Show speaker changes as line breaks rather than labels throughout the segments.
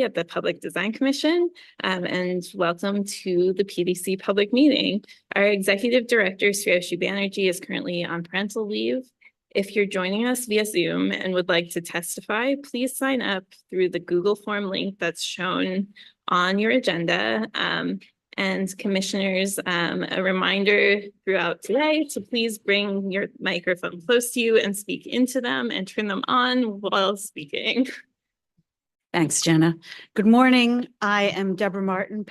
at the Public Design Commission, and welcome to the PDC public meeting. Our Executive Director, Sriyoshi Banerjee, is currently on parental leave. If you're joining us via Zoom and would like to testify, please sign up through the Google form link that's shown on your agenda. And commissioners, a reminder throughout today to please bring your microphone close to you and speak into them and turn them on while speaking.
Thanks, Jenna. Good morning. I am Deborah Martin,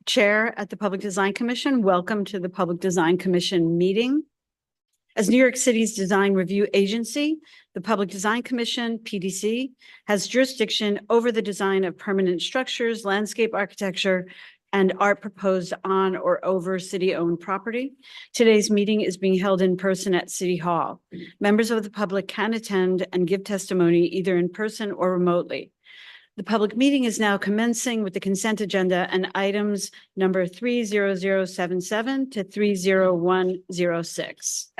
Chair at the Public Design Commission. Welcome to the Public Design Commission meeting. As New York City's design review agency, the Public Design Commission, PDC, has jurisdiction over the design of permanent structures, landscape architecture, and art proposed on or over city-owned property. Today's meeting is being held in person at City Hall. Members of the public can attend and give testimony either in person or remotely. The public meeting is now commencing with the consent agenda and items number 30077 to 30106.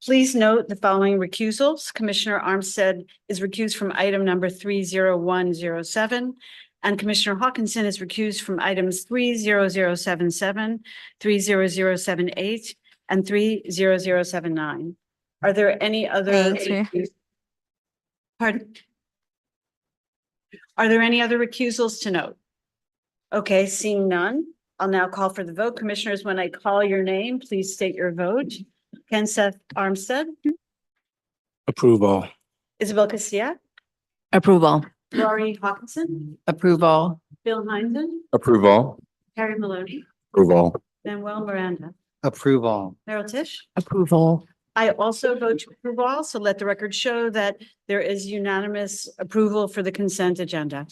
Please note the following recusals. Commissioner Armstead is recused from item number 30107, and Commissioner Hawkinson is recused from items 30077, 30078, and 30079. Are there any other? Pardon? Are there any other recusals to note? Okay, seeing none, I'll now call for the vote. Commissioners, when I call your name, please state your vote. Kenseth Armstead.
Approval.
Isabel Castilla.
Approval.
Laurie Hawkinson.
Approval.
Bill Heinzen.
Approval.
Harry Maloney.
Approval.
Manuel Miranda.
Approval.
Meryl Tisch.
Approval.
I also vote to approve all, so let the record show that there is unanimous approval for the consent agenda.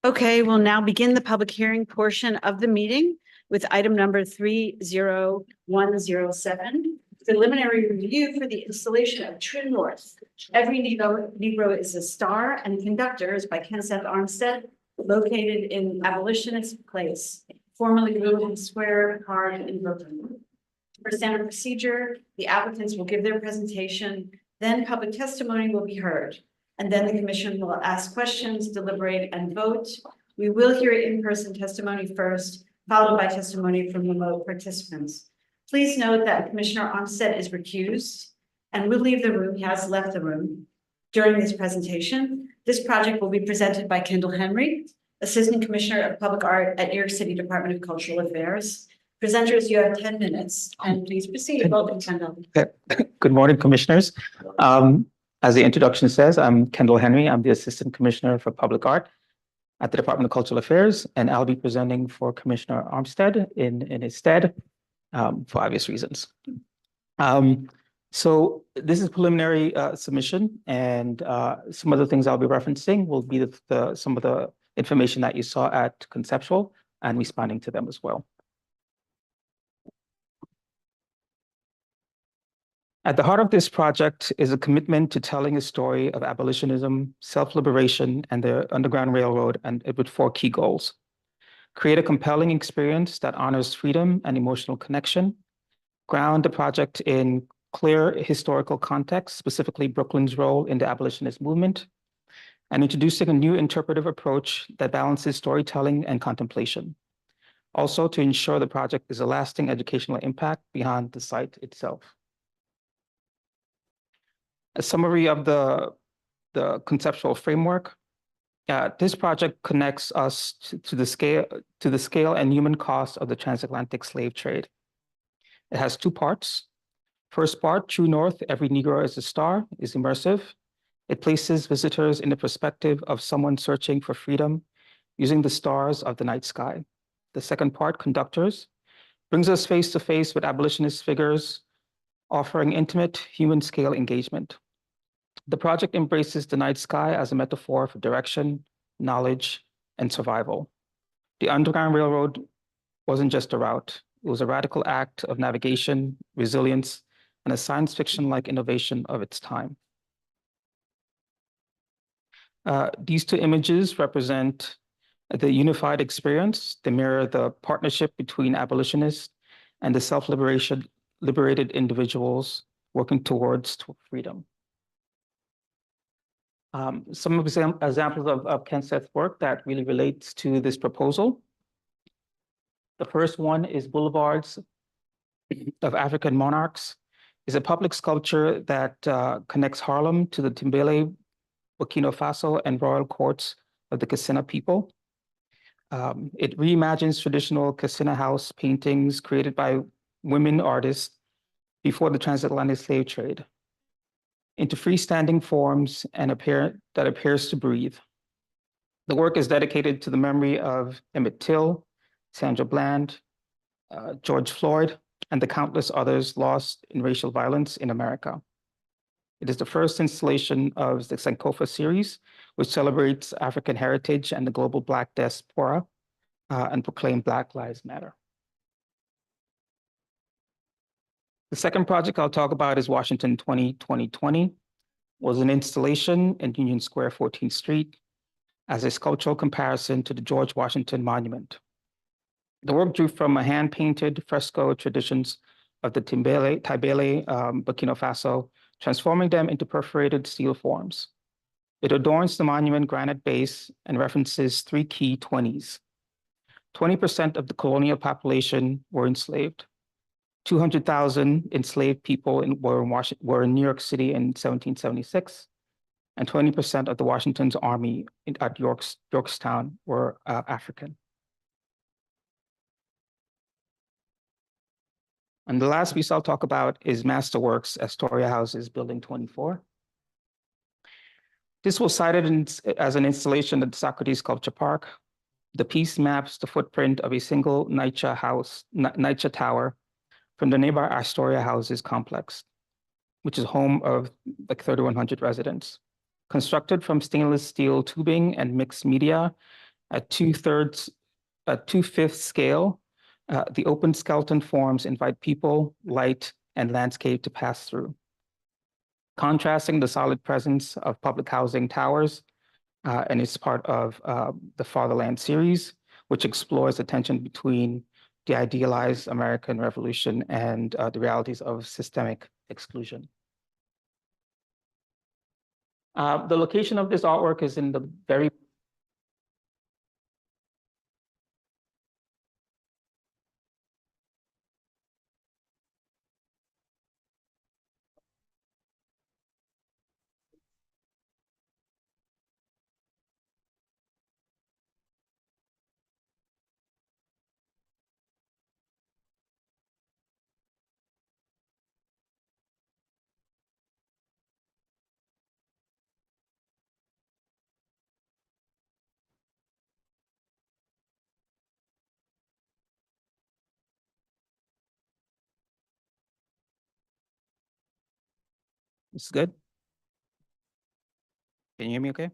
Okay, we'll now begin the public hearing portion of the meeting with item number 30107, preliminary review for the installation of True North. Every Negro is a Star and Conductors by Kenseth Armstead, located in Abolitionist Place, formerly William Square, Hard in Brooklyn. For standard procedure, the applicants will give their presentation, then public testimony will be heard, and then the commission will ask questions, deliberate, and vote. We will hear in-person testimony first, followed by testimony from remote participants. Please note that Commissioner Armstead is recused and will leave the room. He has left the room during this presentation. This project will be presented by Kendall Henry, Assistant Commissioner of Public Art at New York City Department of Cultural Affairs. Presenters, you have 10 minutes, and please proceed. Welcome, Kendall.
Good morning, commissioners. As the introduction says, I'm Kendall Henry. I'm the Assistant Commissioner for Public Art at the Department of Cultural Affairs, and I'll be presenting for Commissioner Armstead in his stead for obvious reasons. So this is preliminary submission, and some of the things I'll be referencing will be some of the information that you saw at conceptual and responding to them as well. At the heart of this project is a commitment to telling a story of abolitionism, self-liberation, and the Underground Railroad, and with 4 key goals. Create a compelling experience that honors freedom and emotional connection. Ground the project in clear historical context, specifically Brooklyn's role in the abolitionist movement, and introducing a new interpretive approach that balances storytelling and contemplation. Also, to ensure the project is a lasting educational impact beyond the site itself. A summary of the conceptual framework. This project connects us to the scale and human cost of the transatlantic slave trade. It has 2 parts. First part, True North, Every Negro is a Star, is immersive. It places visitors in the perspective of someone searching for freedom using the stars of the night sky. The second part, Conductors, brings us face to face with abolitionist figures, offering intimate human scale engagement. The project embraces the night sky as a metaphor for direction, knowledge, and survival. The Underground Railroad wasn't just a route. It was a radical act of navigation, resilience, and a science fiction-like innovation of its time. These 2 images represent the unified experience. They mirror the partnership between abolitionists and the liberated individuals working towards freedom. Some examples of Kenseth's work that really relates to this proposal. The first one is Boulevards of African Monarchs. Is a public sculpture that connects Harlem to the Timbele, Burkina Faso, and royal courts of the Kassina people. It reimagines traditional Kassina house paintings created by women artists before the transatlantic slave trade into freestanding forms and that appears to breathe. The work is dedicated to the memory of Emmett Till, Sandra Bland, George Floyd, and the countless others lost in racial violence in America. It is the first installation of the Sankofa series, which celebrates African heritage and the global Black diaspora and proclaim Black Lives Matter. The second project I'll talk about is Washington 2020, was an installation in Union Square, 14th Street, as a sculptural comparison to the George Washington Monument. The work drew from a hand-painted fresco traditions of the Timbele, Burkina Faso, transforming them into perforated steel forms. It adorns the monument granite base and references three key 20s. 20% of the colonial population were enslaved. 200,000 enslaved people were in New York City in 1776, and 20% of the Washington's army at Yorktown were African. And the last piece I'll talk about is Masterworks Astoria Houses, Building 24. This was cited as an installation at the Socrates Sculpture Park. The piece maps the footprint of a single NYCHA tower from the nearby Astoria Houses complex, which is home of like 3,100 residents. Constructed from stainless steel tubing and mixed media at 2/5 scale, the open skeleton forms invite people, light, and landscape to pass through. Contrasting the solid presence of public housing towers, and it's part of the Fatherland series, which explores the tension between the idealized American Revolution and the realities of systemic exclusion. The location of this artwork is in the very It's good. Can you hear me okay?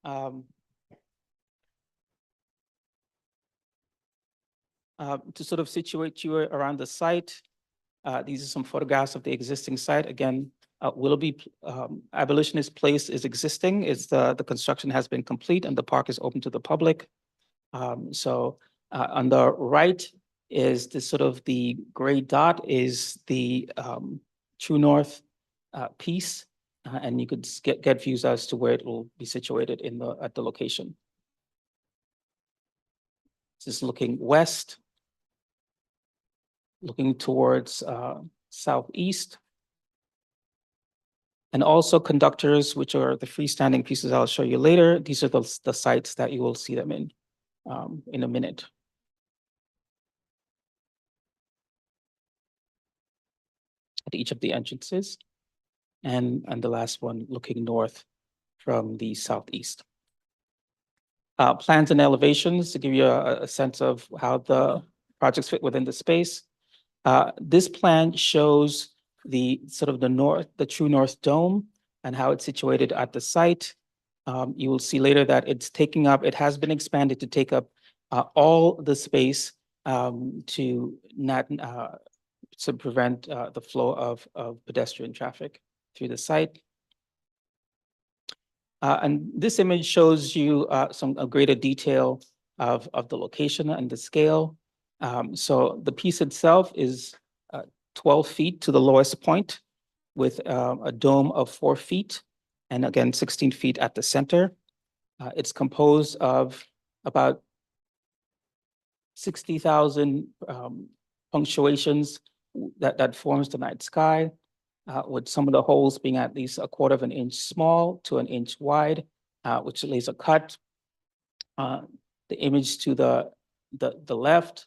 To sort of situate you around the site, these are some photographs of the existing site. Again, Willoughby Abolitionist Place is existing. The construction has been complete and the park is open to the public. So on the right is the sort of the gray dot is the True North piece, and you could get views as to where it will be situated at the location. This is looking west, looking towards southeast. And also conductors, which are the freestanding pieces I'll show you later. These are the sites that you will see them in a minute. At each of the entrances, and the last one looking north from the southeast. Plans and elevations to give you a sense of how the projects fit within the space. This plan shows the sort of the True North Dome and how it's situated at the site. You will see later that it has been expanded to take up all the space to prevent the flow of pedestrian traffic through the site. And this image shows you a greater detail of the location and the scale. So the piece itself is 12 feet to the lowest point, with a dome of 4 feet and again 16 feet at the center. It's composed of about 60,000 punctuations that forms the night sky, with some of the holes being at least 1/4 of an inch small to 1 inch wide, which lays a cut. The image to the left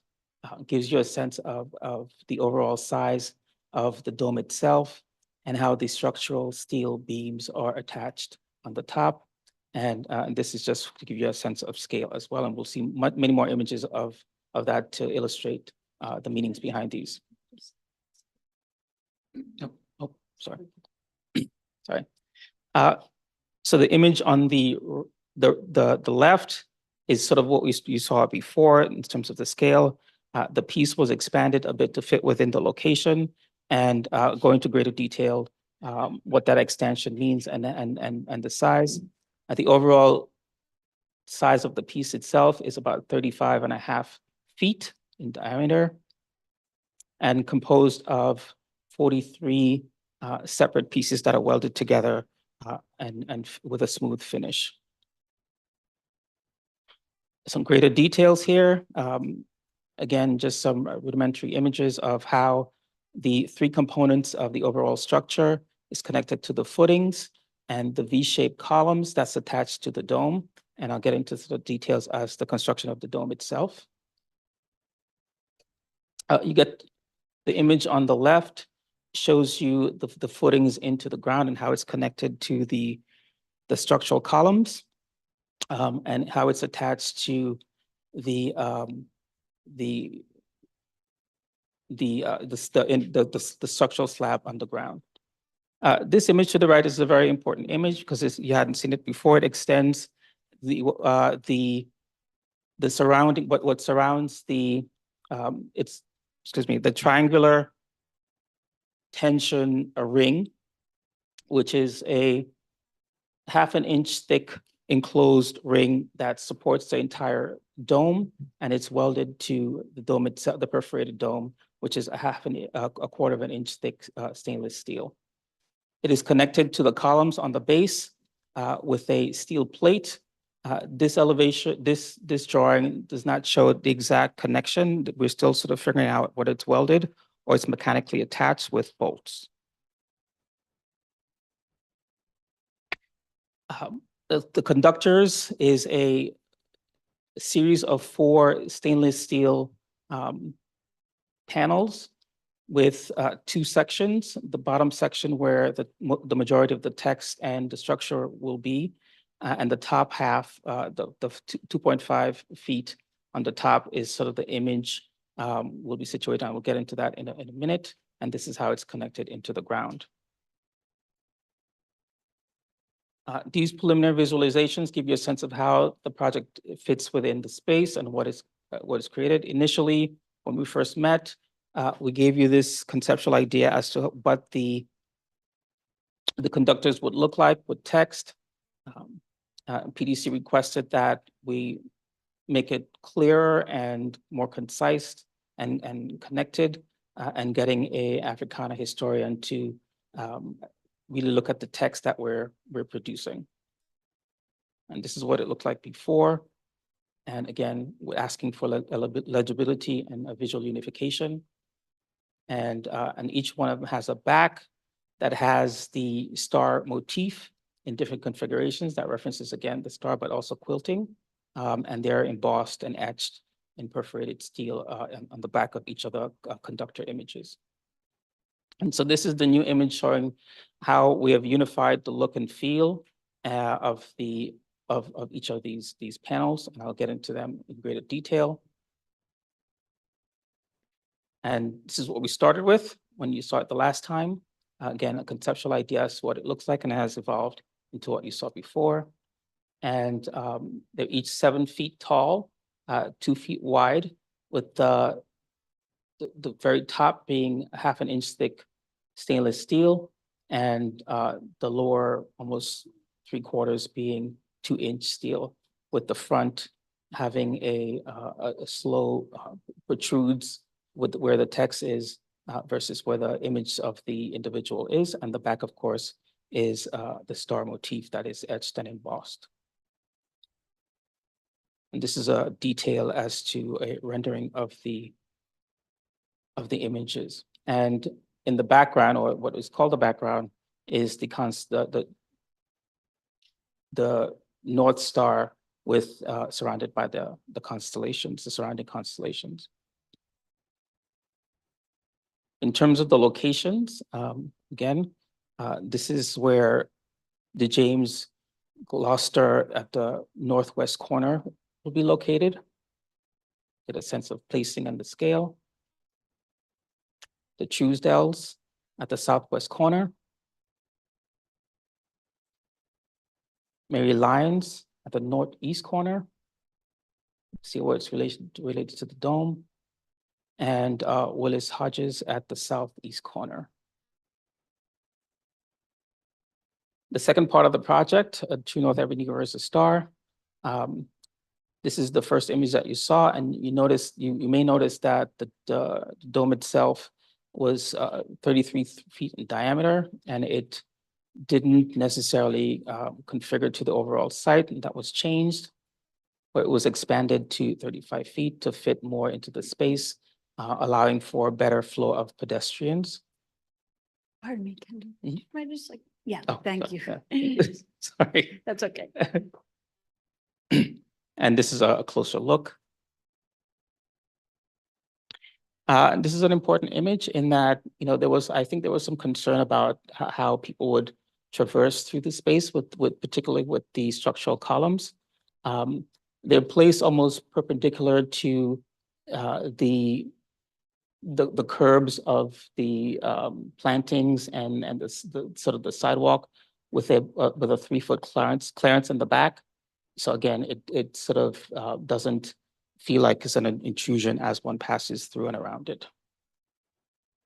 gives you a sense of the overall size of the dome itself and how the structural steel beams are attached on the top. And this is just to give you a sense of scale as well. And we'll see many more images of that to illustrate the meanings behind these. Oh, sorry. Sorry. So the image on the left is sort of what you saw before in terms of the scale. The piece was expanded a bit to fit within the location and go into greater detail what that extension means and the size. The overall size of the piece itself is about 35.5 feet in diameter and composed of 43 separate pieces that are welded together and with a smooth finish. Some greater details here. Again, just some rudimentary images of how the 3 components of the overall structure is connected to the footings and the V-shaped columns that's attached to the dome. And I'll get into the details as the construction of the dome itself. You get the image on the left shows you the footings into the ground and how it's connected to the structural columns and how it's attached to the structural slab underground. This image to the right is a very important image because you hadn't seen it before. It extends the surrounding what surrounds the the triangular tension ring, which is a 1/2 inch thick enclosed ring that supports the entire dome, and it's welded to the dome itself, the perforated dome, which is a 1/4 of an inch thick stainless steel. It is connected to the columns on the base with a steel plate. This elevation, this drawing does not show the exact connection. We're still sort of figuring out whether it's welded or it's mechanically attached with bolts. The conductors is a series of 4 stainless steel panels with 2 sections. The bottom section where the majority of the text and the structure will be, and the top half, the 2.5 feet on the top is sort of the image will be situated. I will get into that in a minute. And this is how it's connected into the ground. These preliminary visualizations give you a sense of how the project fits within the space and what is created. Initially, when we first met, we gave you this conceptual idea as to what the conductors would look like with text. PDC requested that we make it clearer and more concise and connected, and getting a Africana historian to really look at the text that we're producing. And this is what it looked like before. And again, we're asking for legibility and a visual unification. And each one of them has a back that has the star motif in different configurations that references, again, the star, but also quilting. And they're embossed and etched in perforated steel on the back of each of the conductor images. And so this is the new image showing how we have unified the look and feel of each of these panels, and I'll get into them in greater detail. And this is what we started with when you saw it the last time. Again, a conceptual idea as to what it looks like, and it has evolved into what you saw before. And they're each 7 feet tall, 2 feet wide, with the very top being 1/2 inch thick stainless steel, and the lower almost 3/4 being 2-inch steel, with the front having a slow protrudes with where the text is versus where the image of the individual is. And the back, of course, is the star motif that is etched and embossed. And this is a detail as to a rendering of the images. And in the background, or what is called the background, is the North Star with surrounded by the constellations, the surrounding constellations. In terms of the locations, again, this is where the James Gloucester at the northwest corner will be located. Get a sense of placing and the scale. The Truesdells at the southwest corner. Mary Lyons at the northeast corner. See where it's related to the dome. And Willis Hodges at the southeast corner. The second part of the project, True North Every Negro is a Star. This is the first image that you saw, and you may notice that the dome itself was 33 feet in diameter, and it didn't necessarily configure to the overall site, and that was changed. But it was expanded to 35 feet to fit more into the space, allowing for better flow of pedestrians.
Pardon me, Kendall.
Mhm.
Might I just yeah,
Oh,
thank you.
Sorry.
That's okay.
And this is a closer look. This is an important image in that, I think there was some concern about how people would traverse through the space particularly with the structural columns. They're placed almost perpendicular to the curbs of the plantings and the sort of the sidewalk with a 3-foot clearance in the back. So again, it sort of doesn't feel like it's an intrusion as one passes through and around it.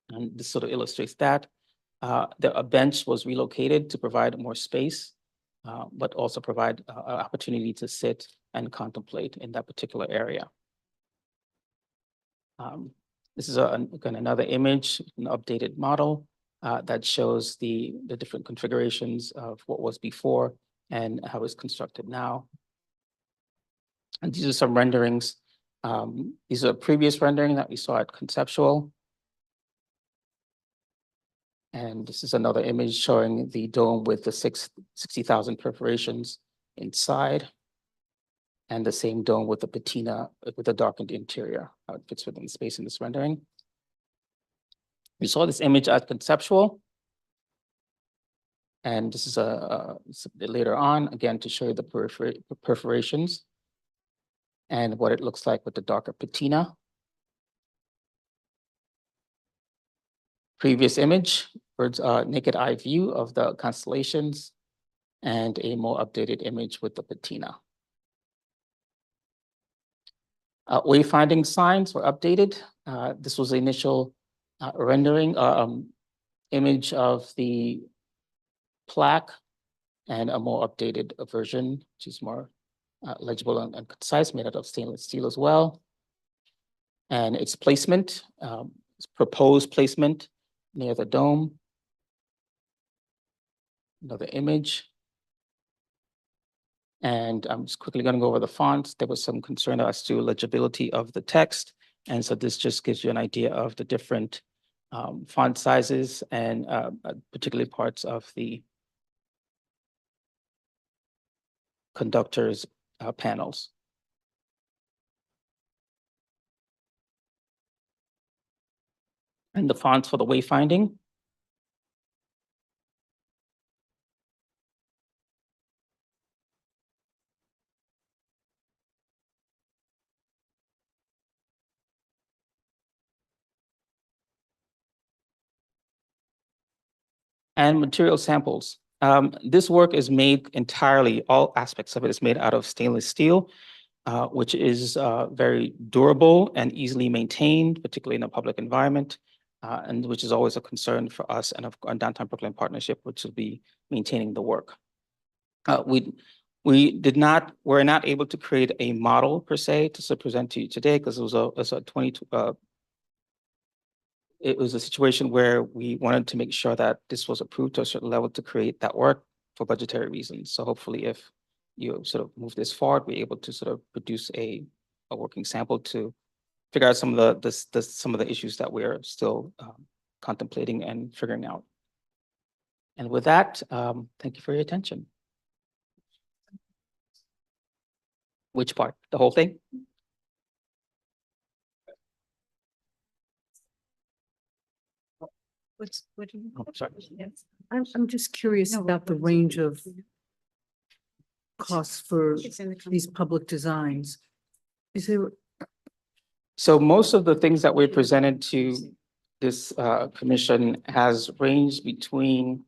And this sort of illustrates that. A bench was relocated to provide more space, but also provide an opportunity to sit and contemplate in that particular area. This is again another image, an updated model that shows the different configurations of what was before and how it's constructed now. And these are some renderings. These are a previous rendering that we saw at Conceptual. And this is another image showing the dome with the 60,000 perforations inside. And the same dome with the patina with the darkened interior. How it fits within the space in this rendering. We saw this image at Conceptual. And this is later on, again, to show you the perforations and what it looks like with the darker patina. Previous image, bird's naked eye view of the constellations, and a more updated image with the patina. Wayfinding signs were updated. This was the initial rendering image of the plaque and a more updated version, which is more legible and concise, made out of stainless steel as well. And its placement, its proposed placement near the dome. Another image. And I'm just quickly going to go over the fonts. There was some concern as to legibility of the text. And so this just gives you an idea of the different font sizes and particularly parts of the conductors panels. And the fonts for the wayfinding. And material samples. This work is made entirely, all aspects of it is made out of stainless steel, which is very durable and easily maintained, particularly in a public environment, and which is always a concern for us and our Downtown Brooklyn Partnership, which will be maintaining the work. We were not able to create a model per se to present to you today because it was a it was a situation where we wanted to make sure that this was approved to a certain level to create that work for budgetary reasons. So hopefully if you sort of move this forward, we're able to sort of produce a working sample to figure out some of some of the issues that we're still contemplating and figuring out. And with that, thank you for your attention. Which part? The whole thing?
What do you?
Oh, sorry.
I'm just curious about the range of costs for
It's in the.
these public designs. Is there,
So most of the things that we presented to this commission has ranged between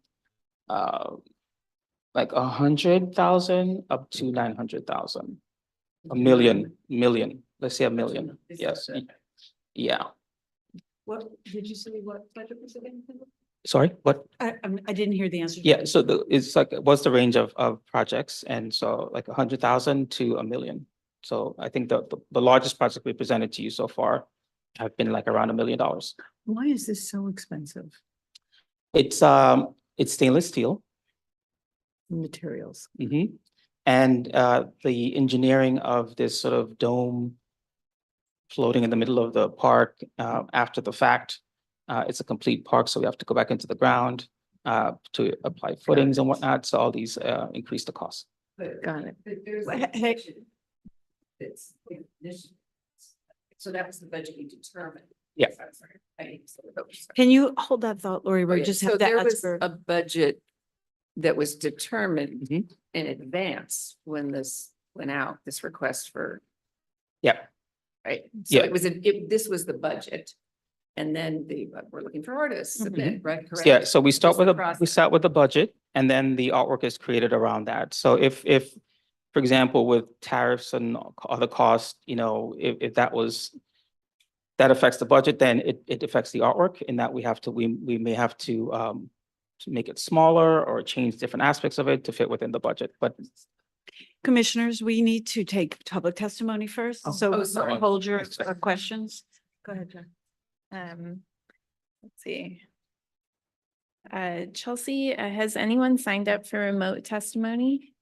like 100,000 up to 900,000. A million, let's say a million, yes, yeah.
What, did you say what budget was again?
Sorry, what?
I didn't hear the answer.
Yeah, so it's like, what's the range of projects? And so like 100,000 to a million. So I think the largest project we presented to you so far have been like around $1 million.
why is this so expensive?
It's stainless steel.
Materials.
Mhm. And the engineering of this sort of dome floating in the middle of the park after the fact, it's a complete park, so we have to go back into the ground to apply footings and whatnot. So all these increase the cost.
Got it.
So that was the budget you determined.
Yeah.
Can you hold that thought, Lori? We just
So
have
there
that
was
answer.
a budget that was determined
Mhm.
in advance when this went out, this request for,
Yeah,
right? So
Yeah.
it was, this was the budget. And then we're looking for artists, submit, right? Correct?
yeah. So we start
Just
with
the
we
process.
start with the budget, and then the artwork is created around that. So if for example, with tariffs and other costs, you know, if that affects the budget, then it affects the artwork in that we may have to make it smaller or change different aspects of it to fit within the budget. But
Commissioners, we need to take public testimony first,
Oh.
so
sorry.
hold your
Sorry.
questions. Go ahead, Jen.
Let's see. Chelsea, has anyone signed up for remote testimony?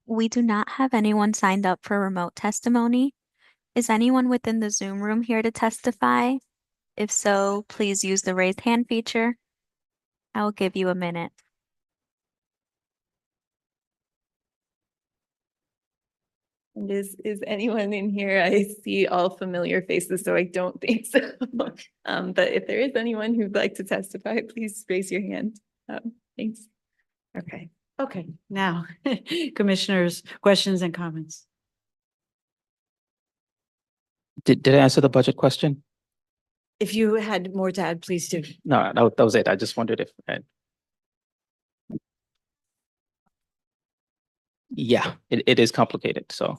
We do not have anyone signed up for remote testimony. Is anyone within the Zoom room here to testify? If so, please use the raise hand feature. I will give you a minute.
And is anyone in here? I see all familiar faces, so I don't think so. But if there is anyone who'd like to testify, please raise your hand. Thanks.
Okay, now, commissioners, questions and comments.
did I answer the budget question?
If you had more to add, please do.
No, that was it. I just wondered if. Yeah, it is complicated, so.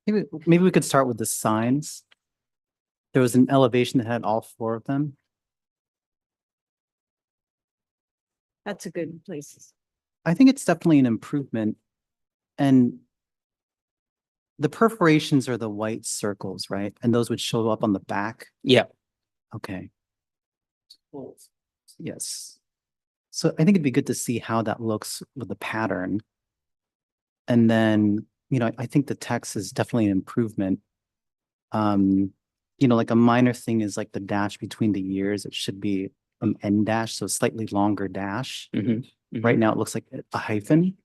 Maybe we could start with the signs. There was an elevation that had all 4 of them.
That's a good place.
I think it's definitely an improvement. And the perforations are the white circles, right? And those would show up on the back.
Yeah.
Okay. Yes. So I think it'd be good to see how that looks with the pattern. And then, you know, I think the text is definitely an improvement. You know, like a minor thing is like the dash between the years. It should be an end dash, so slightly longer dash. Right now, it looks like a hyphen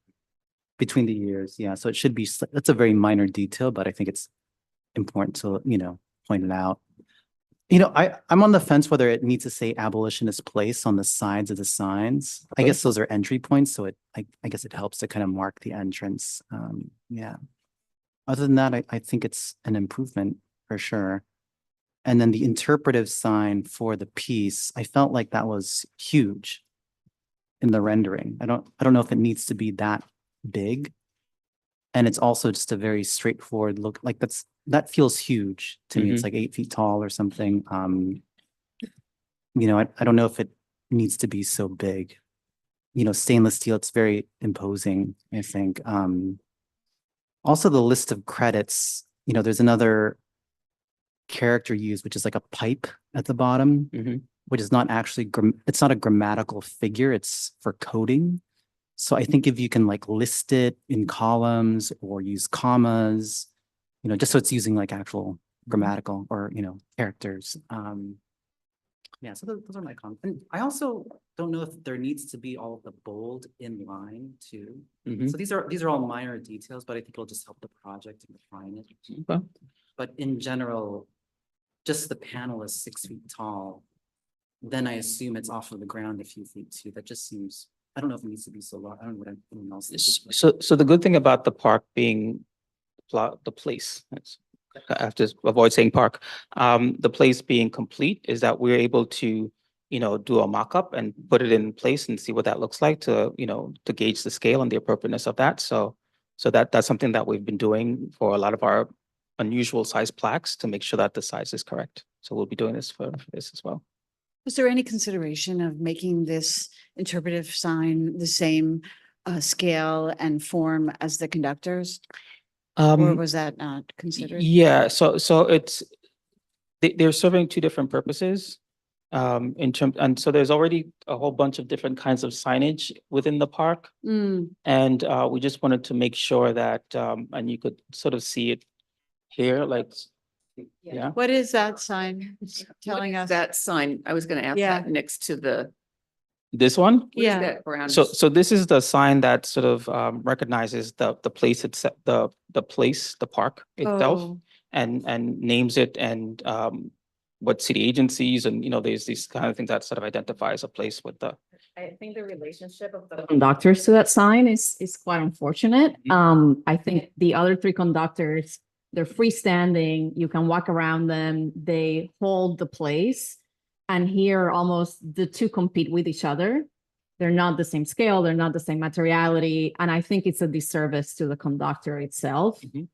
between the years. Yeah, so it should be, that's a very minor detail, but I think it's important to, you know, point it out. You know, I'm on the fence whether it needs to say abolitionist place on the sides of the signs. I guess those are entry points, so I guess it helps to kind of mark the entrance. Yeah. Other than that, I think it's an improvement for sure. And then the interpretive sign for the piece, I felt like that was huge in the rendering. I don't know if it needs to be that big. And it's also just a very straightforward look, like that feels huge to me. It's like 8 feet tall or something. You know, I don't know if it needs to be so big. You know, stainless steel, it's very imposing, I think. Also the list of credits, you know, there's another character used, which is like a pipe at the bottom,
Mhm.
which is not actually, it's not a grammatical figure, it's for coding. So I think if you can like list it in columns or use commas, just so it's using like actual grammatical or, characters. Yeah, so those are my comments. And I also don't know if there needs to be all of the bold in line too.
Mhm.
So these are all minor details, but I think it'll just help the project and define it.
Okay.
But in general, just the panel is 6 feet tall. Then I assume it's off of the ground a few feet too. That just seems, I don't know if it needs to be so long. I don't know what anyone else thinks.
So the good thing about the park being the place, I have to avoid saying park, the place being complete is that we're able to, do a mock-up and put it in place and see what that looks like to, to gauge the scale and the appropriateness of that. So that's something that we've been doing for a lot of our unusual size plaques to make sure that the size is correct. So we'll be doing this for this as well.
Was there any consideration of making this interpretive sign the same scale and form as the conductors? Or was that not considered?
Yeah, so it's, they're serving two different purposes. In terms, and so there's already a whole bunch of different kinds of signage within the park.
Mm,
And we just wanted to make sure that, and you could sort of see it here, like, yeah.
what is that sign telling
What is
us?
that sign, I was gonna ask
Yeah.
that next to the,
This one?
what is
Yeah.
that brown?
So this is the sign that sort of recognizes the place itself, the place, the park itself,
Oh.
and names it and what city agencies and, there's these kind of things that sort of identifies a place with the.
I think the relationship of the conductors to that sign is quite unfortunate. I think the other three conductors, they're freestanding, you can walk around them, they hold the place. And here almost the two compete with each other. They're not the same scale, they're not the same materiality, and I think it's a disservice to the conductor itself.
Mhm.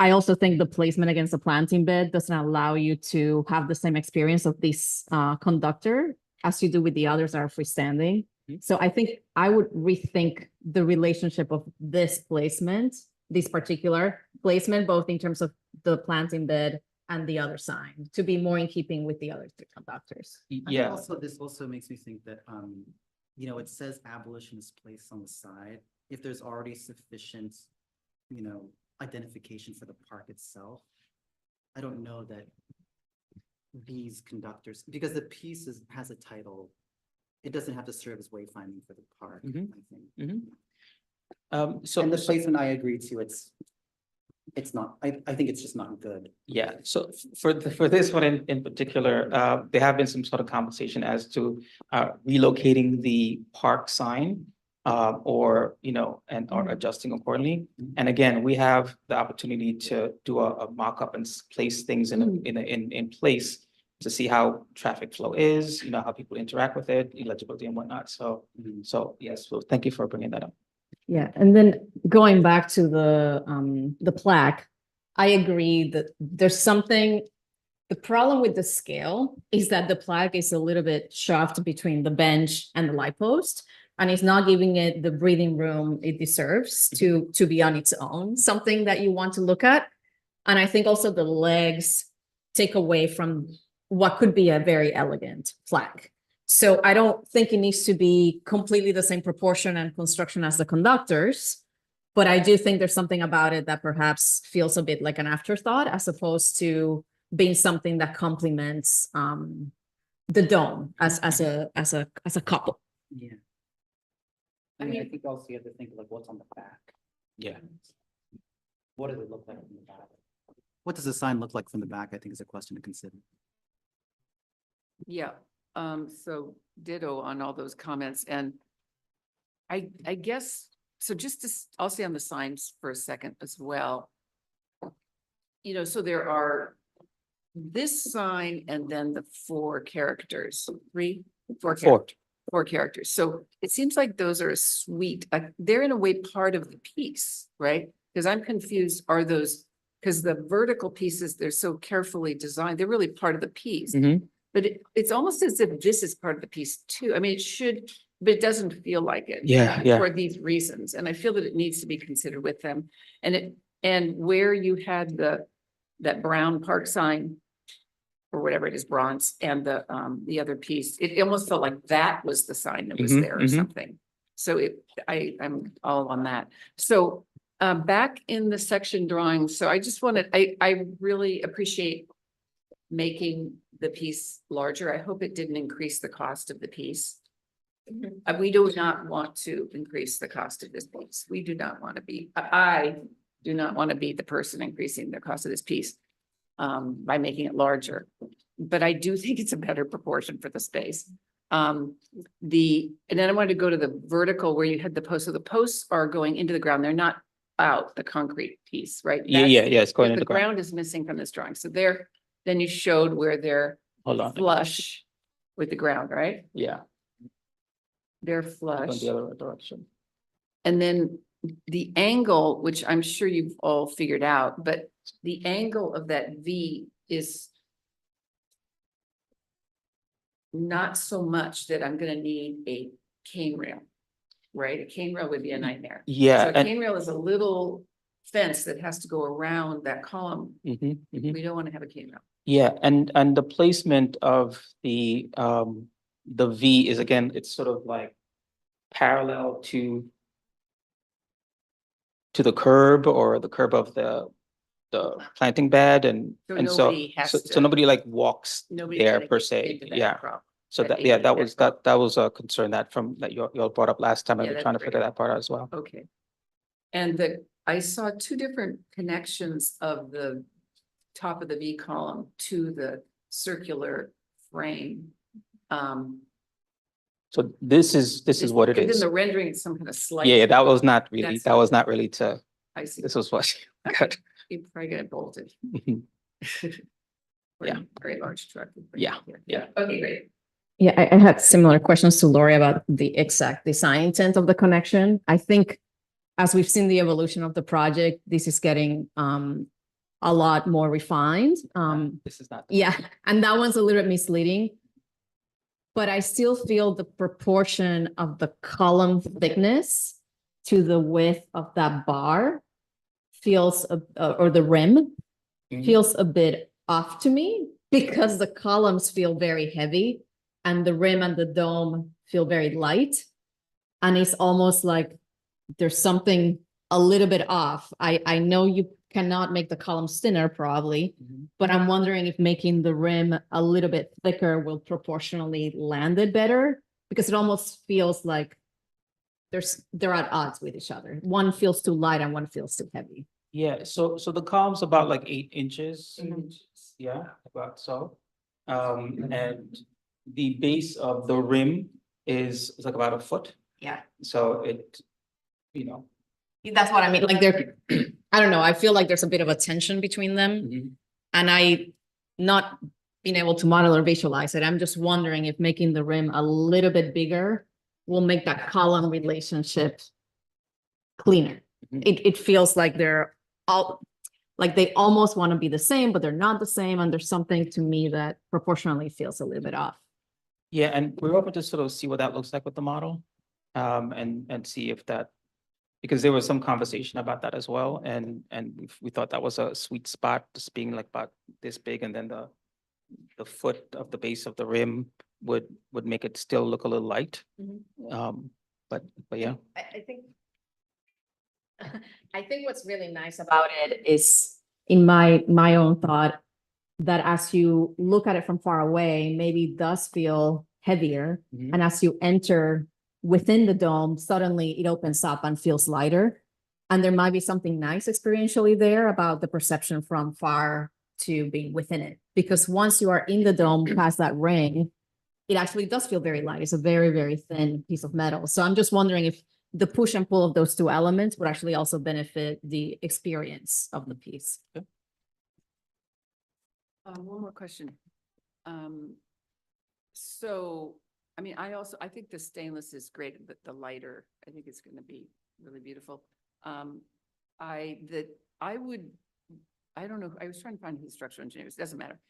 I also think the placement against the planting bed doesn't allow you to have the same experience of this conductor as you do with the others that are freestanding.
Mhm.
So I think I would rethink the relationship of this placement, this particular placement, both in terms of the planting bed and the other sign, to be more in keeping with the other three conductors.
I think
Yeah,
Also, this also makes me think that, it says abolitionist place on the side. If there's already sufficient, identification for the park itself, I don't know that these conductors, because the piece has a title, it doesn't have to serve as wayfinding for the park,
Mhm.
I think.
so.
And the placement I agree to, it's not, I think it's just not good.
Yeah, so for this one in particular, there have been some sort of conversation as to relocating the park sign. Or or adjusting accordingly. And again, we have the opportunity to do a mock-up and place things in place to see how traffic flow is, how people interact with it, eligibility and whatnot. So yes, so thank you for bringing that up.
Yeah, and then going back to the plaque, I agree that there's something. The problem with the scale is that the plaque is a little bit shoved between the bench and the light post, and it's not giving it the breathing room it deserves to be on its own, something that you want to look at. And I think also the legs take away from what could be a very elegant plaque. So I don't think it needs to be completely the same proportion and construction as the conductors, but I do think there's something about it that perhaps feels a bit like an afterthought as opposed to being something that complements the dome as a couple.
Yeah. I think also you have to think like what's on the back.
Yeah.
What does it look like from the back? What does the sign look like from the back, I think is a question to consider.
Yeah, so ditto on all those comments, and I guess, so just to, I'll say on the signs for a second as well. So there are this sign and then the four characters, four characters. So it seems like those are a suite, they're in a way part of the piece, right? Because I'm confused, are those, because the vertical pieces, they're so carefully designed, they're really part of the piece.
Mhm.
But it's almost as if this is part of the piece too. I mean, it should, but it doesn't feel like it.
Yeah, yeah.
For these reasons, and I feel that it needs to be considered with them. And where you had that brown park sign, or whatever it is, bronze, and the other piece, it almost felt like that was the sign that was
Mhm,
there or
mhm.
something. So I'm all on that. So back in the section drawing, so I just wanted, I really appreciate making the piece larger. I hope it didn't increase the cost of the piece. We do not want to increase the cost of this piece. We do not want to be, I do not want to be the person increasing the cost of this piece by making it larger. But I do think it's a better proportion for the space. And then I wanted to go to the vertical where you had the posts. So the posts are going into the ground. They're not out, the concrete piece, right?
Yeah, it's going in
The
the ground.
ground is missing from this drawing. So then you showed where they're
Hold on.
flush with the ground, right?
Yeah,
They're
going
flush.
the other direction.
And then the angle, which I'm sure you've all figured out, but the angle of that V is not so much that I'm gonna need a cane rail, right? A cane rail would be a nightmare.
Yeah,
So a
and
cane rail is a little fence that has to go around that column.
mhm, mhm.
We don't want to have a cane rail.
Yeah, and the placement of the V is again, it's sort of like parallel to the curb or the curb of the planting bed and
So
and
nobody has
so
to-
nobody like walks
Nobody's
there
gonna
per
get
se.
into that
Yeah.
problem.
So
that
that
AD
was that was a concern that you all brought up last time.
Yeah,
I've been
that's
trying to figure
great.
that part out as well.
Okay. And I saw two different connections of the top of the V column to the circular frame.
So this is what it
And then
is.
the rendering is some kind of slight.
Yeah, that was not really,
That's
that was not really to,
I see.
this was what. Good.
You probably get it bolted.
Mhm.
Or
Yeah.
a Very large truck.
Yeah, yeah.
Okay, great.
Yeah, I had similar questions to Lori about the exact design intent of the connection. I think as we've seen the evolution of the project, this is getting a lot more refined.
This is not.
Yeah, and that one's a little bit misleading. But I still feel the proportion of the column thickness to the width of that bar feels, or the rim
Mhm.
feels a bit off to me because the columns feel very heavy and the rim and the dome feel very light. And it's almost like there's something a little bit off. I know you cannot make the columns thinner probably,
Mhm.
but I'm wondering if making the rim a little bit thicker will proportionally land it better, because it almost feels like they're at odds with each other. One feels too light and one feels too heavy.
Yeah, so the column's about like 8 inches.
Mhm.
Yeah, about so. And the base of the rim is like about a foot.
Yeah.
So it, you know.
That's what I mean. Like I don't know. I feel like there's a bit of a tension between them.
Mhm.
And I not being able to model or visualize it. I'm just wondering if making the rim a little bit bigger will make that column relationship cleaner.
Mhm.
It feels like they're all, like they almost want to be the same, but they're not the same. And there's something to me that proportionally feels a little bit off.
Yeah, and we're open to sort of see what that looks like with the model. And see if that, because there was some conversation about that as well, and we thought that was a sweet spot, just being like about this big, and then the foot of the base of the rim would make it still look a little light. But yeah.
I think I think what's really nice about it is, in my own thought, that as you look at it from far away, maybe it does feel heavier.
Mhm.
And as you enter within the dome, suddenly it opens up and feels lighter. And there might be something nice experientially there about the perception from far to being within it. Because once you are in the dome past that ring, it actually does feel very light. It's a very, very thin piece of metal. So I'm just wondering if the push and pull of those two elements would actually also benefit the experience of the piece.
One more question. So, I mean, I think the stainless is great, but the lighter, I think it's gonna be really beautiful. I don't know, I was trying to find who the structural engineers, doesn't matter.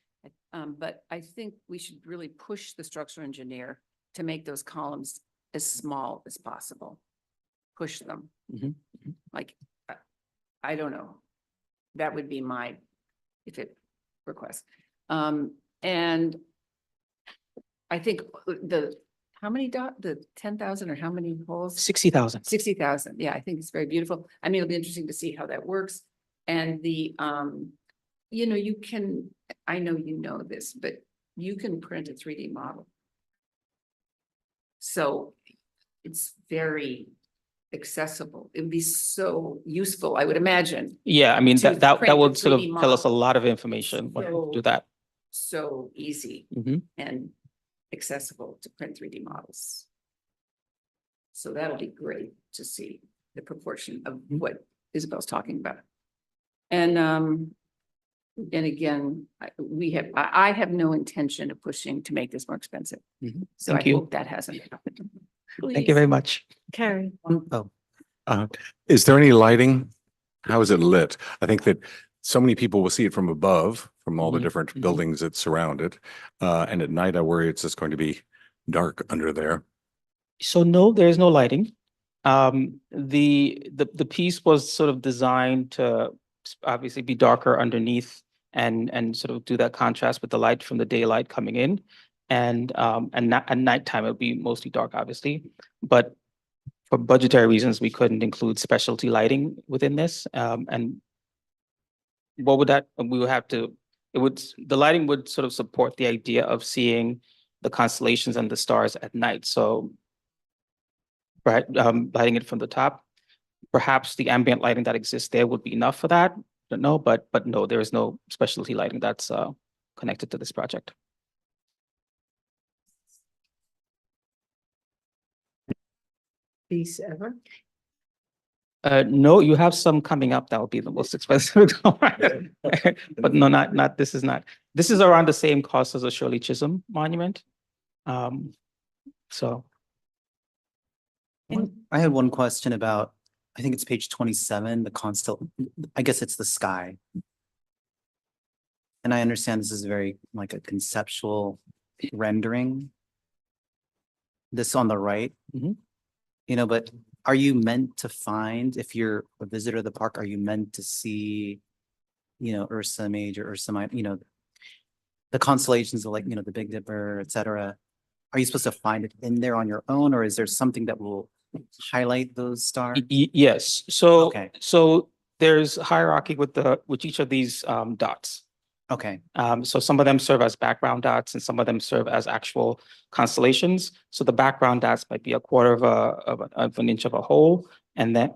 But I think we should really push the structural engineer to make those columns as small as possible. Push them.
Mhm.
Like, I don't know. That would be my, request. And I think how many the 10,000 or how many holes?
60,000.
60,000. Yeah, I think it's very beautiful. I mean, it'll be interesting to see how that works. And you know, you can, I know you know this, but you can print a 3D model. So it's very accessible. It would be so useful, I would imagine.
Yeah, I mean,
To
that
print the
would sort of
3D
tell us a
model.
lot of information when we do that.
So easy
Mhm.
and accessible to print 3D models. So that'll be great to see the proportion of what Isabel's talking about. And again, I have no intention of pushing to make this more expensive.
Mhm.
So I
Thank you.
hope that hasn't happened.
Thank you very much.
Carrie.
Oh,
Is there any lighting? How is it lit? I think that so many people will see it from above, from all the
Mhm,
different
mhm.
buildings that surround it. And at night, I worry it's just going to be dark under there.
So no, there is no lighting. The piece was sort of designed to obviously be darker underneath and sort of do that contrast with the light from the daylight coming in. And at nighttime, it'll be mostly dark, obviously. But for budgetary reasons, we couldn't include specialty lighting within this. And what would that, we would have to, the lighting would sort of support the idea of seeing the constellations and the stars at night. So right, lighting it from the top. Perhaps the ambient lighting that exists there would be enough for that. Don't know, but no, there is no specialty lighting that's connected to this project.
Piece ever.
No, you have some coming up that will be the most expensive. But no, not this is not. This is around the same cost as a Shirley Chisholm monument. So
I had one question about, I think it's page 27, the I guess it's the sky. And I understand this is very like a conceptual rendering. This on the right.
Mhm.
You know, but are you meant to find, if you're a visitor of the park, are you meant to see, you know, Ursa Major, Ursa Minor, you know, the constellations of like, you know, the Big Dipper, et cetera? Are you supposed to find it in there on your own, or is there something that will highlight those stars?
Yes, so
Okay.
so there's hierarchy with each of these dots.
Okay,
So some of them serve as background dots and some of them serve as actual constellations. So the background dots might be a quarter of an inch of a hole. And then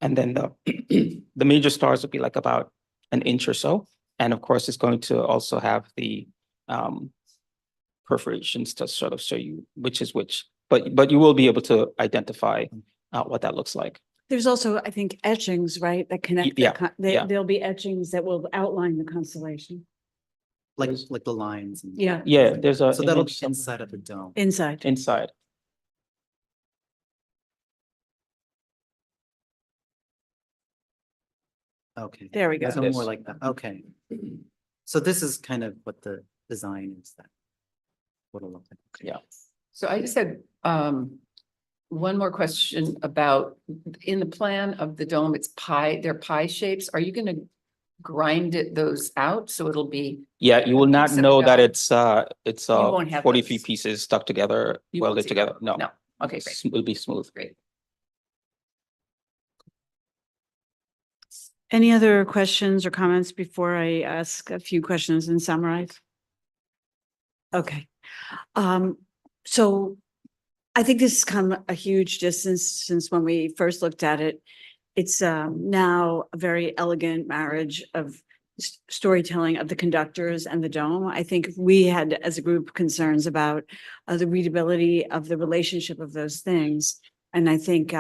the the major stars would be like about an inch or so. And of course, it's going to also have the perforations to sort of show you which is which. But you will be able to identify what that looks like.
There's also, I think, etchings, right, that connect. the
yeah,
con-
yeah.
There'll be etchings that will outline the constellation.
like the lines. And-
Yeah,
Yeah, there's a
So that'll be
image somewhere
inside of the dome.
inside.
inside.
Okay.
There we go.
So
Yes.
more like that. Okay. So this is kind of what the design is that. What'll look like. Okay.
Yeah.
So I just had one more question about, in the plan of the dome, it's they're pie shapes. Are you gonna grind those out so it'll be?
Yeah, you will
a
not
piece of
know that
dome.
it's
You won't have
43
those.
pieces stuck together,
You won't
welded
see
together.
that?
No.
No, okay, great,
It'll be smooth.
great.
Any other questions or comments before I ask a few questions and summarize? Okay. So I think this has come a huge distance since when we first looked at it. It's now a very elegant marriage of storytelling of the conductors and the dome. I think we had, as a group, concerns about the readability of the relationship of those things. And I think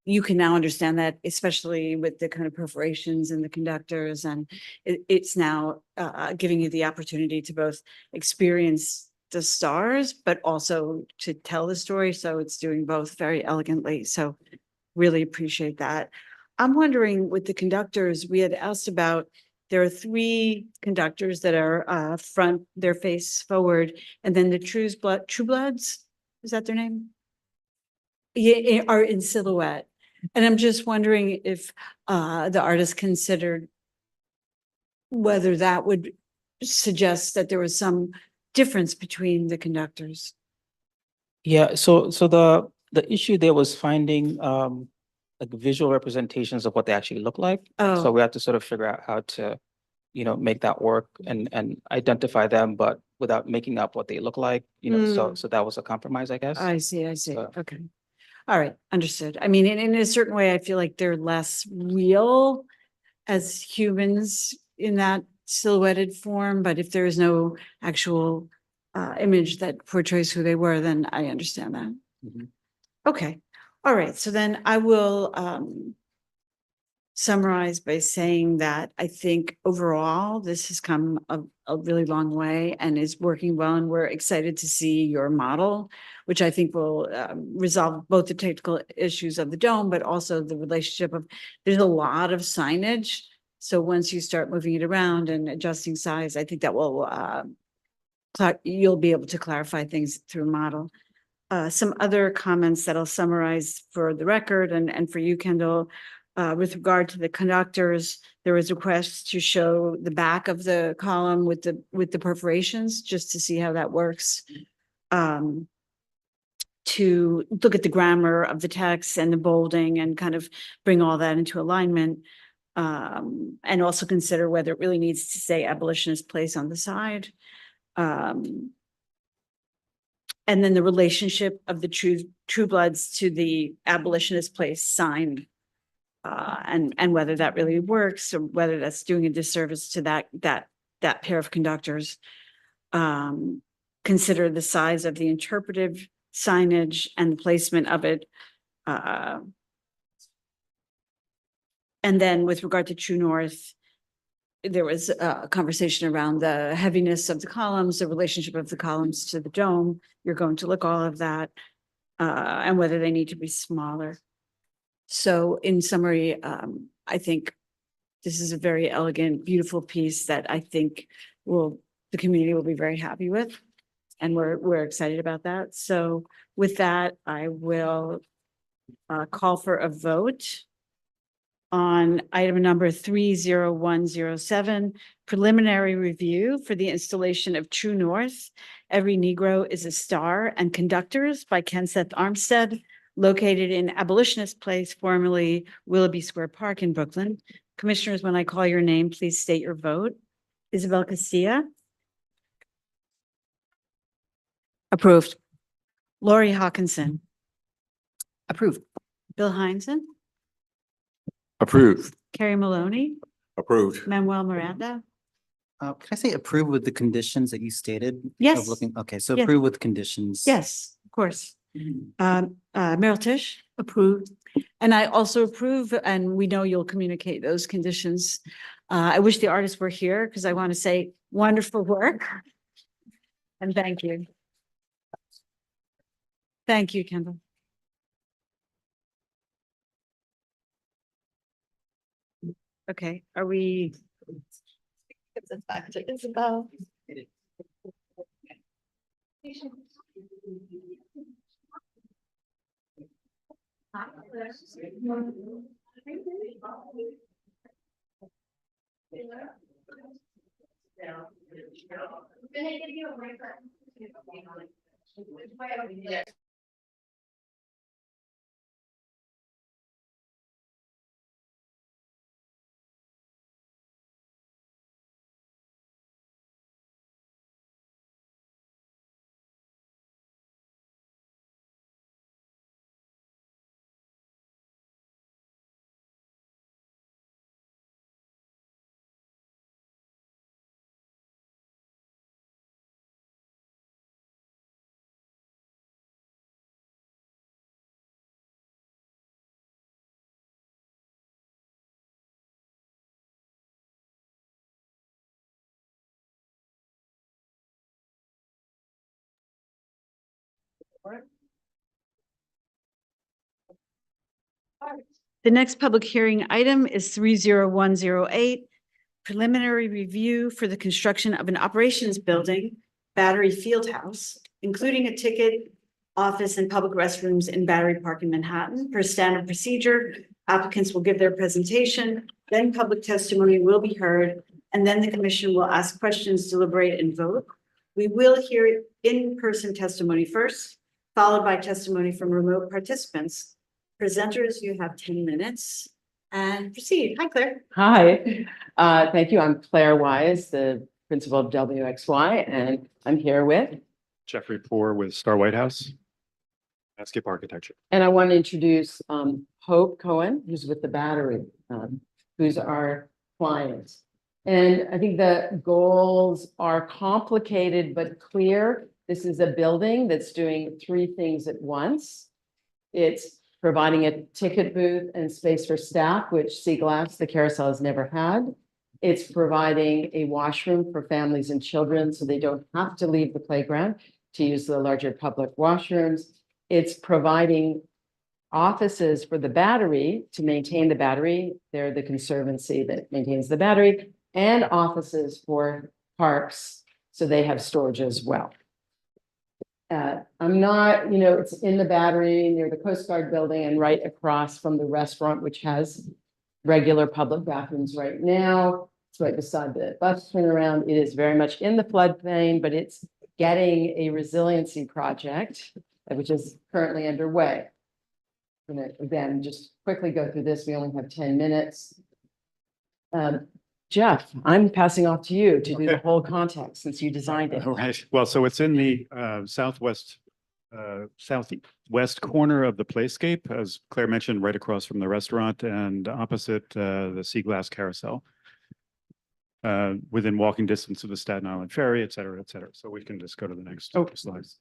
you can now understand that, especially with the kind of perforations in the conductors, and it's now giving you the opportunity to both experience the stars, but also to tell the story. So it's doing both very elegantly. So really appreciate that. I'm wondering with the conductors, we had asked about, there are 3 conductors that are front, their face forward, and then the True Bloods, is that their name? Yeah, are in silhouette. And I'm just wondering if the artist considered whether that would suggests that there was some difference between the conductors.
Yeah, so the issue there was finding like visual representations of what they actually look like. So
Oh,
we had to sort of figure out how to, make that work and identify them, but without making up what they look like, so that was a compromise, I guess.
I see, I see.
So-
Okay. All right, understood. I mean, in a certain way, I feel like they're less real as humans in that silhouetted form, but if there is no actual image that portrays who they were, then I understand that.
Mhm.
Okay, all right, so then I will summarize by saying that I think overall, this has come a really long way and is working well, and we're excited to see your model, which I think will resolve both the technical issues of the dome, but also the relationship of, there's a lot of signage. So once you start moving it around and adjusting size, I think that will, you'll be able to clarify things through a model. Some other comments that I'll summarize for the record and for you, Kendall. With regard to the conductors, there was a request to show the back of the column with the perforations, just to see how that works. To look at the grammar of the text and the bolding and kind of bring all that into alignment. And also consider whether it really needs to say abolitionist place on the side. And then the relationship of the True Bloods to the abolitionist place sign. And whether that really works or whether that's doing a disservice to that pair of conductors. Consider the size of the interpretive signage and the placement of it. And then with regard to True North, there was a conversation around the heaviness of the columns, the relationship of the columns to the dome. You're going to look all of that, and whether they need to be smaller. So in summary, I think this is a very elegant, beautiful piece that I think the community will be very happy with. And we're excited about that. So with that, I will call for a vote on item number 30107, preliminary review for the installation of True North. Every Negro is a Star and Conductors by Kenseth Armstead, located in Abolitionist Place, formerly Willoughby Square Park in Brooklyn. Commissioners, when I call your name, please state your vote. Isabel Castilla,
Approved.
Lori Hawkinson,
Approved.
Bill Heinzen,
Approved.
Carrie Maloney,
Approved.
Manuel Miranda.
Can I say approve with the conditions that you stated? of
Yes.
Okay, so
Yes.
approve with conditions.
Yes, of course. Meryl Tisch, approved. And I also approve, and we know you'll communicate those conditions. I wish the artists were here because I want to say wonderful work. And thank you. Thank you, Kendall. Okay, are we? Back to Isabel. The next public hearing item is 30108, preliminary review for the construction of an operations building, Battery Field House, including a ticket office and public restrooms in Battery Park in Manhattan. Per standard procedure, applicants will give their presentation, then public testimony will be heard,
and then the commission will ask questions, deliberate, and vote. We will hear in-person testimony first, followed by testimony from remote participants. Presenters, you have 10 minutes and proceed. Hi, Claire.
Hi, thank you. I'm Claire Wise, the principal of WXY, and I'm here with,
Jeffrey Poor with Star White House, Landscape Architecture.
and I want to introduce Hope Cohen, who's with the Battery, who's our client. And I think the goals are complicated but clear. This is a building that's doing three things at once. It's providing a ticket booth and space for staff, which Seaglass, the carousel, has never had. It's providing a washroom for families and children so they don't have to leave the playground to use the larger public washrooms. It's providing offices for the Battery to maintain the Battery. They're the conservancy that maintains the Battery, and offices for parks, so they have storage as well. I'm not, it's in the Battery near the Coast Guard building and right across from the restaurant, which has regular public bathrooms right now. It's right beside the bus turnaround. It is very much in the floodplain, but it's getting a resiliency project, which is currently underway. I'm gonna, again, just quickly go through this. We only have 10 minutes. Jeff, I'm passing off to you to do the
Okay.
whole context since you designed it.
All right. Well, so it's in the southwest corner of the playscape, as Claire mentioned, right across from the restaurant and opposite the Seaglass Carousel. Within walking distance of the Staten Island Ferry, et cetera, et cetera. So we can just go to the next slides.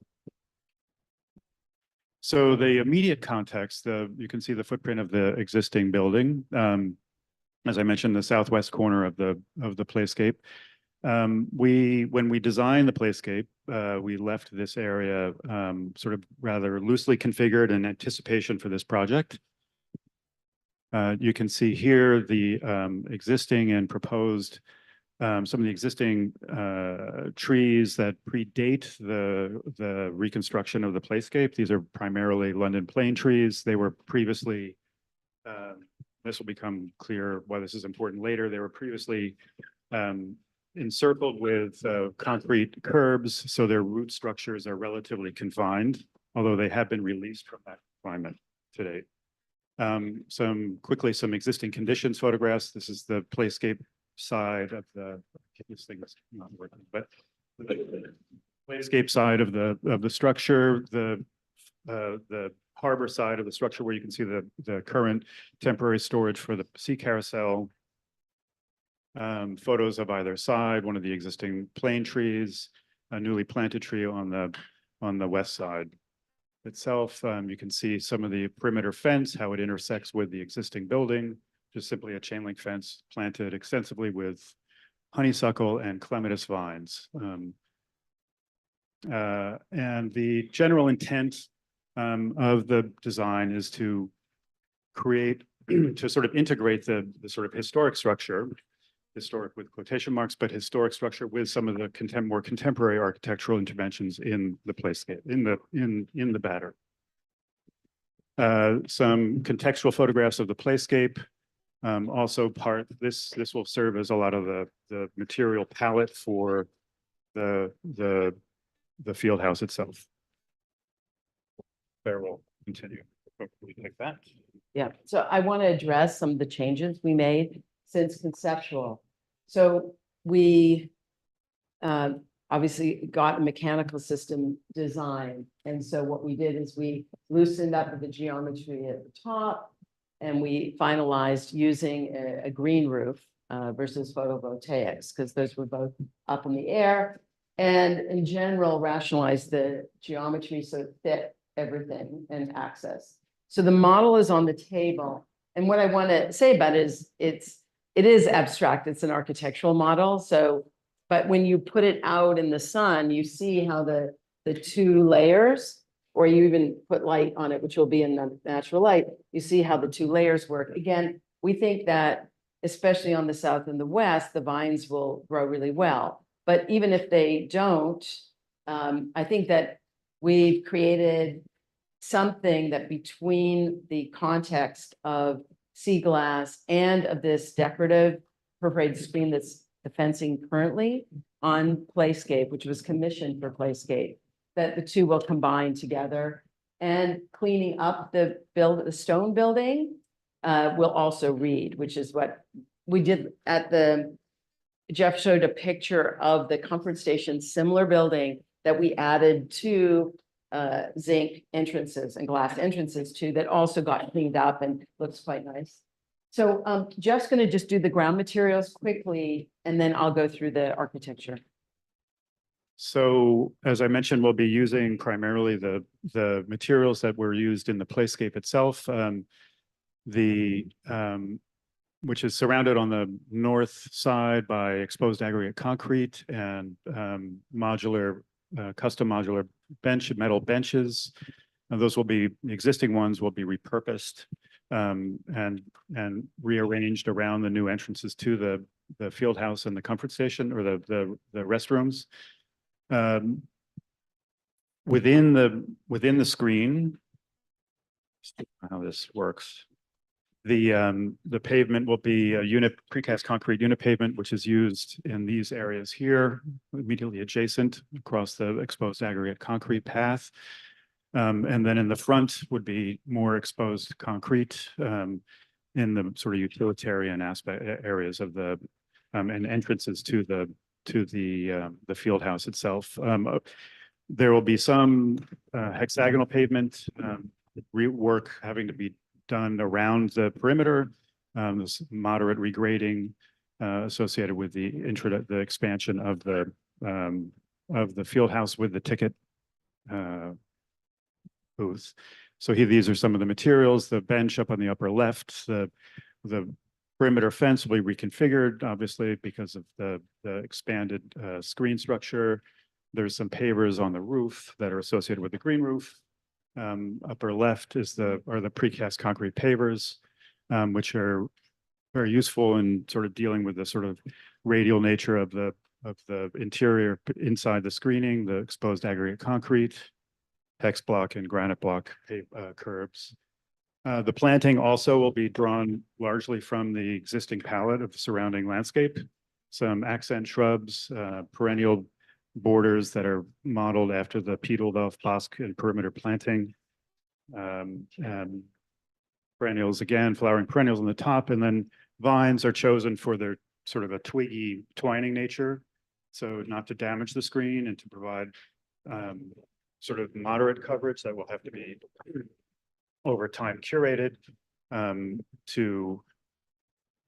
So the immediate context, you can see the footprint of the existing building. As I mentioned, the southwest corner of the playscape. When we designed the playscape, we left this area sort of rather loosely configured in anticipation for this project. You can see here the existing and proposed, some of the existing trees that predate the reconstruction of the playscape. These are primarily London plane trees. They were previously, this will become clear why this is important later. They were previously encircled with concrete curbs, so their root structures are relatively confined, although they have been released from that confinement today. Some existing conditions photographs. This is the playscape side of this thing is not working, but the playscape side of the structure, the harbor side of the structure where you can see the current temporary storage for the sea carousel. Photos of either side, one of the existing plane trees, a newly planted tree on the west side itself. You can see some of the perimeter fence, how it intersects with the existing building, just simply a chain link fence planted extensively with honeysuckle and clematis vines. And the general intent of the design is to create, to sort of integrate the sort of historic structure, historic with quotation marks, but historic structure with some of the more contemporary architectural interventions in the playscape, in the Battery. Some contextual photographs of the playscape. Also this will serve as a lot of the material palette for the field house itself. There will continue. Hopefully take that.
Yeah, so I want to address some of the changes we made since conceptual. So we obviously got a mechanical system design. And so what we did is we loosened up the geometry at the top and we finalized using a green roof versus photovoltaics, because those were both up in the air, and in general rationalized the geometry so it fit everything and access. So the model is on the table. And what I want to say about it is it is abstract. It's an architectural model. So, but when you put it out in the sun, you see how the two layers, or you even put light on it, which will be in the natural light, you see how the two layers work. Again, we think that, especially on the south and the west, the vines will grow really well. But even if they don't, I think that we've created something that between the context of sea glass and of this decorative perforated screen that's the fencing currently on Playscape, which was commissioned for Playscape, that the two will combine together. And cleaning up the stone building will also read, which is what we did at Jeff showed a picture of the comfort station, similar building that we added two zinc entrances and glass entrances to, that also got cleaned up and looks quite nice. So Jeff's going to just do the ground materials quickly, and then I'll go through the architecture.
So as I mentioned, we'll be using primarily the materials that were used in the playscape itself. Which is surrounded on the north side by exposed aggregate concrete and custom modular metal benches. And those will be, the existing ones will be repurposed and rearranged around the new entrances to the field house and the comfort station, or the restrooms. Within the screen, how this works. The pavement will be a precast concrete unit pavement, which is used in these areas here, immediately adjacent across the exposed aggregate concrete path. And then in the front would be more exposed concrete in the sort of utilitarian areas of the and entrances to the field house itself. There will be some hexagonal pavement rework having to be done around the perimeter. This moderate regrading associated with the expansion of the field house with the ticket booth. So these are some of the materials. The bench up on the upper left, the perimeter fence will be reconfigured, obviously, because of the expanded screen structure. There's some pavers on the roof that are associated with the green roof. Upper left are the precast concrete pavers, which are very useful in sort of dealing with the sort of radial nature of the interior inside the screening, the exposed aggregate concrete, hex block and granite block curbs. The planting also will be drawn largely from the existing palette of the surrounding landscape. Some accent shrubs, perennial borders that are modeled after the Pieteldorf bosque and perimeter planting. Perennials, again, flowering perennials on the top, and then vines are chosen for their sort of a twiggy twining nature. So not to damage the screen and to provide sort of moderate coverage that will have to be over time curated to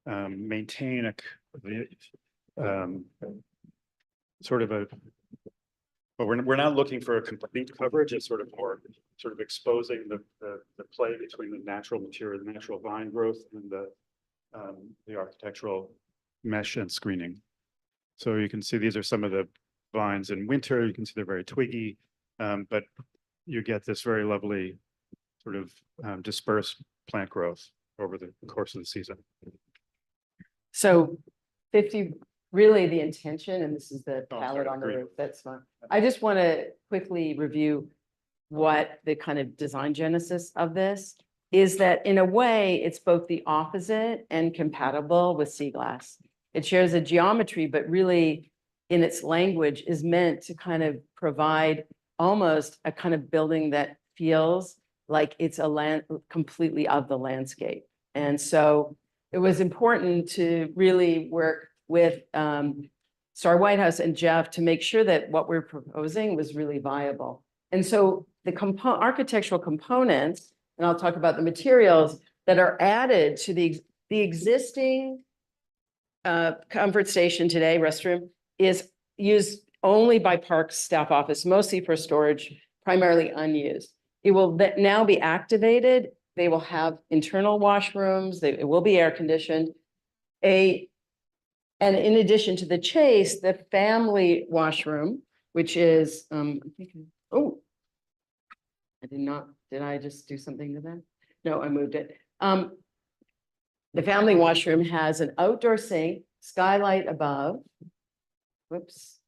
maintain sort of a, but we're not looking for a complete coverage. It's sort of more sort of exposing the play between the natural material, the natural vine growth, and the architectural mesh and screening. So you can see these are some of the vines in winter. You can see they're very twiggy, but you get this very lovely sort of dispersed plant growth over the course of the season.
So 50, really the intention, and this is the palette on the roof, that's fine. I just want to quickly review what the kind of design genesis of this is, that in a way, it's both the opposite and compatible with sea glass. It shares a geometry, but really in its language is meant to kind of provide almost a kind of building that feels like it's a land completely of the landscape. And so it was important to really work with Star Whitehouse and Jeff to make sure that what we're proposing was really viable. And so the architectural components, and I'll talk about the materials that are added to the existing comfort station today, restroom, is used only by Parks staff office, mostly for storage, primarily unused. It will now be activated. They will have internal washrooms. It will be air conditioned. And in addition to the Chase, the family washroom, which is, oh, I did not, did I just do something to that? No, I moved it. The family washroom has an outdoor sink, skylight above. Whoops.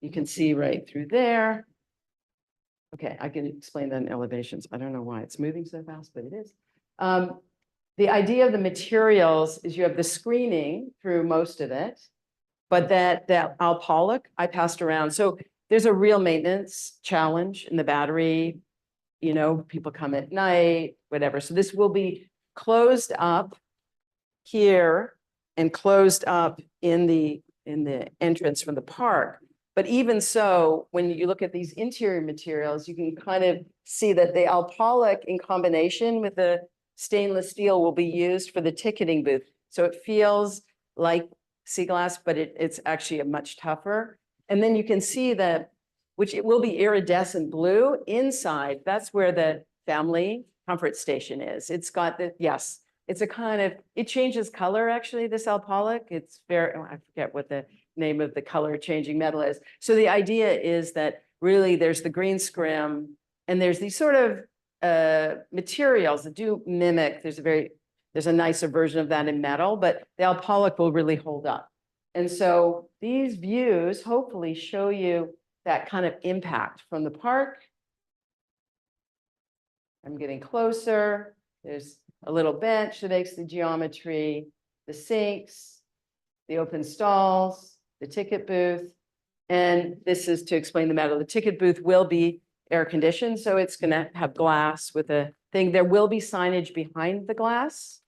You can see right through there. Okay, I can explain that in elevations. I don't know why it's moving so fast, but it is. The idea of the materials is you have the screening through most of it. But that Alpolic I passed around. So there's a real maintenance challenge in the battery. You know, people come at night, whatever. So this will be closed up here and closed up in the entrance from the park. But even so, when you look at these interior materials, you can kind of see that the Alpolic in combination with the stainless steel will be used for the ticketing booth. So it feels like sea glass, but it's actually a much tougher. And then you can see that, which it will be iridescent blue inside. That's where the family comfort station is. It's got the, yes, it's a kind of, it changes color actually, this Alpolic. It's very, I forget what the name of the color changing metal is. So the idea is that really there's the green scrim and there's these sort of materials that do mimic, there's a nicer version of that in metal, but the Alpolic will really hold up. And so these views hopefully show you that kind of impact from the park. I'm getting closer. There's a little bench that makes the geometry, the sinks, the open stalls, the ticket booth. And this is to explain the metal. The ticket booth will be air conditioned, so it's going to have glass with a thing. There will be signage behind the glass,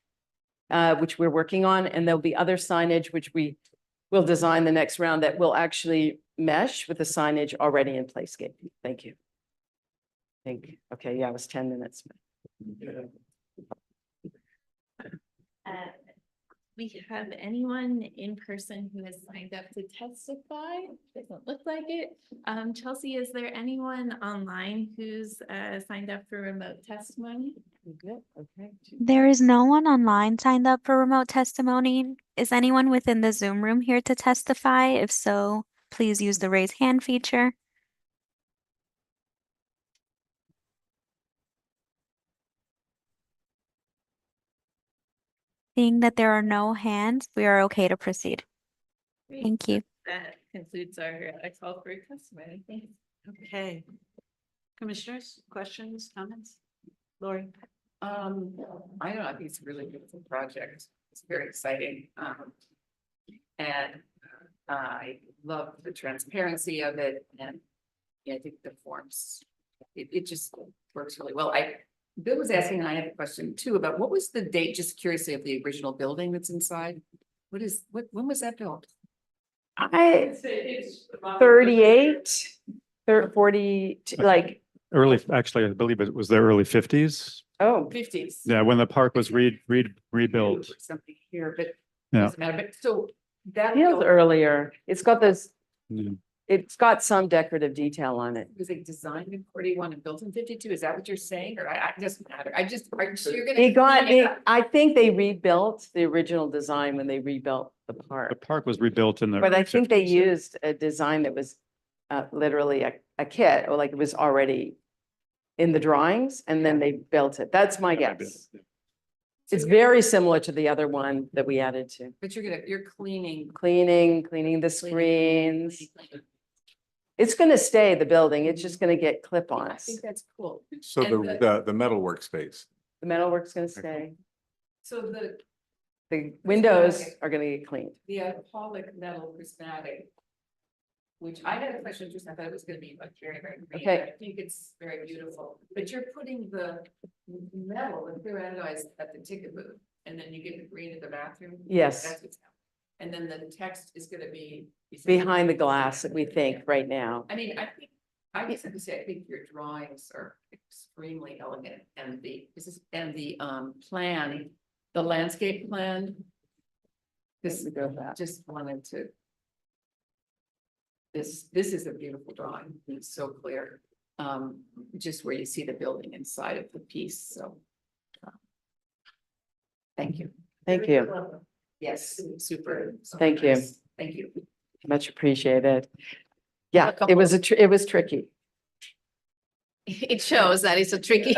which we're working on, and there'll be other signage which we will design the next round that will actually mesh with the signage already in Playscape. Thank you. Okay, yeah, it was 10 minutes.
We have anyone in person who has signed up to testify? Doesn't look like it. Chelsea, is there anyone online who's signed up for remote testimony?
Good, okay.
There is no one online signed up for remote testimony. Is anyone within the Zoom room here to testify? If so, please use the raise hand feature. Seeing that there are no hands, we are okay to proceed.
Great.
Thank you.
That concludes our call for testimony. Thanks.
Okay. Commissioners, questions, comments? Lori?
I don't know, I think it's a really beautiful project. It's very exciting. And I love the transparency of it, and yeah, I think the forms, it just works really well. Bill was asking, and I have a question too, about what was the date, just curiously, of the original building that's inside? When was that built?
It's 38, 40, like,
Actually, I believe it was the early 50s.
oh,
50s.
Yeah, when the park was rebuilt.
Something here, but
Yeah.
doesn't matter. But so that
feels
building
earlier. It's got this,
Yeah.
it's got some decorative detail on it.
was it designed in 41 and built in 52? Is that what you're saying? Or it doesn't matter. So you're gonna.
I think they rebuilt the original design when they rebuilt the
The
park.
park was rebuilt in the.
But I think they
50s.
used a design that was literally a kit, or like it was already in the drawings, and then they built it. That's my
Yeah, maybe.
guess. It's very similar to the other one that we added to.
But you're cleaning.
Cleaning the screens. It's gonna stay the building. It's just gonna get
I
clip-ons.
think that's cool.
So
And
the metal workspace.
The metalwork's gonna stay.
So
The windows are gonna get cleaned.
the Alpolic metal prismatic, which I had a question, just I thought it was gonna be like very, very green.
Okay.
but I think it's very beautiful, but you're putting the metal, the clear anodized at the ticket booth, and then you get the green at the bathroom.
Yes.
That's what's happening. And then the text is gonna be.
Behind the glass, we think, right now.
I mean, I just have to say, I think your drawings are extremely elegant, and the plan, the landscape plan. This,
Go with that.
just wanted to. This is a beautiful drawing. It's so clear. Just where you see the building inside of the piece, so. Thank you.
Thank you.
Yes, super.
Thank you.
nice. Thank you.
Much appreciated. Yeah,
couple
it was it was tricky.
It shows that it's a tricky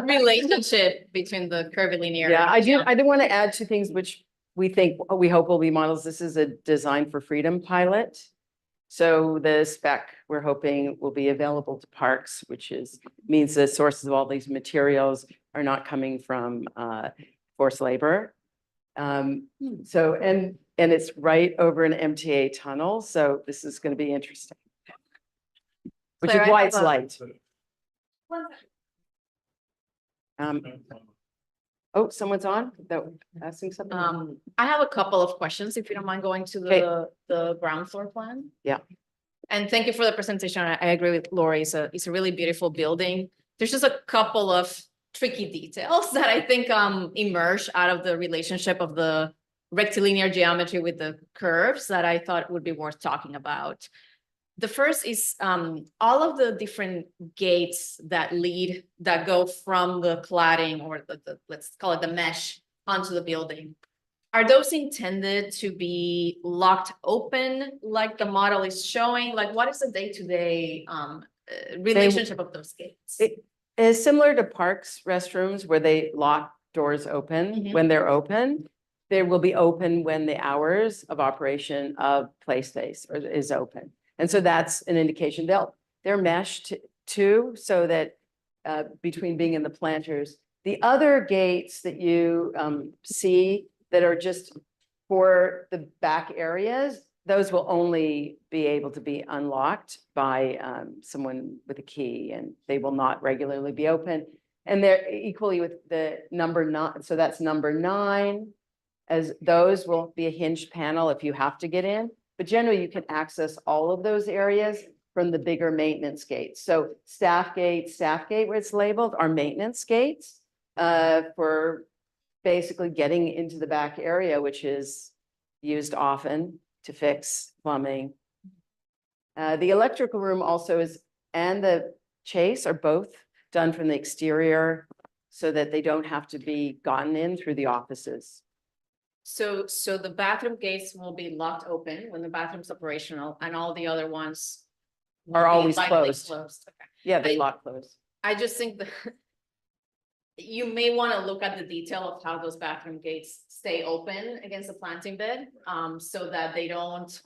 relationship between the curvilinear.
Yeah, I did want to add two things which we hope will be models. This is a Design for Freedom pilot. So the spec we're hoping will be available to parks, which means the sources of all these materials are not coming from forced labor. So, and it's right over an MTA tunnel, so this is gonna be interesting. Which is
Claire, I
why
have
it's
a-
light. Oh, someone's on, that asking something?
I have a couple of questions, if you don't mind going to
Okay.
the ground floor plan.
Yeah.
And thank you for the presentation. I agree with Lori. It's a really beautiful building. There's just a couple of tricky details that I think emerge out of the relationship of the rectilinear geometry with the curves that I thought would be worth talking about. The first is all of the different gates that go from the cladding or the let's call it the mesh onto the building. Are those intended to be locked open like the model is showing? Like what is the day-to-day relationship of those gates?
It is similar to parks restrooms where they lock doors open
Mhm.
when they're open. They will be open when the hours of operation of play space is open. And so that's an indication. They're meshed too, so that between being in the planters. The other gates that you see that are just for the back areas, those will only be able to be unlocked by someone with a key, and they will not regularly be open. And they're equally with the number 9, so that's number 9, as those will be a hinged panel if you have to get in. But generally, you can access all of those areas from the bigger maintenance gates. So staff gate where it's labeled are maintenance gates for basically getting into the back area, which is used often to fix plumbing. The electrical room also is, and the chase are both done from the exterior so that they don't have to be gotten in through the offices.
So the bathroom gates will be locked open when the bathroom's operational and all the other ones will
Are
be
always
lightly
closed.
Okay.
Yeah, they
I-
lock close.
I just think that you may want to look at the detail of how those bathroom gates stay open against the planting bed, so that they don't,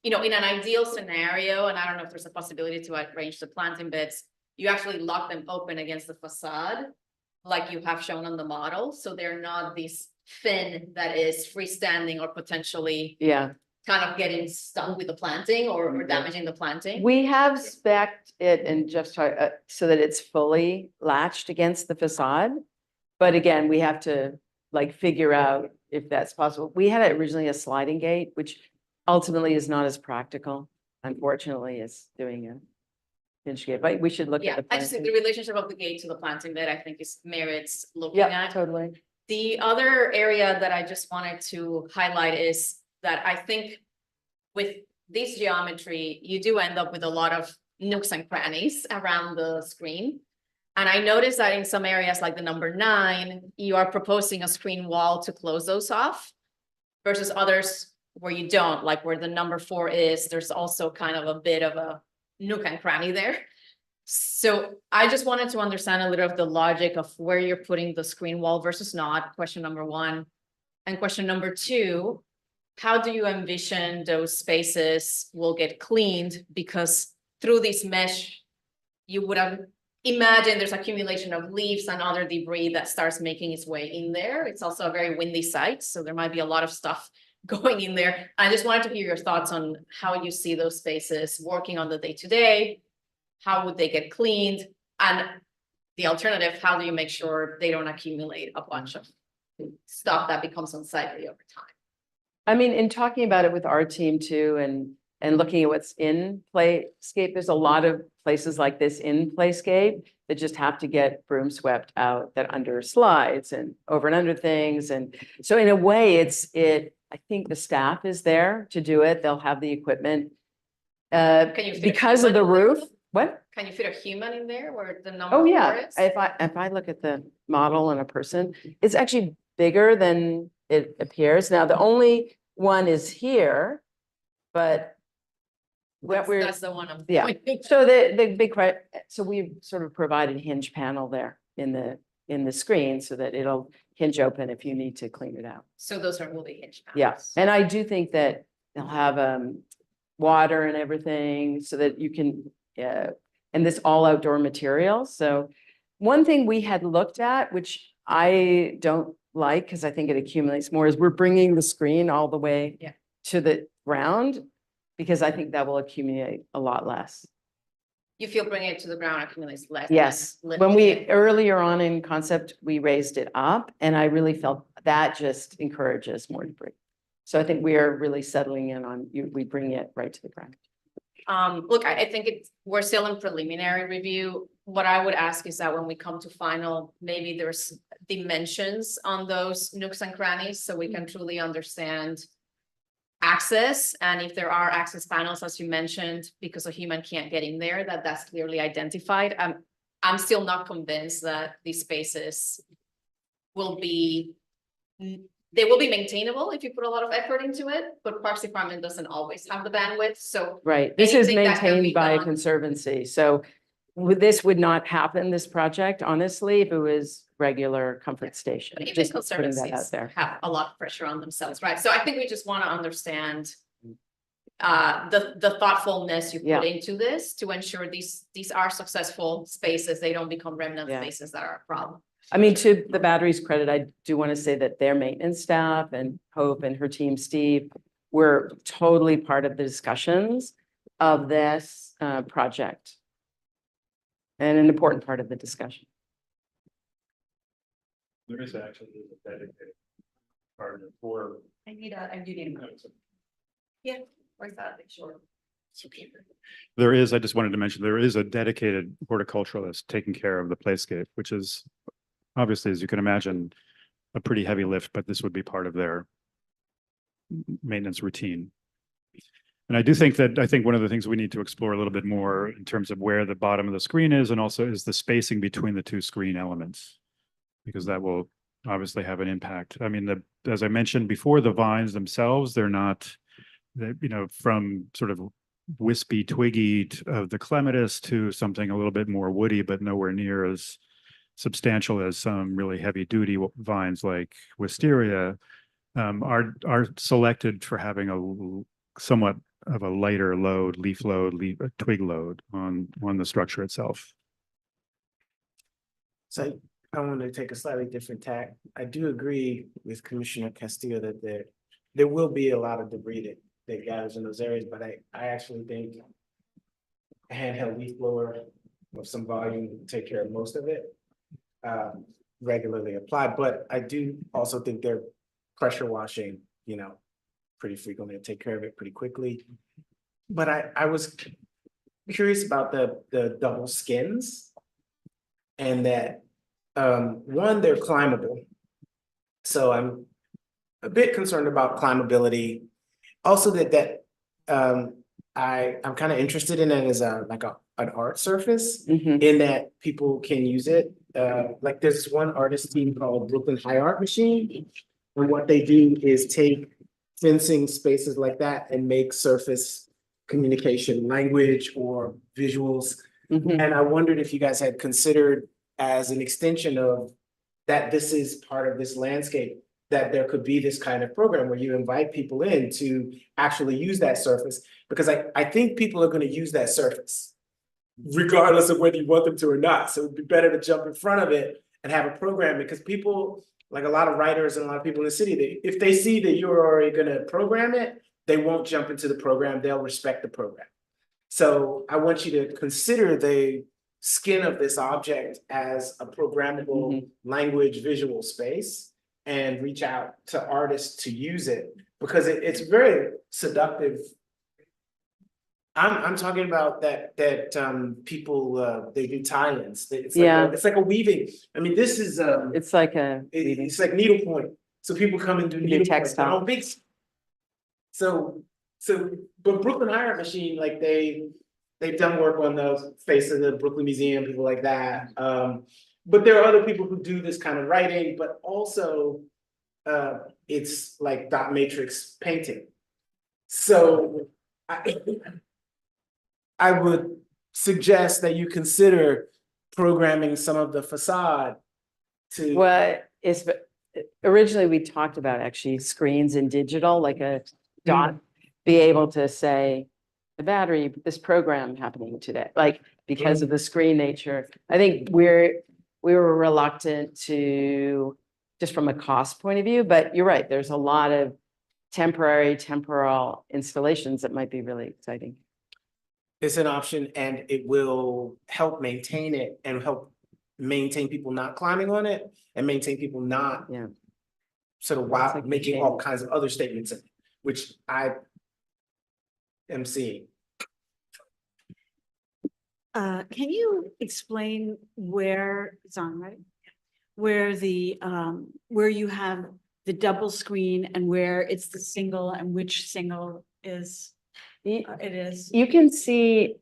in an ideal scenario, and I don't know if there's a possibility to arrange the planting beds, you actually lock them open against the facade, like you have shown on the model, so they're not this fin that is freestanding or potentially
Yeah.
kind of getting stuck with the planting or damaging the planting.
We have spec'd it and just so that it's fully latched against the facade. But again, we have to like figure out if that's possible. We had originally a sliding gate, which ultimately is not as practical, unfortunately, as doing a hinge gate, but we should look
Yeah,
at the
I just think the
planting.
relationship of the gate to the planting bed, I think is merits looking
Yeah,
at.
totally.
The other area that I just wanted to highlight is that I think with this geometry, you do end up with a lot of nooks and crannies around the screen. And I noticed that in some areas like the number 9, you are proposing a screen wall to close those off versus others where you don't, like where the number 4 is, there's also kind of a bit of a nook and cranny there. So I just wanted to understand a little of the logic of where you're putting the screen wall versus not, question number 1. And question number 2, how do you envision those spaces will get cleaned? Because through this mesh, you would have imagined there's accumulation of leaves and other debris that starts making its way in there. It's also a very windy site, so there might be a lot of stuff going in there. I just wanted to hear your thoughts on how you see those spaces working on the day-to-day. How would they get cleaned? And the alternative, how do you make sure they don't accumulate a bunch of stuff that becomes unsightly over time?
I mean, in talking about it with our team too, and looking at what's in Playscape, there's a lot of places like this in Playscape that just have to get broom swept out, that under slides and over and under things. And so in a way, I think the staff is there to do it. They'll have the equipment.
Can you fit a
Because of the
human in there?
roof, what?
Can you fit a human in there where the number
Oh,
4
yeah.
is?
If I look at the model and a person, it's actually bigger than it appears. Now, the only one is here, but what we're,
That's the one I'm
yeah.
pointing.
So the big, so we've sort of provided hinge panel there in the screen so that it'll hinge open if you need to clean it out.
So those are really hinged panels.
Yeah, and I do think that they'll have water and everything so that you can, and this all outdoor material. So one thing we had looked at, which I don't like, because I think it accumulates more, is we're bringing the screen all the way
Yeah.
to the ground, because I think that will accumulate a lot less.
You feel bringing it to the ground accumulates less.
Yes, when we, earlier on in concept, we raised it up, and I really felt that just encourages more debris. So I think we are really settling in on, we bring it right to the ground.
Look, I think we're still in preliminary review. What I would ask is that when we come to final, maybe there's dimensions on those nooks and crannies, so we can truly understand access, and if there are access panels, as you mentioned, because a human can't get in there, that's clearly identified. I'm still not convinced that these spaces will be, they will be maintainable if you put a lot of effort into it, but Parks Department doesn't always have the bandwidth, so.
Right, this is
anything that can be
maintained by a
done-
conservancy, so this would not happen, this project, honestly, if it was regular comfort station.
But even
Just putting that
conservancies
out there.
have a lot of pressure on themselves, right? So I think we just want to understand the thoughtfulness you
Yeah.
put into this to ensure these are successful spaces. They don't become remnant
Yeah.
spaces that are a problem.
I mean, to the battery's credit, I do want to say that their maintenance staff and Hope and her team, Steve, were totally part of the discussions of this project. And an important part of the discussion.
There is actually a dedicated partner for.
I do need a. Yeah, where's that? Sure.
There is, I just wanted to mention, there is a dedicated horticulturalist taking care of the playscape, which is obviously, as you can imagine, a pretty heavy lift, but this would be part of their maintenance routine. And I do think one of the things we need to explore a little bit more in terms of where the bottom of the screen is, and also is the spacing between the two screen elements. Because that will obviously have an impact. I mean, as I mentioned before, the vines themselves, they're not, from sort of wispy, twiggy of the clematis to something a little bit more woody, but nowhere near as substantial as some really heavy duty vines like wisteria are selected for having a somewhat of a lighter load, leaf load, twig load on the structure itself.
So I want to take a slightly different tack. I do agree with Commissioner Castillo that there will be a lot of debris that gathers in those areas, but I actually think a handheld leaf blower of some volume will take care of most of it. Regularly applied, but I do also think they're pressure washing, pretty frequently and take care of it pretty quickly. But I was curious about the double skins, and that one, they're climbable. So I'm a bit concerned about climbability. Also I'm kind of interested in it as an art surface, in that people can use it. Like there's one artist team called Brooklyn High Art Machine. And what they do is take fencing spaces like that and make surface communication language or visuals. And I wondered if you guys had considered, as an extension of that, this is part of this landscape, that there could be this kind of program where you invite people in to actually use that surface, because I think people are going to use that surface regardless of whether you want them to or not. So it'd be better to jump in front of it and have a program, because people, like a lot of writers and a lot of people in the city, if they see that you're already going to program it, they won't jump into the program. They'll respect the program. So I want you to consider the skin of this object as a programmable language visual space, and reach out to artists to use it, because it's very seductive. I'm talking about that people they do tie-ins. It's like a weaving. I mean, this is
it's like a
it's like needlepoint. So people come and do needlepoint.
Textile.
But Brooklyn High Art Machine, like they've done work on the face of the Brooklyn Museum, people like that. But there are other people who do this kind of writing, but also it's like dot matrix painting. So I would suggest that you consider programming some of the facade to.
What is, originally we talked about actually screens in digital, like a dot, be able to say the battery, this program happening today, like because of the screen nature. I think we were reluctant to just from a cost point of view, but you're right, there's a lot of temporal installations that might be really exciting.
It's an option and it will help maintain it and help maintain people not climbing on it and maintain people not
Yeah.
sort of
It's
wow,
like
making
shame.
all kinds of other statements, which I am seeing.
Can you explain where, it's on, right? Where where you have the double screen and where it's the single and which single is,
You
it is?
you can see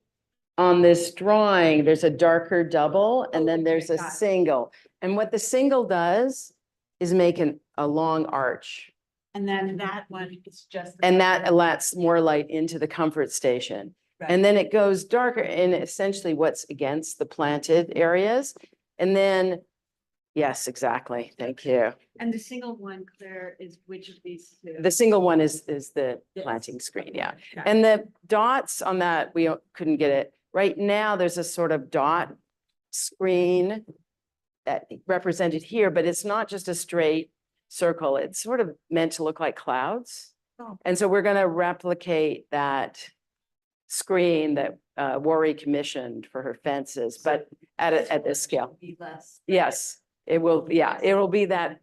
on this drawing, there's a darker double and then
okay,
there's a
got it.
single. And what the single does is make a long arch.
And then that one is just.
And that lets more light into the comfort station.
Right.
And then it goes darker in essentially what's against the planted areas. And then, yes, exactly. Thank you.
And the single one, Claire, is which of these two?
The single one is the
Yes.
planting screen, yeah.
Got it.
And the dots on that, we couldn't get it. Right now, there's a sort of dot screen that represented here, but it's not just a straight circle. It's sort of meant to look like clouds.
Oh.
And so we're gonna replicate that screen that Worry commissioned for her fences, but at this scale.
Be less.
Yes, it will, yeah, it will be that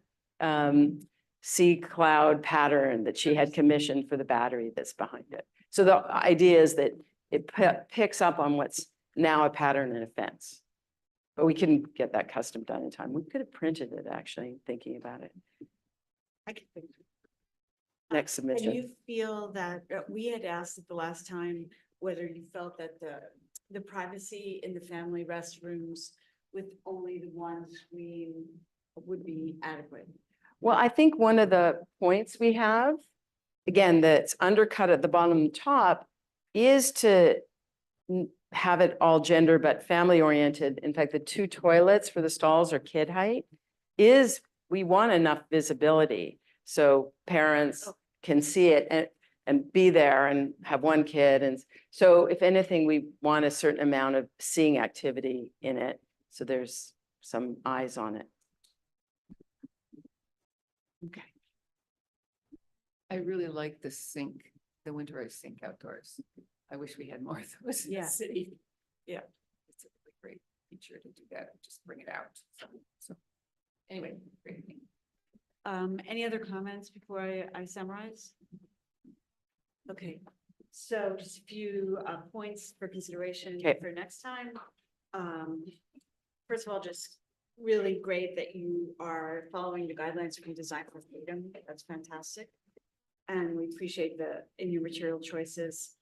sea cloud pattern that she had commissioned for the battery that's behind it. So the idea is that it picks up on what's now a pattern in a fence. But we couldn't get that custom done in time. We could have printed it, actually, thinking about it.
I can think.
Next
And you
submission.
feel that, we had asked at the last time whether you felt that the privacy in the family restrooms with only the one screen would be adequate.
Well, I think one of the points we have, again, that's undercut at the bottom and top, is to have it all gender but family oriented. In fact, the 2 toilets for the stalls are kid height. We want enough visibility so parents can see it and be there and have one kid. And so if anything, we want a certain amount of seeing activity in it. So there's some eyes on it.
Okay. I really like the sink, the winterized sink outdoors. I wish we had more of those in the
Yeah.
city.
Yeah.
It's a really great feature to do that, just bring it out. So anyway, great.
Any other comments before I summarize? Okay, so just a few points for consideration
Okay.
for next time. First of all, just really great that you are following the guidelines from Design for Freedom. That's fantastic. And we appreciate in your material choices.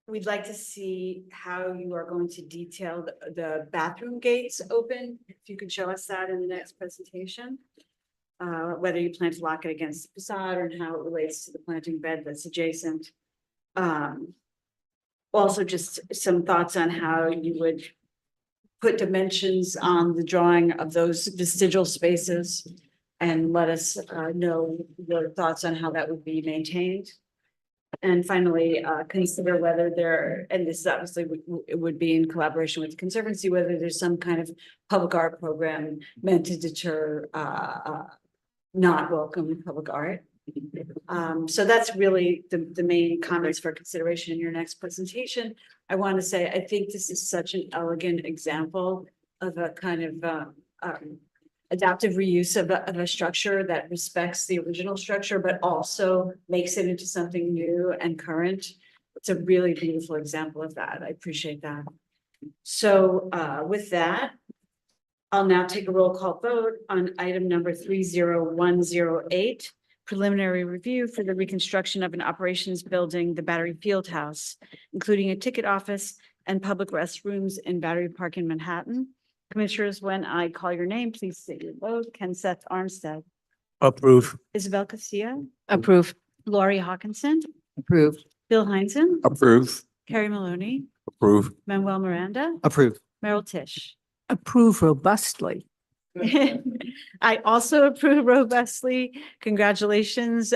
We'd like to see how you are going to detail the bathroom gates open. If you could show us that in the next presentation. Whether you plan to lock it against the facade and how it relates to the planting bed that's adjacent. Also just some thoughts on how you would put dimensions on the drawing of those vestigial spaces. And let us know your thoughts on how that would be maintained. And finally, consider whether and this obviously it would be in collaboration with the Conservancy, whether there's some kind of public art program meant to deter not welcome public art. So that's really the main comments for consideration in your next presentation. I want to say, I think this is such an elegant example of a kind of adaptive reuse of a structure that respects the original structure, but also makes it into something new and current. It's a really beautiful example of that. I appreciate that. So with that, I'll now take a roll call vote on item number 30108, preliminary review for the reconstruction of an operations building, the Battery Field House, including a ticket office and public restrooms in Battery Park in Manhattan. Commissioners, when I call your name, please state your vote. Ken Seth Armstead,
Approve.
Isabel Castillo,
Approve.
Laurie Hawkinson,
Approve.
Bill Heinzen,
Approve.
Carrie Maloney,
Approve.
Manuel Miranda,
Approve.
Meryl Tisch.
Approve robustly.
I also approve robustly. Congratulations.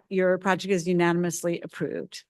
Your project is unanimously approved.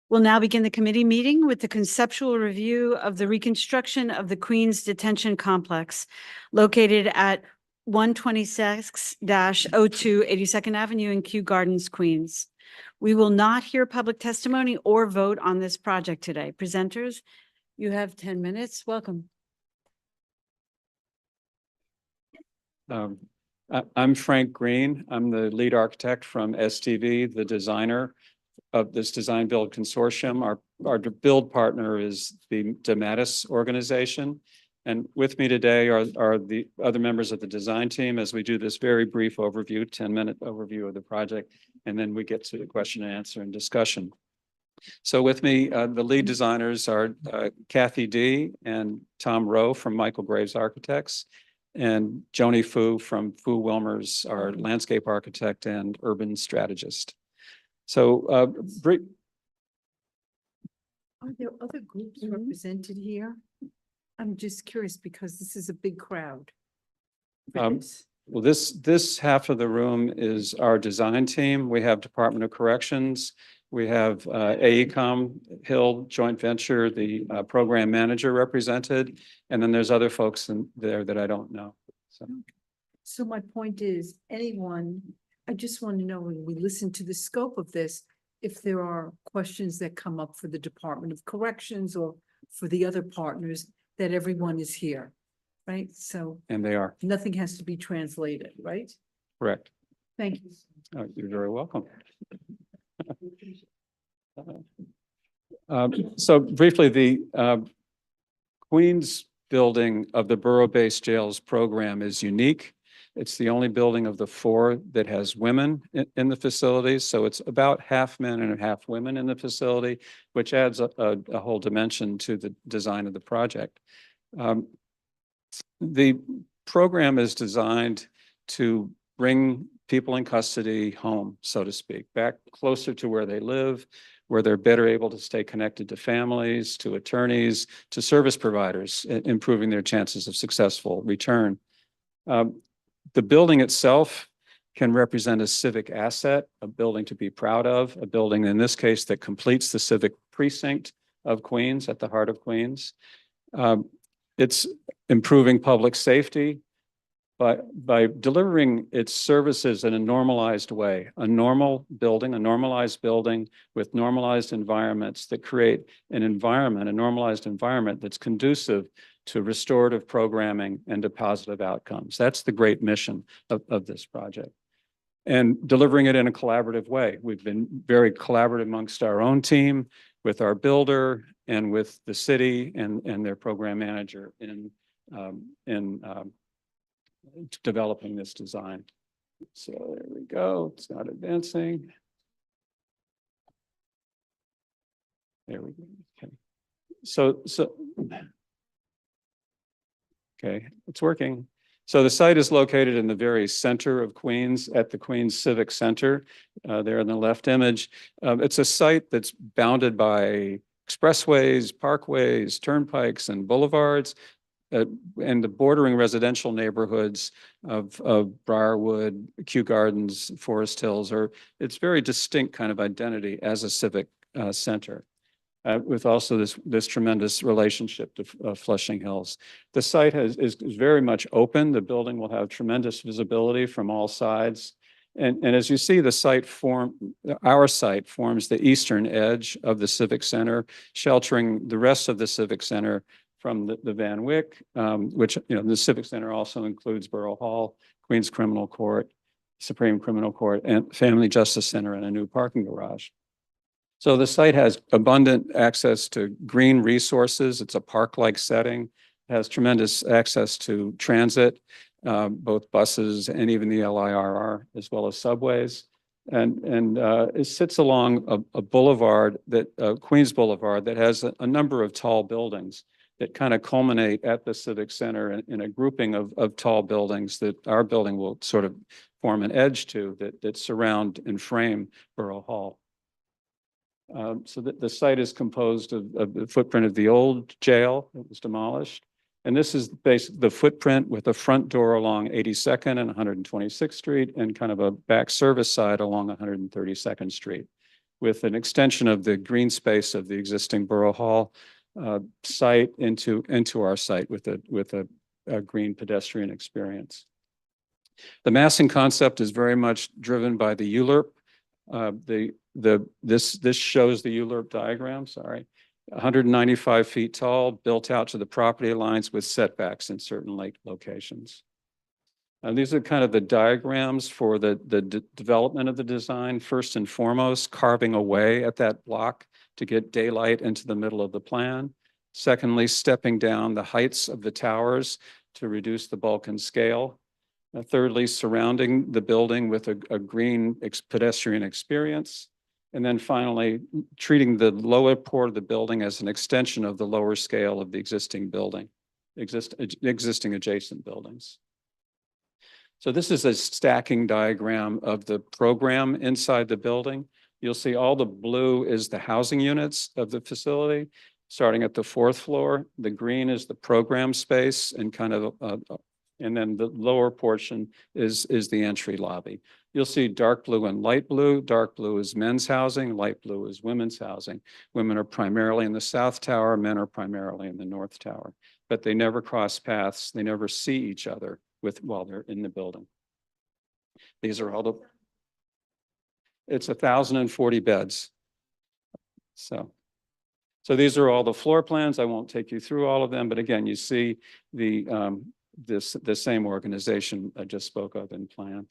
We'll now begin the committee meeting with the conceptual review of the reconstruction of the Queens Detention Complex located at 126-02 82nd Avenue in Kew Gardens, Queens. We will not hear public testimony or vote on this project today. Presenters, you have 10 minutes. Welcome.
I'm Frank Green. I'm the lead architect from STV, the designer of this design build consortium. Our build partner is the DeMattis organization. And with me today are the other members of the design team as we do this very brief overview, 10-minute overview of the project. And then we get to the question and answer and discussion. So with me, the lead designers are Kathy D. and Tom Rowe from Michael Graves Architects, and Joni Fu from Fu Wilmers, our landscape architect and urban strategist. So
Are there other groups represented here? I'm just curious because this is a big crowd. for this.
well, this half of the room is our design team. We have Department of Corrections. We have AECom Hill Joint Venture, the program manager represented, and then there's other folks in there that I don't know. So
So my point is, anyone, I just want to know when we listen to the scope of this, if there are questions that come up for the Department of Corrections or for the other partners, that everyone is here, right? So
and they are
nothing has to be translated, right?
correct.
Thank you.
You're very welcome. So briefly, the Queens building of the Borough-based jails program is unique. It's the only building of the 4 that has women in the facility. So it's about half men and half women in the facility, which adds a whole dimension to the design of the project. The program is designed to bring people in custody home, so to speak, back closer to where they live, where they're better able to stay connected to families, to attorneys, to service providers, improving their chances of successful return. The building itself can represent a civic asset, a building to be proud of, a building in this case that completes the civic precinct of Queens, at the heart of Queens. It's improving public safety by delivering its services in a normalized way, a normalized building with normalized environments that create a normalized environment that's conducive to restorative programming and to positive outcomes. That's the great mission of this project. And delivering it in a collaborative way. We've been very collaborative amongst our own team, with our builder and with the city and their program manager in developing this design. So there we go. It's not advancing. There we go. Okay. So okay, it's working. So the site is located in the very center of Queens, at the Queens Civic Center, there in the left image. It's a site that's bounded by expressways, parkways, turnpikes, and boulevards, and the bordering residential neighborhoods of Briarwood, Kew Gardens, Forest Hills, it's very distinct kind of identity as a civic center. With also this tremendous relationship to Flushing Hills. The site is very much open. The building will have tremendous visibility from all sides. And as you see, our site forms the eastern edge of the Civic Center, sheltering the rest of the Civic Center from the Van Wyck, which, the Civic Center also includes Borough Hall, Queens Criminal Court, Supreme Criminal Court, and Family Justice Center, and a new parking garage. So the site has abundant access to green resources. It's a park-like setting. It has tremendous access to transit, both buses and even the LIRR, as well as subways. And it sits along a boulevard, Queens Boulevard, that has a number of tall buildings that kind of culminate at the Civic Center in a grouping of tall buildings that our building will sort of form an edge to, that surround and frame Borough Hall. So the site is composed of the footprint of the old jail that was demolished. And this is the footprint with a front door along 82nd and 126th Street and kind of a back service side along 132nd Street, with an extension of the green space of the existing Borough Hall site into our site with a green pedestrian experience. The massing concept is very much driven by the ULURP. This shows the ULURP diagram, 195 feet tall, built out to the property lines with setbacks in certain locations. And these are kind of the diagrams for the development of the design. First and foremost, carving away at that block to get daylight into the middle of the plan. Secondly, stepping down the heights of the towers to reduce the bulk and scale. Thirdly, surrounding the building with a green pedestrian experience. And then finally, treating the lower part of the building as an extension of the lower scale of the existing building, existing adjacent buildings. So this is a stacking diagram of the program inside the building. You'll see all the blue is the housing units of the facility, starting at the 4th floor. The green is the program space and kind of, and then the lower portion is the entry lobby. You'll see dark blue and light blue. Dark blue is men's housing, light blue is women's housing. Women are primarily in the South Tower, men are primarily in the North Tower, but they never cross paths. They never see each other while they're in the building. These are all the, it's 1,040 beds. So these are all the floor plans. I won't take you through all of them, but again, you see the same organization I just spoke of in plan.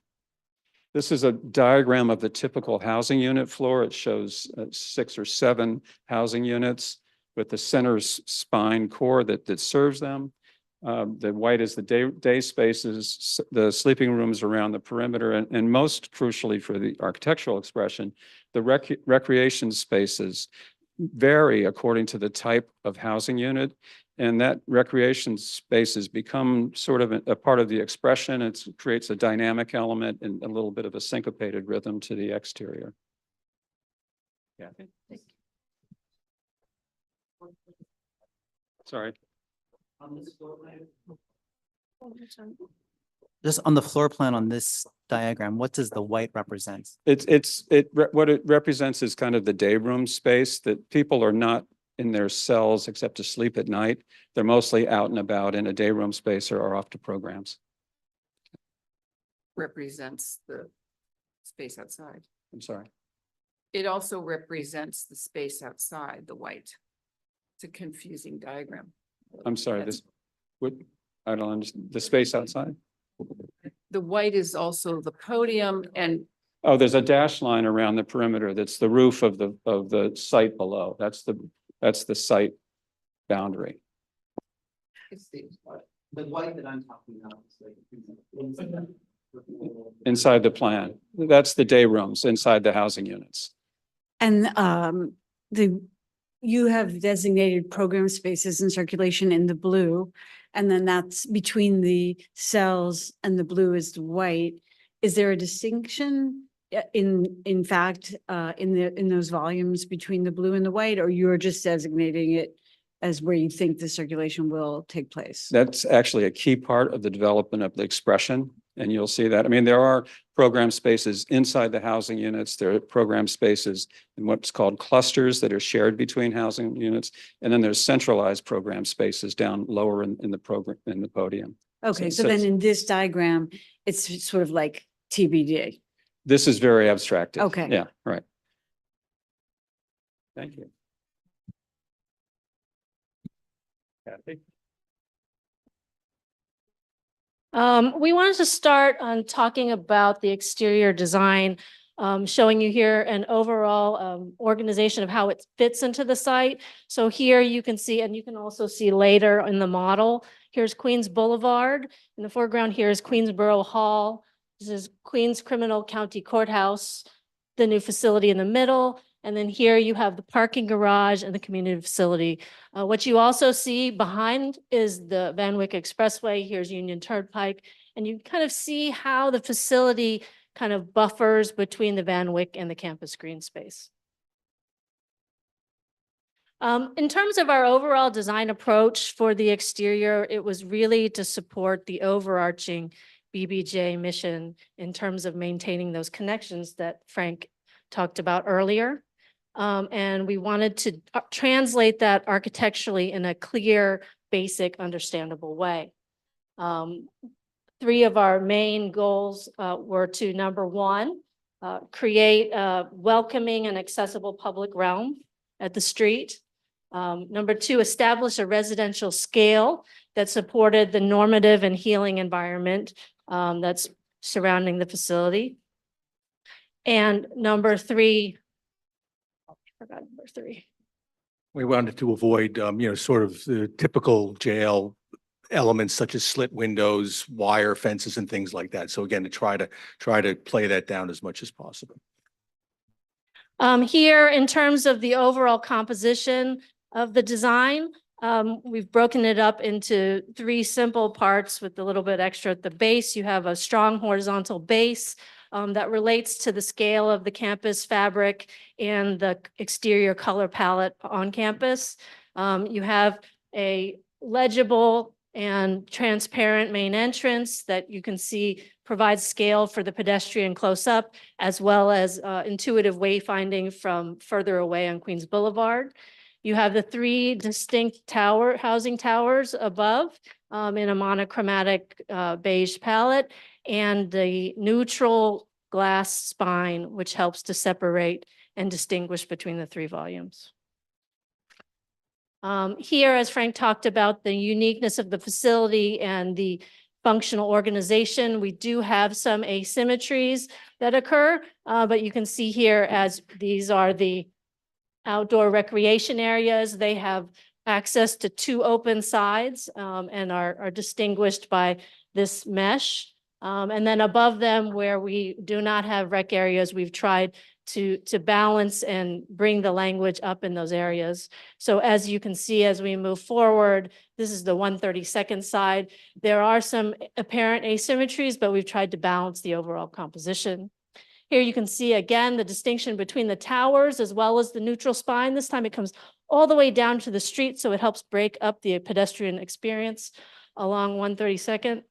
This is a diagram of the typical housing unit floor. It shows 6 or 7 housing units with the center spine core that serves them. The white is the day spaces, the sleeping rooms around the perimeter, and most crucially for the architectural expression, the recreation spaces vary according to the type of housing unit. And that recreation spaces become sort of a part of the expression. It creates a dynamic element and a little bit of a syncopated rhythm to the exterior. Yeah. Sorry.
Just on the floor plan on this diagram, what does the white represent?
What it represents is kind of the day room space that people are not in their cells except to sleep at night. They're mostly out and about in a day room space or off to programs.
Represents the space outside.
I'm sorry.
It also represents the space outside, the white. It's a confusing diagram.
I'm sorry, I don't understand, the space outside?
The white is also the podium and
Oh, there's a dash line around the perimeter. That's the roof of the site below. That's the site boundary.
it's the
The white that I'm talking about is like.
Inside the plan. That's the day rooms inside the housing units.
And you have designated program spaces in circulation in the blue, and then that's between the cells and the blue is the white. Is there a distinction in fact, in those volumes between the blue and the white, or you're just designating it as where you think the circulation will take place?
That's actually a key part of the development of the expression. And you'll see that. I mean, there are program spaces inside the housing units. There are program spaces in what's called clusters that are shared between housing units. And then there's centralized program spaces down lower in the program, in the podium.
Okay, so then in this diagram, it's sort of like TBD.
This is very abstracted.
Okay.
Yeah, right. Thank you. Kathy?
We wanted to start on talking about the exterior design, showing you here an overall organization of how it fits into the site. So here you can see, and you can also see later in the model, here's Queens Boulevard. In the foreground here is Queensborough Hall. This is Queens Criminal County Courthouse, the new facility in the middle. And then here you have the parking garage and the community facility. What you also see behind is the Van Wyck Expressway. Here's Union Turnpike. And you kind of see how the facility kind of buffers between the Van Wyck and the campus green space. In terms of our overall design approach for the exterior, it was really to support the overarching BBJ mission in terms of maintaining those connections that Frank talked about earlier. And we wanted to translate that architecturally in a clear, basic, understandable way. 3 of our main goals were to, number 1, create a welcoming and accessible public realm at the street. Number 2, establish a residential scale that supported the normative and healing environment that's surrounding the facility. And number 3, I forgot number 3.
We wanted to avoid, sort of the typical jail elements such as slit windows, wire fences and things like that. So again, to try to play that down as much as possible.
Here, in terms of the overall composition of the design, we've broken it up into 3 simple parts with a little bit extra at the base. You have a strong horizontal base that relates to the scale of the campus fabric and the exterior color palette on campus. You have a legible and transparent main entrance that you can see provides scale for the pedestrian close up, as well as intuitive wayfinding from further away on Queens Boulevard. You have the 3 distinct housing towers above in a monochromatic beige palette, and the neutral glass spine, which helps to separate and distinguish between the 3 volumes. Here, as Frank talked about, the uniqueness of the facility and the functional organization, we do have some asymmetries that occur, but you can see here as these are the outdoor recreation areas. They have access to 2 open sides and are distinguished by this mesh. And then above them, where we do not have rec areas, we've tried to balance and bring the language up in those areas. So as you can see, as we move forward, this is the 132nd side. There are some apparent asymmetries, but we've tried to balance the overall composition. Here you can see again the distinction between the towers as well as the neutral spine. This time it comes all the way down to the street, so it helps break up the pedestrian experience along 132nd.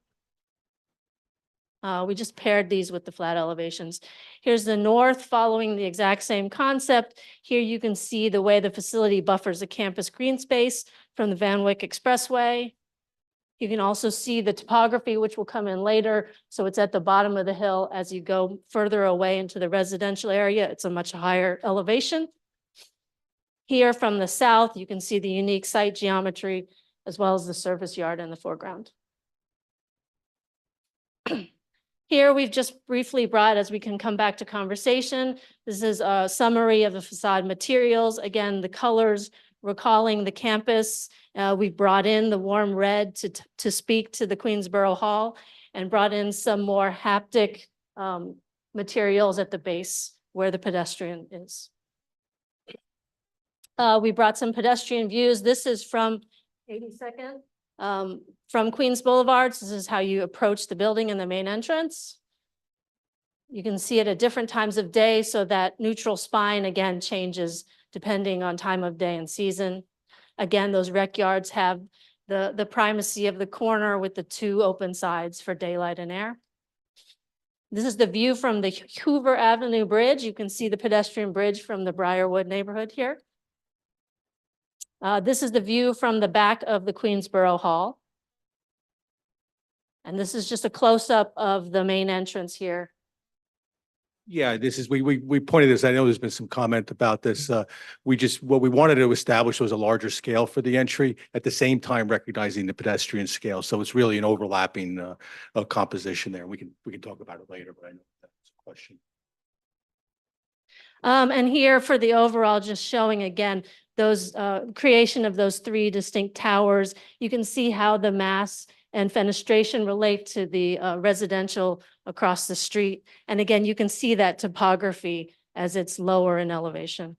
We just paired these with the flat elevations. Here's the north following the exact same concept. Here you can see the way the facility buffers the campus green space from the Van Wyck Expressway. You can also see the topography, which will come in later. So it's at the bottom of the hill. As you go further away into the residential area, it's a much higher elevation. Here from the south, you can see the unique site geometry as well as the service yard in the foreground. Here we've just briefly brought, as we can come back to conversation, this is a summary of the facade materials. Again, the colors recalling the campus. We brought in the warm red to speak to the Queensborough Hall and brought in some more haptic materials at the base where the pedestrian is. We brought some pedestrian views. This is from 82nd. From Queens Boulevard, this is how you approach the building in the main entrance. You can see it at different times of day, so that neutral spine again changes depending on time of day and season. Again, those rec yards have the primacy of the corner with the 2 open sides for daylight and air. This is the view from the Hoover Avenue Bridge. You can see the pedestrian bridge from the Briarwood neighborhood here. This is the view from the back of the Queensborough Hall. And this is just a close-up of the main entrance here.
Yeah, this is, we pointed this, I know there's been some comment about this. What we wanted to establish was a larger scale for the entry, at the same time recognizing the pedestrian scale. So it's really an overlapping composition there. We can talk about it later, but I know that's a question.
And here for the overall, just showing again, those creation of those 3 distinct towers. You can see how the mass and fenestration relate to the residential across the street. And again, you can see that topography as it's lower in elevation.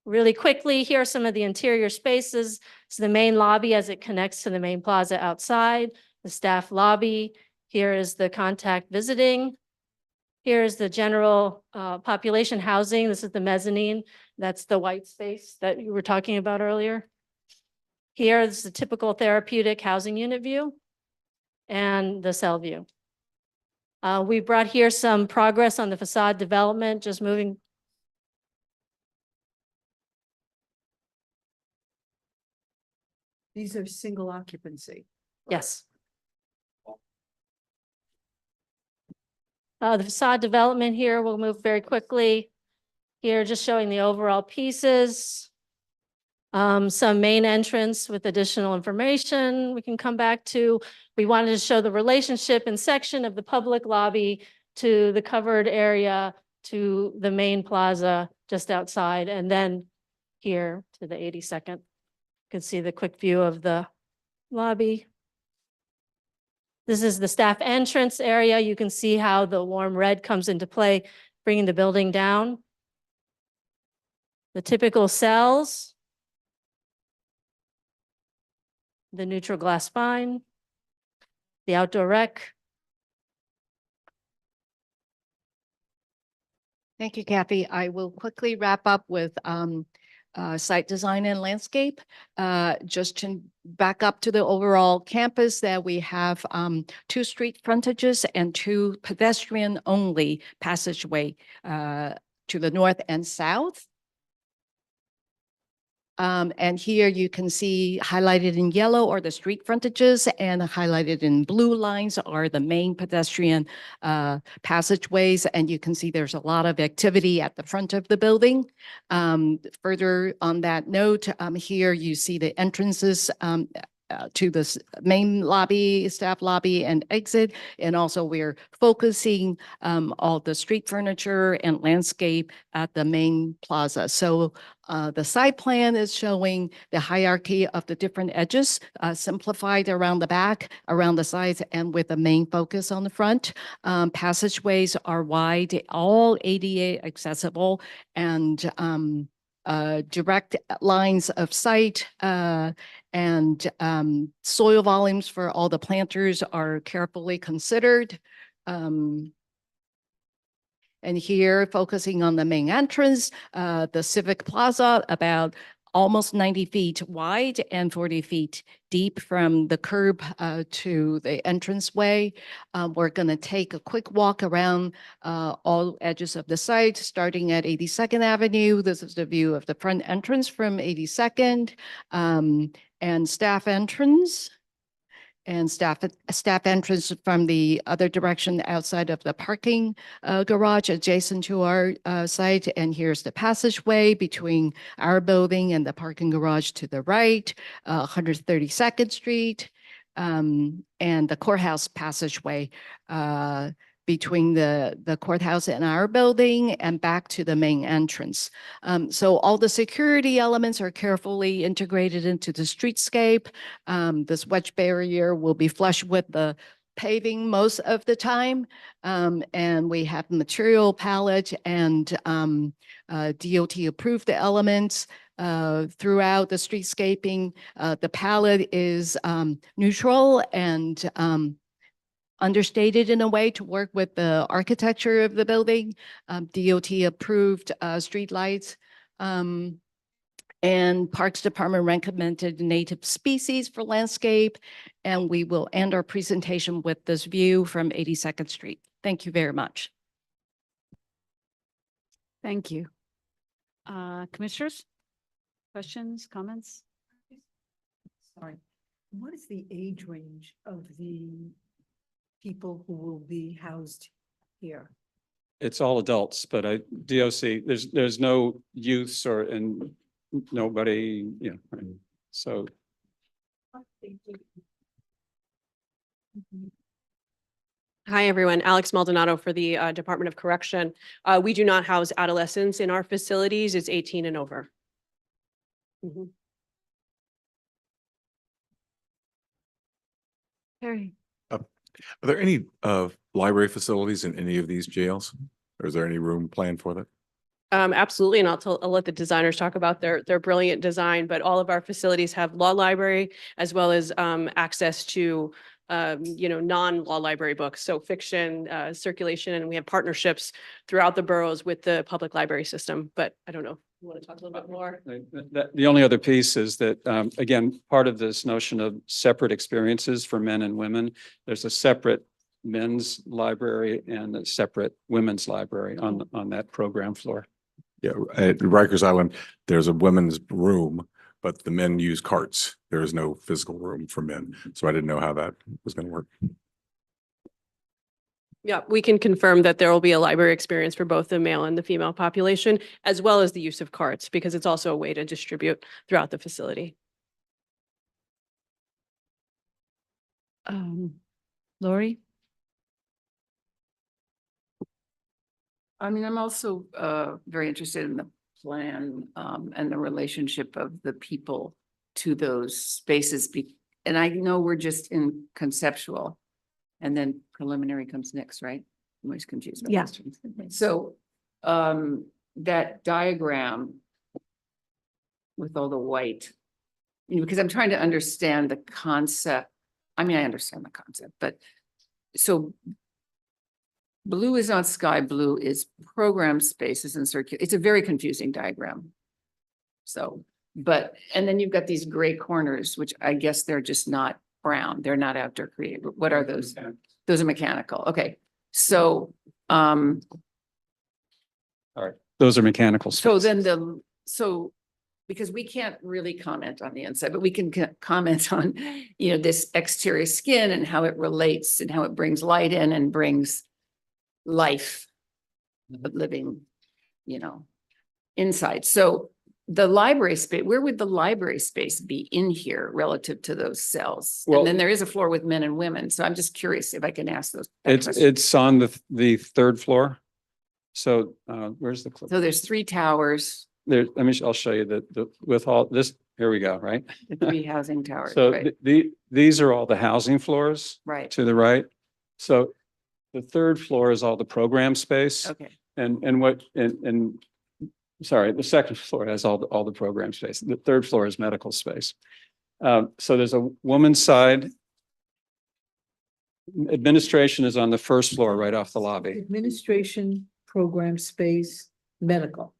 Really quickly, here are some of the interior spaces. So the main lobby as it connects to the main plaza outside, the staff lobby. Here is the contact visiting. Here is the general population housing. This is the mezzanine. That's the white space that you were talking about earlier. Here is the typical therapeutic housing unit view and the cell view. We brought here some progress on the facade development, just moving.
These are single occupancy.
Yes. The facade development here, we'll move very quickly. Here, just showing the overall pieces. Some main entrance with additional information we can come back to. We wanted to show the relationship and section of the public lobby to the covered area to the main plaza just outside, and then here to the 82nd. You can see the quick view of the lobby. This is the staff entrance area. You can see how the warm red comes into play, bringing the building down. The typical cells. The neutral glass spine. The outdoor rec.
Thank you, Kathy. I will quickly wrap up with site design and landscape. Just to back up to the overall campus, that we have 2 street frontages and 2 pedestrian-only passageway to the north and south. And here you can see highlighted in yellow are the street frontages, and highlighted in blue lines are the main pedestrian passageways. And you can see there's a lot of activity at the front of the building. Further on that note, here you see the entrances to the main lobby, staff lobby and exit. And also we're focusing all the street furniture and landscape at the main plaza. So the site plan is showing the hierarchy of the different edges, simplified around the back, around the sides, and with the main focus on the front. Passageways are wide, all ADA accessible, and direct lines of sight and soil volumes for all the planters are carefully considered. And here, focusing on the main entrance, the Civic Plaza, about almost 90 feet wide and 40 feet deep from the curb to the entranceway. We're going to take a quick walk around all edges of the site, starting at 82nd Avenue. This is the view of the front entrance from 82nd, and staff entrance. And staff entrance from the other direction outside of the parking garage adjacent to our site. And here's the passageway between our building and the parking garage to the right, 132nd Street, and the courthouse passageway between the courthouse and our building and back to the main entrance. So all the security elements are carefully integrated into the streetscape. This wedge barrier will be flush with the paving most of the time. And we have material palette and DOT approved the elements throughout the streetscaping. The palette is neutral and understated in a way to work with the architecture of the building. DOT approved streetlights. And Parks Department recommended native species for landscape. And we will end our presentation with this view from 82nd Street. Thank you very much.
Thank you. Commissioners? Questions, comments?
Sorry. What is the age range of the people who will be housed here?
It's all adults, but DOC, there's no youths and nobody, so.
Hi, everyone. Alex Maldonado for the Department of Correction. We do not house adolescents in our facilities. It's 18 and over.
Harry.
Are there any library facilities in any of these jails? Or is there any room planned for that?
Absolutely, and I'll let the designers talk about their brilliant design, but all of our facilities have law library as well as access to non-law library books, so fiction, circulation, and we have partnerships throughout the boroughs with the public library system. But I don't know, you want to talk a little bit more?
The only other piece is that, again, part of this notion of separate experiences for men and women, there's a separate men's library and a separate women's library on that program floor.
Yeah, at Rikers Island, there's a women's room, but the men use carts. There is no physical room for men. So I didn't know how that was going to work.
Yeah, we can confirm that there will be a library experience for both the male and the female population, as well as the use of carts, because it's also a way to distribute throughout the facility.
Lori?
I mean, I'm also very interested in the plan, and the relationship of the people to those spaces. And I know we're just in conceptual, and then preliminary comes next, right? I'm always confused. about
Yeah.
those terms. So, that diagram with all the white, because I'm trying to understand the concept. I mean, I understand the concept, but so blue is not sky, blue is program spaces and circular. It's a very confusing diagram. So, but, and then you've got these gray corners, which I guess they're just not brown. They're not outdoor creative. What are those? Those are mechanical. Okay. So,
All right, those are mechanical.
so
spaces.
then because we can't really comment on the inside, but we can comment on, this exterior skin and how it relates and how it brings light in and brings life, living, inside. So the library space, where would the library space be in here relative to those cells?
Well-
And then there is a floor with men and women. So I'm just curious if I can ask that question.
It's on the third floor. So, where's the clip?
So there's 3 towers,
There, I'll show you with all this, here we go, right?
the 3 housing towers,
So
right?
these are all the housing floors
Right.
to the right. So the third floor is all the program space.
Okay.
And sorry, the second floor has all the program space. The third floor is medical space. So there's a woman's side. Administration is on the first floor, right off the lobby.
Administration, program space, medical.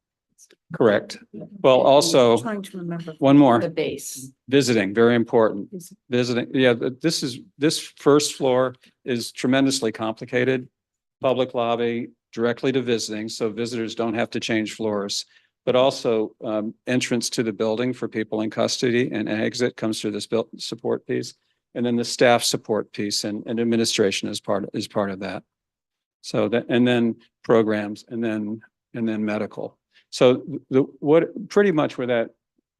Correct. Well, also,
Trying to remember.
one more.
The base.
Visiting, very important. Visiting, yeah, this first floor is tremendously complicated. Public lobby directly to visiting, so visitors don't have to change floors. But also, entrance to the building for people in custody and exit comes through this support piece. And then the staff support piece and administration is part of that. So that, and then programs and then medical. So pretty much where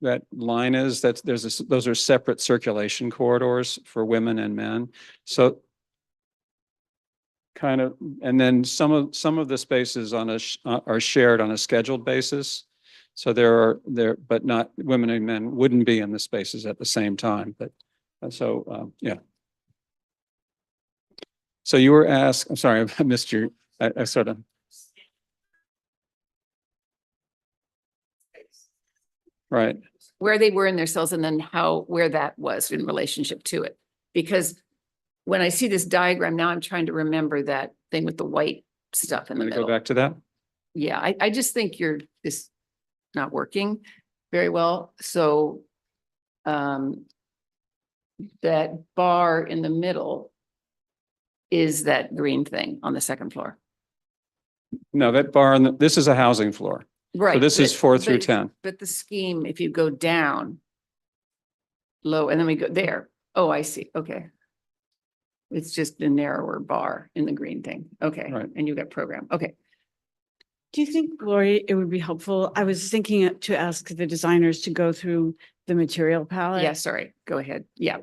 that line is, those are separate circulation corridors for women and men. So kind of, and then some of the spaces are shared on a scheduled basis. So but not women and men wouldn't be in the spaces at the same time, but yeah. So you were asked, I'm sorry, I missed you. I sort of. Right.
Where they were in their cells and then where that was in relationship to it. Because when I see this diagram, now I'm trying to remember that thing with the white stuff in the
Let me go
middle.
back to that.
Yeah, I just think this not working very well. So that bar in the middle is that green thing on the second floor.
No, that bar, this is a housing floor.
Right.
So this is
but-
4 through
but-
10.
But the scheme, if you go down low and then we go there. Oh, I see. Okay. It's just a narrower bar in the green thing. Okay.
Right.
And you got program. Okay.
Do you think, Lori, it would be helpful? I was thinking to ask the designers to go through the material palette.
Yeah, sorry. Go ahead. Yeah.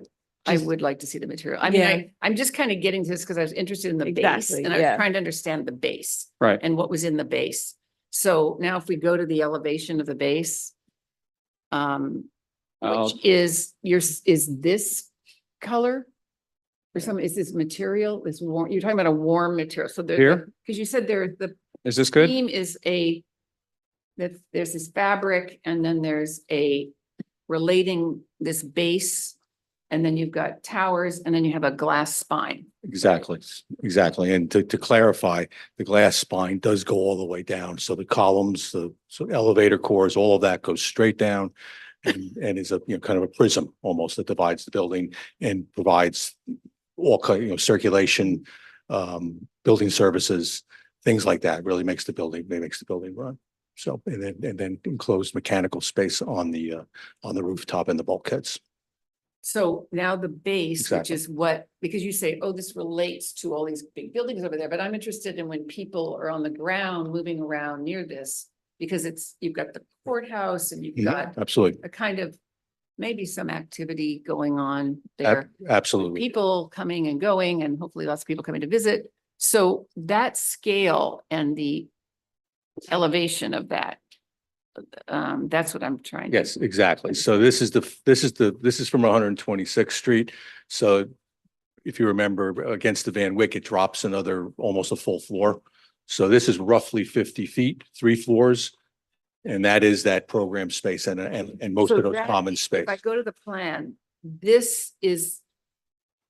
I
Just-
would like to see the material. I mean,
Yeah.
I'm just kind of getting to this because I was interested in the base
Exactly,
and I was
yeah.
trying to understand the base.
Right.
And what was in the base. So now if we go to the elevation of the base, which is this color? Or some, is this material, this warm, you're talking about a warm material, so
Here?
because you said the
Is this good?
beam is that there's this fabric and then there's a relating this base. And then you've got towers and then you have a glass spine.
Exactly. And to clarify, the glass spine does go all the way down. So the columns, so elevator cores, all of that goes straight down and is a, kind of a prism almost that divides the building and provides all kind, circulation, building services, things like that. Really makes the building run. So, and then enclosed mechanical space on the rooftop and the bulkheads.
So now the base, which
Exactly.
is because you say, oh, this relates to all these big buildings over there, but I'm interested in when people are on the ground moving around near this, because you've got the courthouse and you've got
Absolutely.
a kind of, maybe some activity going on there.
Absolutely.
People coming and going and hopefully lots of people coming to visit. So that scale and the elevation of that That's what I'm trying.
Yes, exactly. So this is from 126th Street. So if you remember, against the Van Wyck, it drops another, almost a full floor. So this is roughly 50 feet, 3 floors. And that is that program space and most
So
of those
that-
common space.
If I go to the plan, this is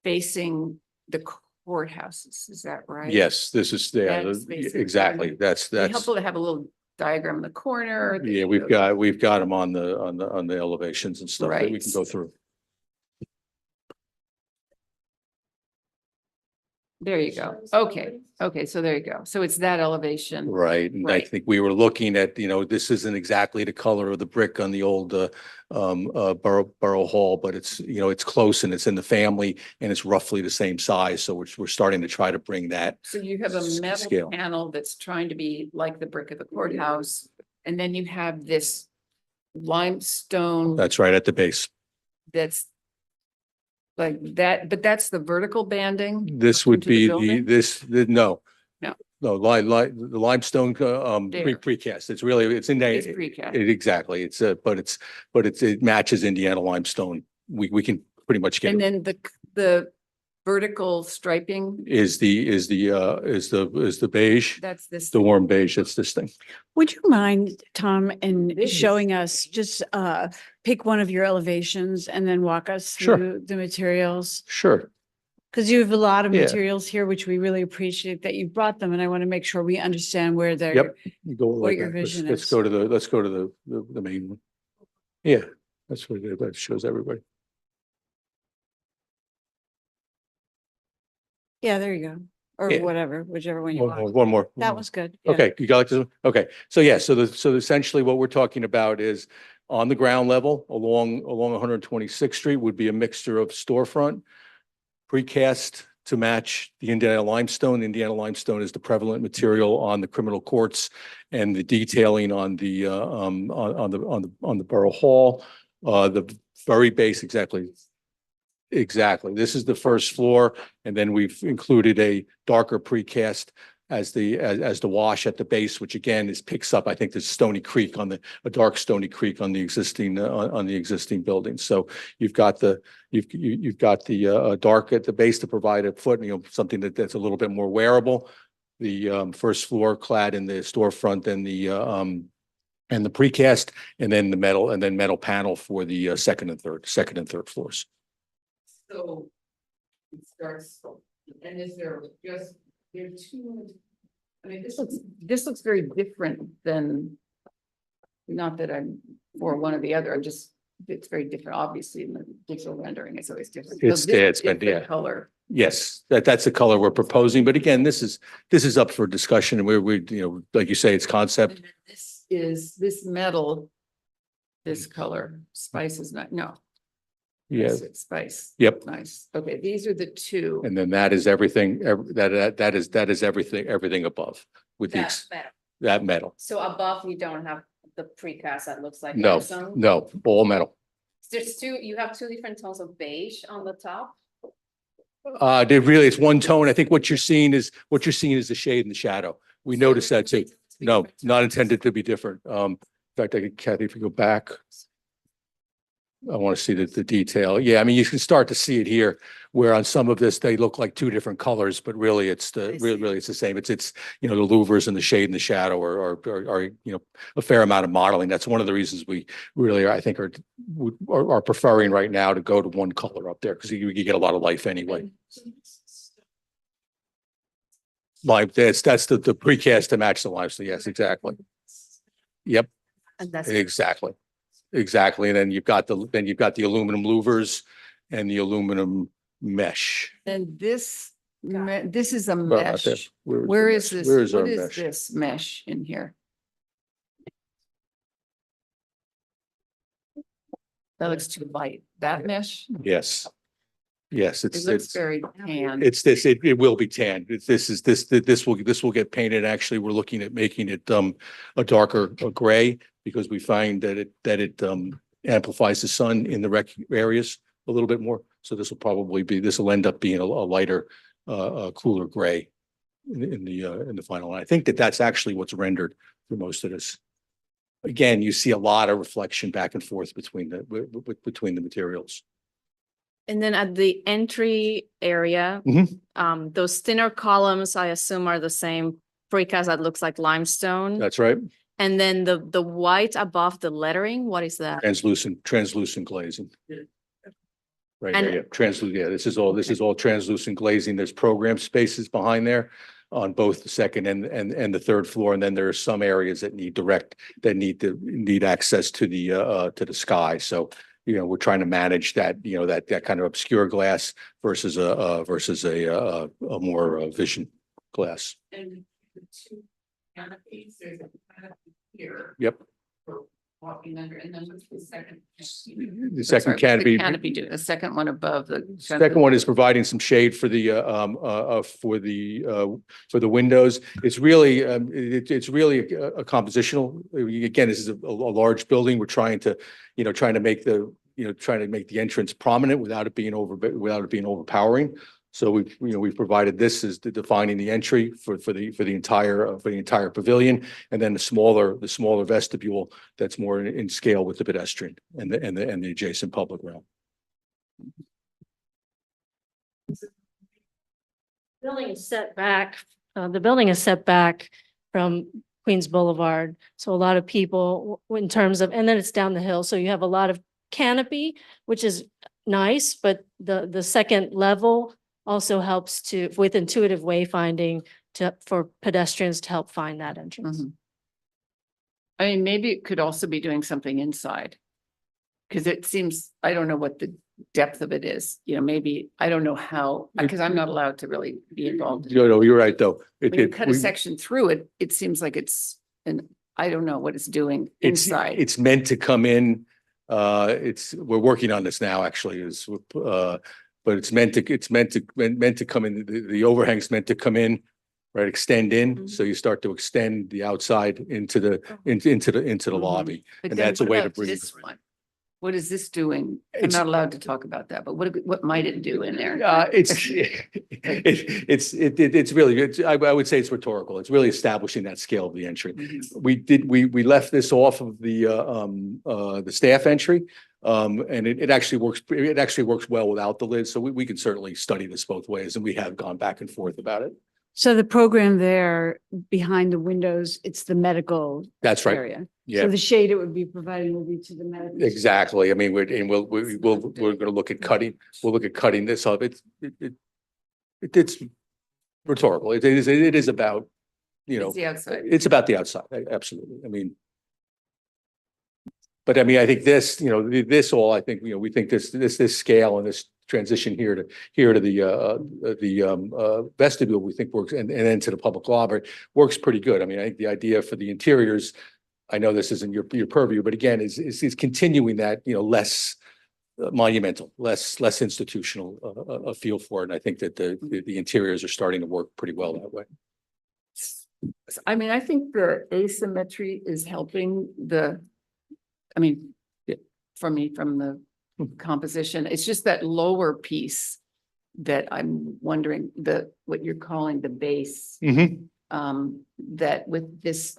facing the courthouses, is that right?
Yes, this is, yeah,
That's facing-
exactly. That's,
Be
that's,
helpful to have a little diagram in the corner. that
yeah,
shows-
we've got them on the elevations and stuff that we
Right.
can go through.
There you go. Okay, okay, so there you go. So it's that elevation.
Right, and I
Right.
think we were looking at, this isn't exactly the color of the brick on the old Borough Hall, but it's, it's close and it's in the family and it's roughly the same size. So we're starting to try to bring that.
So you have a metal
Scale.
panel that's trying to be like the brick of the courthouse, and then you have this limestone
That's right at the base.
that's like that, but that's the vertical banding?
This would
into the
be
building?
no.
No.
No, the limestone,
There.
precast. It's really, it's in there.
It's precast.
Exactly. But it matches Indiana limestone. We can pretty much get.
And then the vertical striping,
Is the beige,
that's this.
the warm beige, that's this thing.
Would you mind, Tom, in
This is-
showing us, just pick one of your elevations and then walk us
Sure.
through the materials?
Sure.
Because you have a lot of
Yeah.
materials here, which we really appreciate that you brought them, and I want to make sure we understand where they're.
Yep. You go
what
like
your
that. Let's-
vision
Let's
is.
go to the main one. Yeah, that's what that shows everybody.
Yeah, there you go. Or
Yeah.
whatever, whichever one you
One more,
want.
one more.
That was good. yeah.
Okay, you got like this? Okay, so yeah, so essentially what we're talking about is on the ground level along 126th Street would be a mixture of storefront, precast to match the Indiana limestone. Indiana limestone is the prevalent material on the criminal courts and the detailing on the on the Borough Hall. The very base, exactly. Exactly. This is the first floor, and then we've included a darker precast as the wash at the base, which again picks up, I think, the Stony Creek a dark Stony Creek on the existing building. So you've got the dark at the base to provide a foot, something that's a little bit more wearable. The first floor clad in the storefront and the precast, and then metal panel for the second and third floors.
So it starts, and is there are two, I mean, this looks very different than, not that I'm for one or the other, it's very different, obviously, in the digital rendering, it's always different. So
It's-
this
yeah, it's been-
different
yeah.
Color.
Yes, that's the color we're proposing. But again, this is up for discussion, and like you say, it's concept.
And then this is, this metal, this color, spice is not, no.
Yeah.
Yes, it's spice.
Yep.
Nice. Okay, these are the two.
And then that is everything, that is everything above with that metal.
So above, you don't have the precast that looks like.
No, no, all metal.
You have two different tones of beige on the top.
It's one tone. I think what you're seeing is the shade and the shadow. We noticed that too. No, not intended to be different. In fact, Kathy, if you go back. I want to see the detail. Yeah, I mean, you can start to see it here, where on some of this, they look like two different colors, but really it's really it's the same. It's the louvers and the shade and the shadow are a fair amount of modeling. That's one of the reasons we really, I think, are preferring right now to go to one color up there, because you get a lot of life anyway. Like that's the precast to match the limestone. Yes, exactly. Yep,
And that's.
exactly. Exactly. And then you've got the aluminum louvers and the aluminum mesh.
And this is a
Well, out there.
mesh.
Where
Where
the
is
mesh?
this?
Where is
What
our
is
mesh?
this mesh in here? That looks too light. That mesh?
Yes. Yes,
It looks very tan.
it will be tan. This will get painted. Actually, we're looking at making it a darker gray, because we find that it amplifies the sun in the rec areas a little bit more. So this will end up being a lighter, cooler gray in the final. And I think that's actually what's rendered for most of this. again, you see a lot of reflection back and forth between between the materials.
And then at the entry area, those thinner columns, I assume are the same precast that looks like limestone.
That's right.
And then the white above the lettering, what is that?
Translucent glazing. Right
And-
there, yeah, translucent, yeah, this is all translucent glazing. There's program spaces behind there on both the second and the third floor. And then there are some areas that need access to the sky. So, you know, we're trying to manage that, you know, that kind of obscure glass versus a more vision glass.
And the two canopies, there's a canopy here.
Yep.
For walking under, and then what's the second?
The second canopy.
Canopy, the second one above the.
Second one is providing some shade for the windows. It's really it's really a compositional. Again, this is a large building. We're trying to make the entrance prominent without it being overpowering. So we've provided this as defining the entry for the entire pavilion, and then the smaller vestibule that's more in scale with the pedestrian and the adjacent public realm.
Building is set back, the building is set back from Queens Boulevard. So a lot of people in terms of, and then it's down the hill. So you have a lot of canopy, which is nice, but the second level also helps with intuitive wayfinding for pedestrians to help find that entrance.
I mean, maybe it could also be doing something inside. Cause it seems, I don't know what the depth of it is, you know, maybe, I don't know how, because I'm not allowed to really be involved.
You're right, though.
When you cut a section through it, it seems like it's, I don't know what it's doing inside.
It's meant to come in. We're working on this now, actually, but it's meant to come in. The overhang's meant to come in, right? Extend in. So you start to extend the outside into the lobby.
But
And
then
that's a
what
way to
about
bring.
this one? What is this doing? I'm
It's-
not allowed to talk about that, but what might it do in there?
It's really, I would say it's rhetorical. It's really establishing that scale of the entry. We left this off of the staff entry. And it actually works well without the lid. So we can certainly study this both ways, and we have gone back and forth about it.
So the program there behind the windows, it's the medical
That's right.
area.
Yeah.
So the shade it would be providing would be to the medical.
Exactly. I mean, we're going to look at cutting this up. It's rhetorical. It is about, you know,
It's the outside.
it's about the outside. Absolutely. I mean, but I mean, I think this, you know, I think, you know, we think this scale and this transition here to the vestibule, we think works, and then to the public lobby works pretty good. I mean, I think the idea for the interiors, I know this isn't your purview, but again, is continuing that, you know, less monumental, less institutional a feel for it. And I think that the interiors are starting to work pretty well that way.
I mean, I think the asymmetry is helping for me, from the composition, it's just that lower piece that I'm wondering what you're calling the base. That with this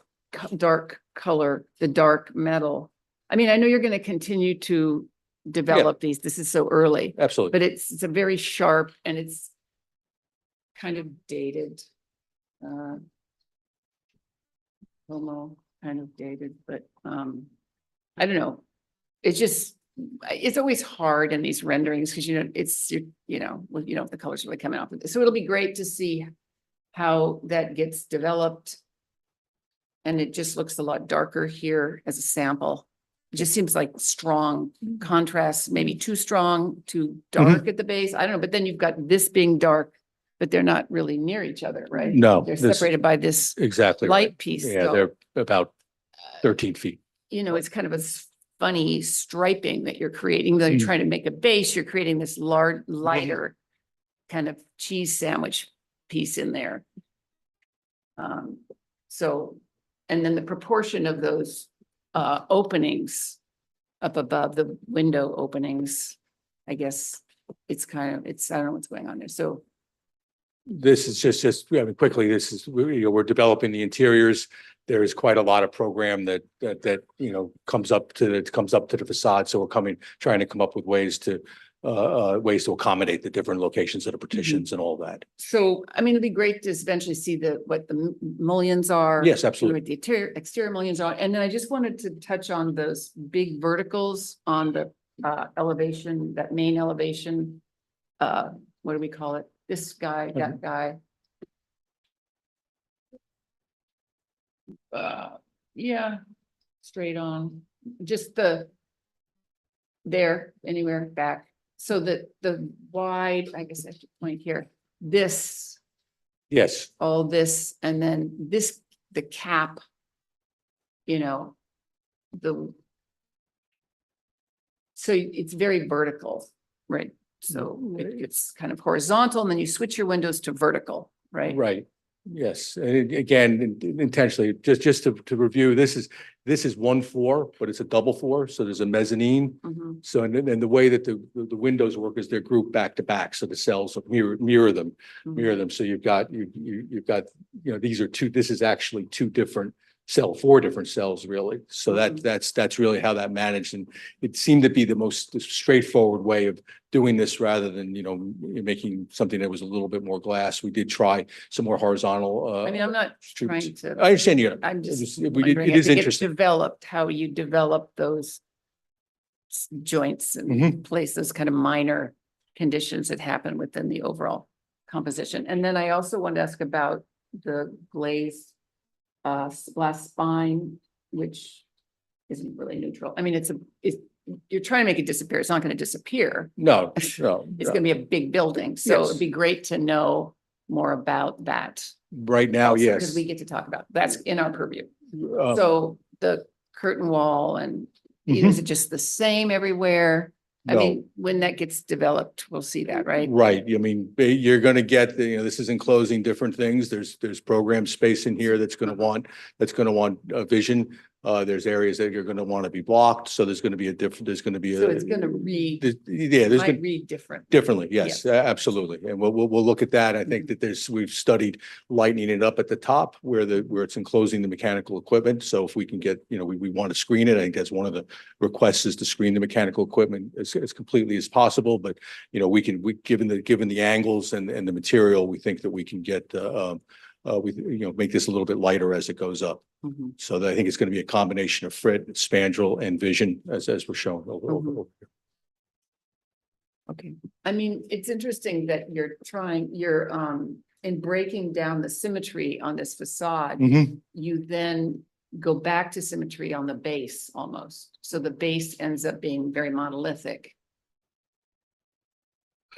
dark color, the dark metal. I mean, I know you're going to continue to develop these. This is so early.
Absolutely.
But it's a very sharp and it's kind of dated. Homo kind of dated, but I don't know. It's always hard in these renderings because the colors really coming off of this. So it'll be great to see how that gets developed. And it just looks a lot darker here as a sample. It just seems like strong contrast, maybe too strong, too dark at the base. I don't know, but then you've got this being dark, but they're not really near each other, right?
No,
They're
this-
separated by this
Exactly.
light
right.
piece.
Yeah,
so,
they're about 13 feet.
it's kind of a funny striping that you're creating, though you're trying to make a base, you're creating this large, lighter kind of cheese sandwich piece in there. And then the proportion of those openings up above the window openings, I guess I don't know what's going on there. So
this is I mean, quickly, this is, we're developing the interiors. There is quite a lot of program that, comes up to the facade. So we're trying to come up with ways to accommodate the different locations of the partitions and all that.
So, I mean, it'd be great to eventually see what the mullions are.
Yes, absolutely.
What the exterior mullions are. And then I just wanted to touch on those big verticals on the elevation, that main elevation. What do we call it? This guy, that guy. Yeah, straight on, just anywhere back. So that the wide, I guess I should point here, this,
Yes,
all this, and then this, the cap, so it's very vertical, right? So it's kind of horizontal, and then you switch your windows to vertical, right?
right. Yes, and again, intentionally, just to review, this is one floor, but it's a double floor, so there's a mezzanine.
Mhm.
So, and the way that the windows work is they're grouped back to back, so the cells mirror them. So you've got, this is actually four different cells really. So that's really how that managed. And it seemed to be the most straightforward way of doing this rather than, making something that was a little bit more glass. We did try some more horizontal.
I mean, I'm not
Troops.
trying to.
I understand you.
I'm just
It
wondering
is
if it gets
interesting.
developed, how you develop those joints and place those kind of minor conditions that happen within the overall composition. And then I also wanted to ask about the glazed glass spine, which isn't really neutral. I mean, you're trying to make it disappear. It's not going to disappear.
No.
It's going to be a big building. So
Yes.
it'd be great to know more about that.
Right now,
also,
yes.
Because we get to talk about, that's in our purview.
Um,
So the curtain wall and
Mhm.
is it just the same everywhere? I
No.
mean, when that gets developed, we'll see that, right?
Right, I mean, you're gonna get, this is enclosing different things. There's program space in here that's gonna want vision. There's areas that you're gonna want to be blocked, so there's gonna be there's gonna be
So it's gonna read,
there's
might
gonna
read different.
differently, yes, absolutely. And we'll look at that. I think that we've studied lightening it up at the top where it's enclosing the mechanical equipment. So if we can get, we want to screen it. I think that's one of the requests is to screen the mechanical equipment as completely as possible. But, given the angles and the material, we think that we can get, make this a little bit lighter as it goes up.
Mhm.
So I think it's going to be a combination of frit, spandrel and vision as we're showing.
Okay, I mean, it's interesting that you're in breaking down the symmetry on this facade,
Mhm.
you then go back to symmetry on the base almost. So the base ends up being very monolithic.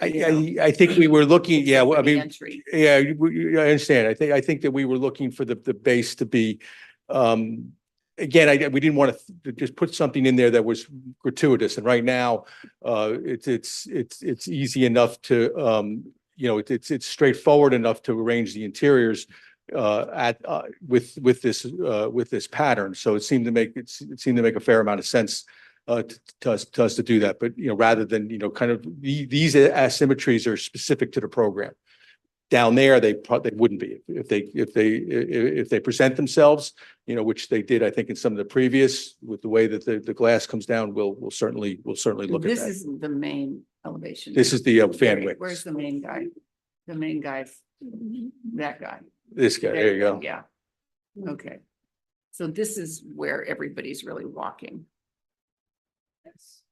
I think we were looking, yeah,
except for
I
the
mean,
entry.
yeah, I understand. I think that we were looking for the base to be, again, we didn't want to just put something in there that was gratuitous. And right now, it's easy enough to, it's straightforward enough to arrange the interiors with this pattern. So it seemed to make a fair amount of sense to us to do that. But, rather than, kind of these asymmetries are specific to the program. Down there, they wouldn't be if they present themselves, which they did, I think, in some of the previous with the way that the glass comes down. We'll certainly look at
This
that.
isn't the main elevation.
This is the fan width.
Where's the main guy? The main guy, that guy.
This guy, there you go.
Yeah. Okay. So this is where everybody's really walking.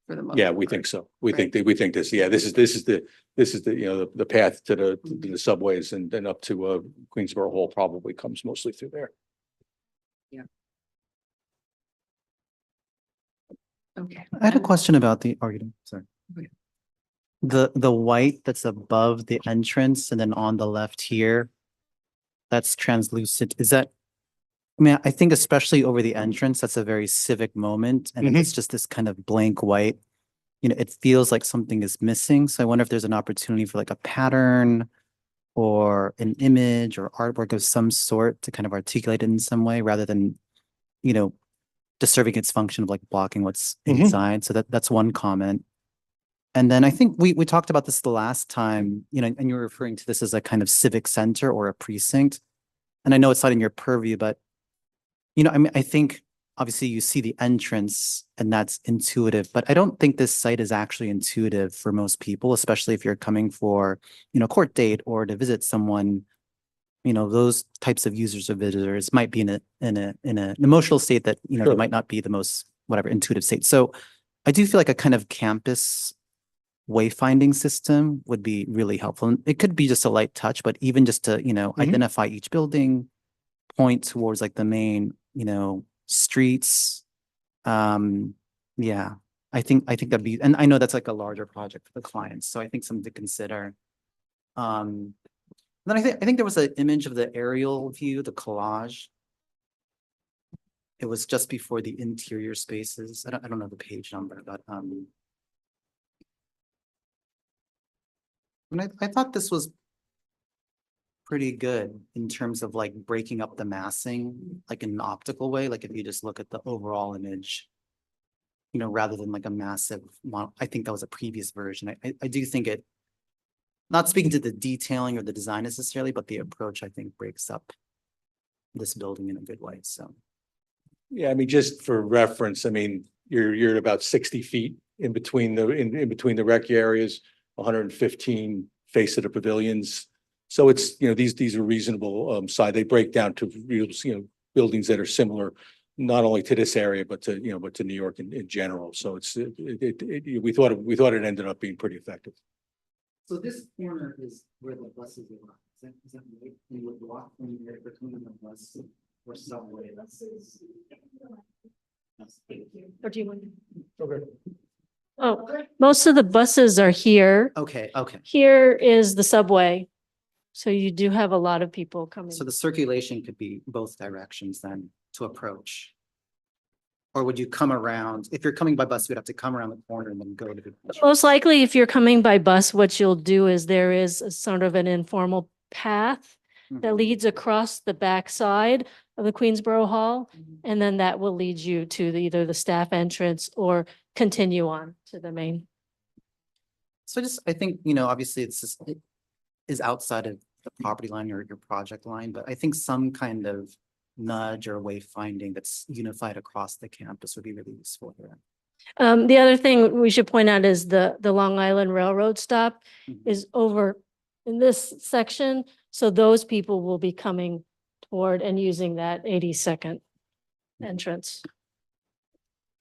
For the most
Yeah, we
part.
think so. We think this, yeah, this is the, the path to the subways and then up to Queensborough Hall probably comes mostly through there.
Okay.
I had a question about the argument, sorry.
Okay.
The white that's above the entrance and then on the left here, that's translucent. Is that, I mean, I think especially over the entrance, that's a very civic moment. And if it's just this kind of blank white, it feels like something is missing. So I wonder if there's an opportunity for like a pattern or an image or artwork of some sort to kind of articulate it in some way rather than, just serving its function of like blocking what's inside. So that's one comment. And then I think we talked about this the last time, you know, and you were referring to this as a kind of civic center or a precinct. And I know it's not in your purview, but, you know, I mean, I think obviously you see the entrance and that's intuitive, but I don't think this site is actually intuitive for most people, especially if you're coming for, you know, court date or to visit someone. You know, those types of users or visitors might be in an emotional state that, you know, they
Sure.
might not be the most, whatever, intuitive state. So I do feel like a kind of campus wayfinding system would be really helpful. And it could be just a light touch, but even just to, you know, identify each building, point towards like the main, you know, streets. Yeah, I think that'd be, and I know that's like a larger project for the clients, so I think something to consider. Then I think there was an image of the aerial view, the collage. It was just before the interior spaces. I don't know the page number, but and I thought this was pretty good in terms of like breaking up the massing, like in an optical way, like if you just look at the overall image, you know, rather than like a massive I think that was a previous version. I do think it, not speaking to the detailing or the design necessarily, but the approach, I think, breaks up this building in a good way, so.
Yeah, I mean, just for reference, I mean, you're at about 60 feet in between in between the rec areas, 115 face of the pavilions. So it's, you know, these are reasonable size. They break down to real, you know, buildings that are similar, not only to this area, but to, you know, but to New York in general. So it's, we thought it ended up being pretty effective.
So this corner is where the buses are. Is that right? You would walk from there between the bus or subway.
Or do you want?
Okay.
Oh, most of the buses are here.
Okay, okay.
Here is the subway. So you do have a lot of people coming.
So the circulation could be both directions then to approach. Or would you come around, if you're coming by bus, you'd have to come around the corner and then go to the.
Most likely, if you're coming by bus, what you'll do is there is a sort of an informal path that leads across the backside of the Queensborough Hall. And then that will lead you to either the staff entrance or continue on to the main.
So I think, you know, obviously it's just, it is outside of the property line or your project line, but I think some kind of nudge or wayfinding that's unified across the campus would be really useful here.
The other thing we should point out is the Long Island Railroad stop is over in this section. So those people will be coming toward and using that 82nd entrance.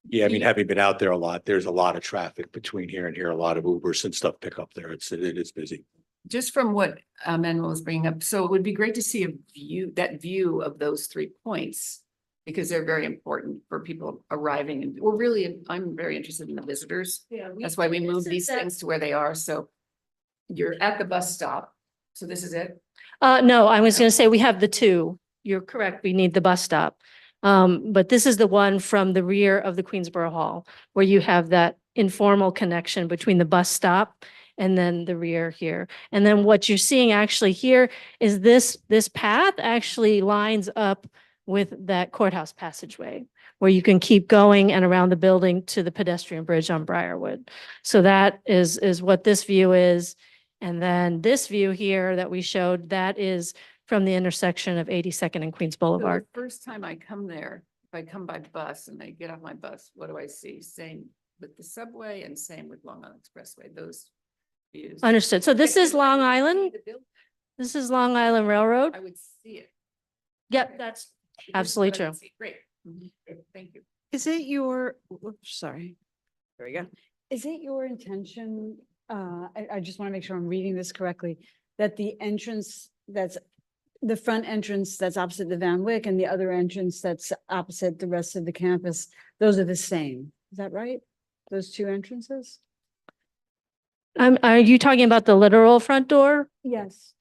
Yeah, I mean, having been out there a lot, there's a lot of traffic between here and here, a lot of Ubers and stuff pick up there. It is busy.
Just from what Manuel was bringing up, so it would be great to see a view, that view of those 3 points, because they're very important for people arriving. And I'm very interested in the visitors.
Yeah,
That's why we moved these things to where they are. So you're at the bus stop. So this is it.
No, I was going to say we have the two. You're correct. We need the bus stop. But this is the one from the rear of the Queensborough Hall where you have that informal connection between the bus stop and then the rear here. And then what you're seeing actually here is this path actually lines up with that courthouse passageway where you can keep going and around the building to the pedestrian bridge on Briarwood. So that is what this view is. And then this view here that we showed, that is from the intersection of 82nd and Queens Boulevard.
So the first time I come there, if I come by bus and I get off my bus, what do I see? Same with the subway and same with Long Island Expressway, those views.
Understood. So this is Long Island. This is Long Island Railroad.
I would see it.
Yep, that's absolutely
This is what I
true.
would see. Great. Thank you.
Is it your, whoops, sorry. There we go. Is it your intention, I just want to make sure I'm reading this correctly, that the entrance that's the front entrance that's opposite the Van Wyck and the other entrance that's opposite the rest of the campus, those are the same? Is that right? Those two entrances?
Are you talking about the literal front door?
Yes.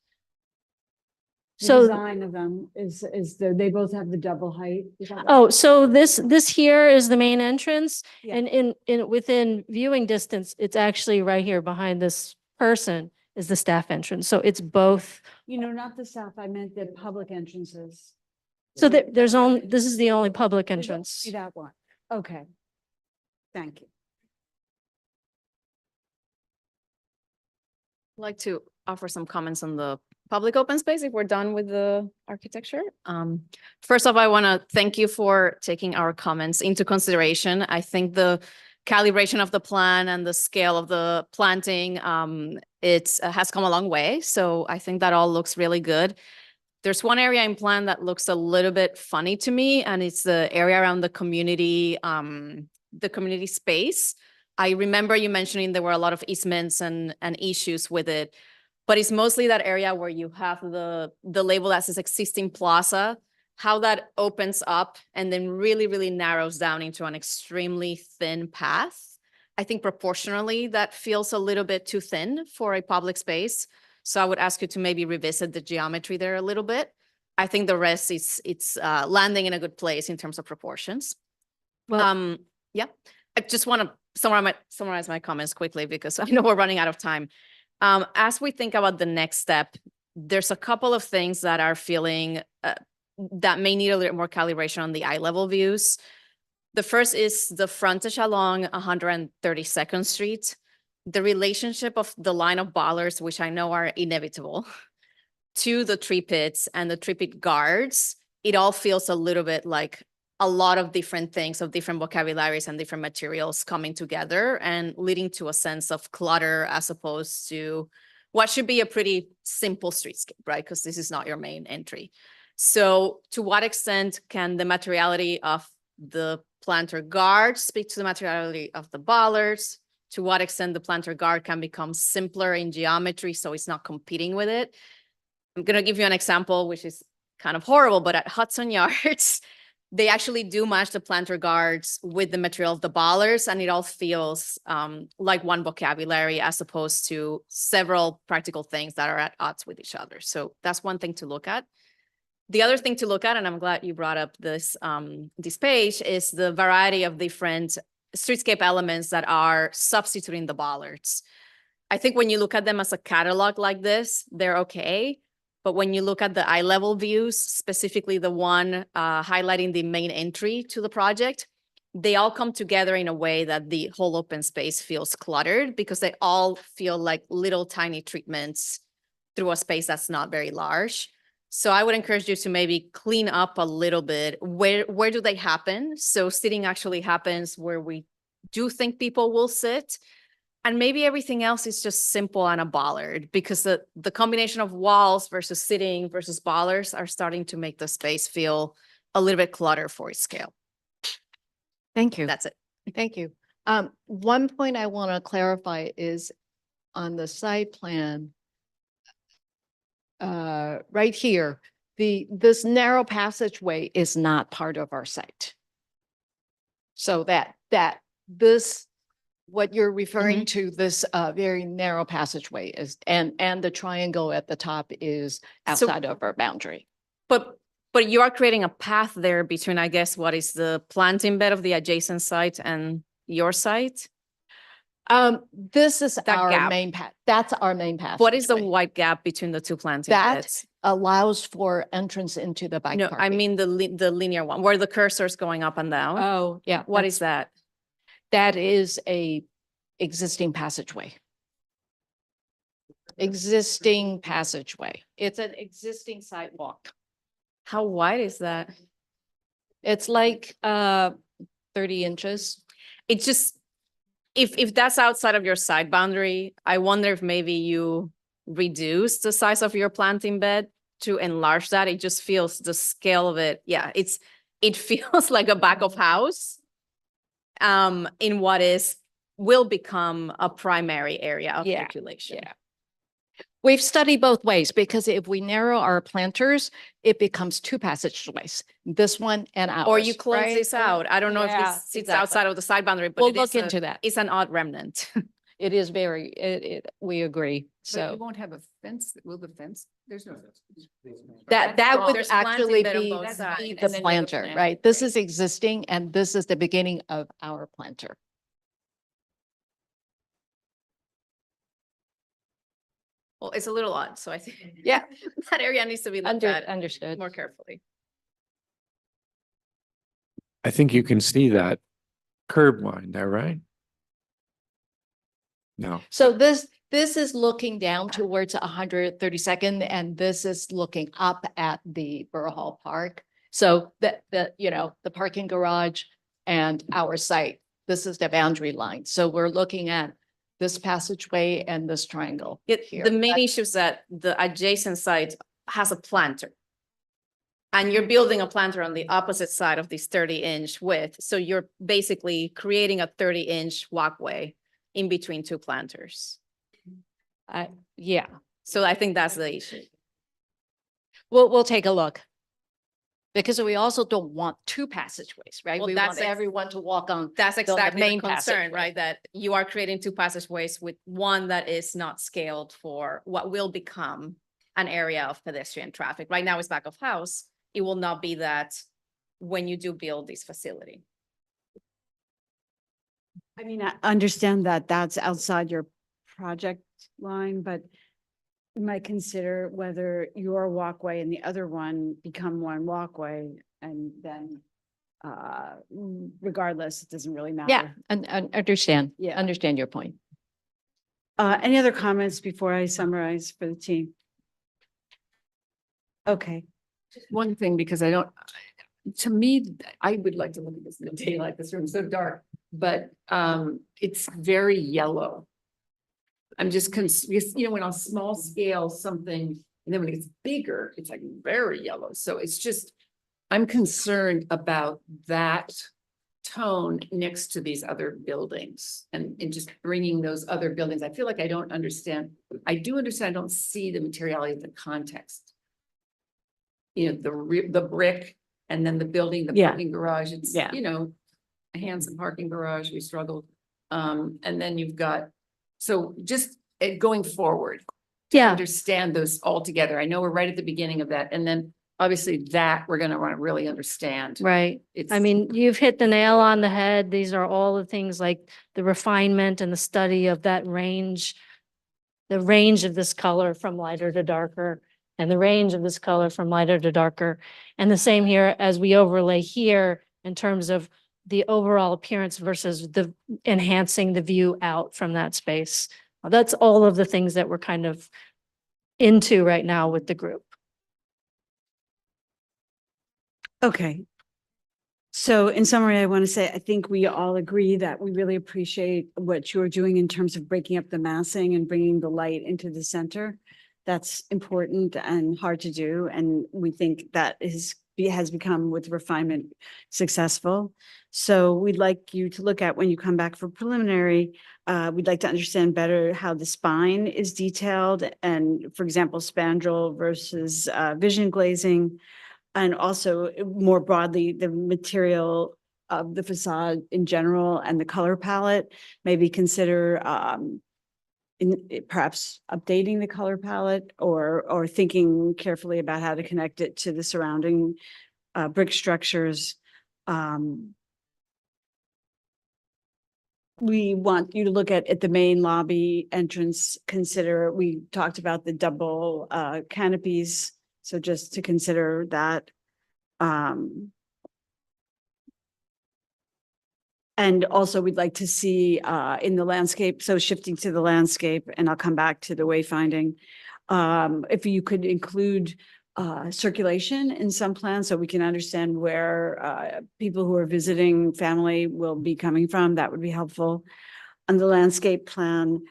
The
So,
design of them they both have the double height? Is that right?
oh, so this here is the main entrance
Yeah.
and within viewing distance, it's actually right here behind this person is the staff entrance. So it's both.
You know, not the south, I meant the public entrances.
So this is the only public entrance.
See that one? Okay. Thank you.
Like to offer some comments on the public open space if we're done with the architecture. First off, I want to thank you for taking our comments into consideration. I think the calibration of the plan and the scale of the planting, it has come a long way. So I think that all looks really good. There's one area in plan that looks a little bit funny to me, and it's the area around the community space. I remember you mentioning there were a lot of easements and issues with it, but it's mostly that area where you have the label that says existing plaza, how that opens up and then really, really narrows down into an extremely thin path. I think proportionally that feels a little bit too thin for a public space. So I would ask you to maybe revisit the geometry there a little bit. I think the rest it's landing in a good place in terms of proportions.
Well,
yeah, I just want to summarize my comments quickly because I know we're running out of time. As we think about the next step, there's a couple of things that are feeling that may need a little more calibration on the eye level views. The first is the frontage along 132nd Street. The relationship of the line of bollards, which I know are inevitable, to the tree pits and the tree pit guards, it all feels a little bit like a lot of different things of different vocabularies and different materials coming together and leading to a sense of clutter as opposed to what should be a pretty simple streetscape, right? Because this is not your main entry. So to what extent can the materiality of the planter guard speak to the materiality of the bollards? To what extent the planter guard can become simpler in geometry so it's not competing with it? I'm going to give you an example, which is kind of horrible, but at Hudson Yards, they actually do match the planter guards with the material of the bollards, and it all feels like one vocabulary as opposed to several practical things that are at odds with each other. So that's one thing to look at. The other thing to look at, and I'm glad you brought up this page, is the variety of different streetscape elements that are substituting the bollards. I think when you look at them as a catalog like this, they're okay. But when you look at the eye level views, specifically the one highlighting the main entry to the project, they all come together in a way that the whole open space feels cluttered because they all feel like little tiny treatments through a space that's not very large. So I would encourage you to maybe clean up a little bit. Where do they happen? So sitting actually happens where we do think people will sit. And maybe everything else is just simple on a bollard because the combination of walls versus sitting versus bollards are starting to make the space feel a little bit cluttered for its scale.
Thank you.
That's it.
Thank you. One point I want to clarify is on the site plan, right here, this narrow passageway is not part of our site. So this, what you're referring to, this very narrow passageway is, and the triangle at the top is outside of our boundary.
But you are creating a path there between, I guess, what is the planting bed of the adjacent site and your site?
This is
That
our
gap.
main path. That's our main path.
What is the white gap between the two planting
That
beds?
allows for entrance into the bike
No,
parking.
I mean the linear one, where the cursor is going up and down.
Oh, yeah.
What is that?
That is a existing passageway. Existing passageway. It's an existing sidewalk.
How wide is that?
It's like 30 inches.
It's just, if that's outside of your side boundary, I wonder if maybe you reduce the size of your planting bed to enlarge that. It just feels the scale of it. Yeah, it feels like a back of house in what will become a primary area of circulation.
Yeah. We've studied both ways because if we narrow our planters, it becomes two passageways, this one and ours.
Or you close
right?
this out. I don't know if
Yeah,
this sits
exactly.
outside of the side boundary, but
We'll
it
look
is
into that.
It's an odd remnant.
It is very, we agree.
But
So
you won't have a fence, will the fence? There's no fence.
that
wrong.
would
There's planting
actually
bed on
be
both sides,
the
and then you have a
planter,
planter,
right? This is existing and this is the beginning of our planter.
Well, it's a little odd, so I think
Yeah.
that area needs to be looked at
Understood.
more carefully.
I think you can see that curb line there, right? No.
So this this is looking down towards 132nd, and this is looking up at the Borough Hall Park. So the parking garage and our site, this is the boundary line. So we're looking at this passageway and this triangle here.
The main issue is that the adjacent site has a planter. And you're building a planter on the opposite side of this 30-inch width. So you're basically creating a 30-inch walkway in between two planters.
Yeah,
So I think that's the issue.
we'll take a look. Because we also don't want two passageways, right?
Well,
We
that's
want
ex-
everyone to walk on.
That's exactly the
main
concern,
passageway.
right? That you are creating two passageways with one that is not scaled for what will become an area of pedestrian traffic. Right now it's back of house. It will not be that when you do build this facility.
I mean, I understand that that's outside your project line, but you might consider whether your walkway and the other one become one walkway, and then regardless, it doesn't really matter.
Yeah, and understand.
Yeah.
Understand your point.
Any other comments before I summarize for the team? Okay.
One thing, because I don't, to me, I would like to look at this in the daylight, this room's so dark, but it's very yellow. I'm just, when on small scale, something, and then when it gets bigger, it's like very yellow. So it's just, I'm concerned about that tone next to these other buildings and just bringing those other buildings. I feel like I don't understand. I do understand, I don't see the materiality of the context. The brick and then the building, the
Yeah.
parking garage, it's,
Yeah.
a handsome parking garage, we struggled. And then you've got, so just going forward. To
Yeah.
understand those all together. I know we're right at the beginning of that. And then obviously that we're gonna want to really understand.
Right.
It's.
I mean, you've hit the nail on the head. These are all the things like the refinement and the study of that range. The range of this color from lighter to darker and the range of this color from lighter to darker. And the same here as we overlay here in terms of the overall appearance versus the enhancing the view out from that space. That's all of the things that we're kind of into right now with the group.
Okay. So in summary, I want to say, I think we all agree that we really appreciate what you're doing in terms of breaking up the massing and bringing the light into the center. That's important and hard to do. And we think that has become with refinement successful. So we'd like you to look at when you come back for preliminary, we'd like to understand better how the spine is detailed and, for example, spandrel versus vision glazing. And also more broadly, the material of the facade in general and the color palette. Maybe consider perhaps updating the color palette or thinking carefully about how to connect it to the surrounding brick structures. We want you to look at the main lobby entrance, we talked about the double canopies. So just to consider that. And also we'd like to see in the landscape, so shifting to the landscape, and I'll come back to the wayfinding. If you could include circulation in some plans so we can understand where people who are visiting family will be coming from, that would be helpful. On the landscape plan,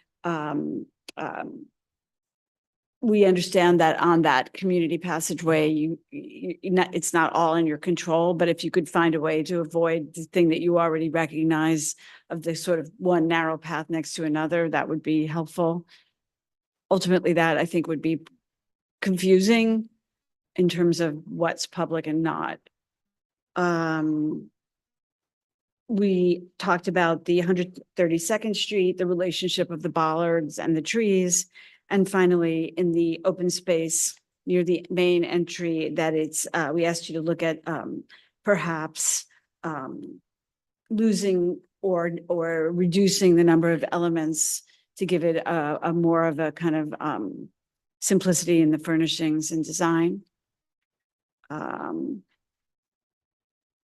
we understand that on that community passageway, it's not all in your control, but if you could find a way to avoid the thing that you already recognize of the sort of one narrow path next to another, that would be helpful. Ultimately, that I think would be confusing in terms of what's public and not. We talked about the 132nd Street, the relationship of the bollards and the trees. And finally, in the open space near the main entry, that we asked you to look at perhaps losing or reducing the number of elements to give it a more of a kind of simplicity in the furnishings and design.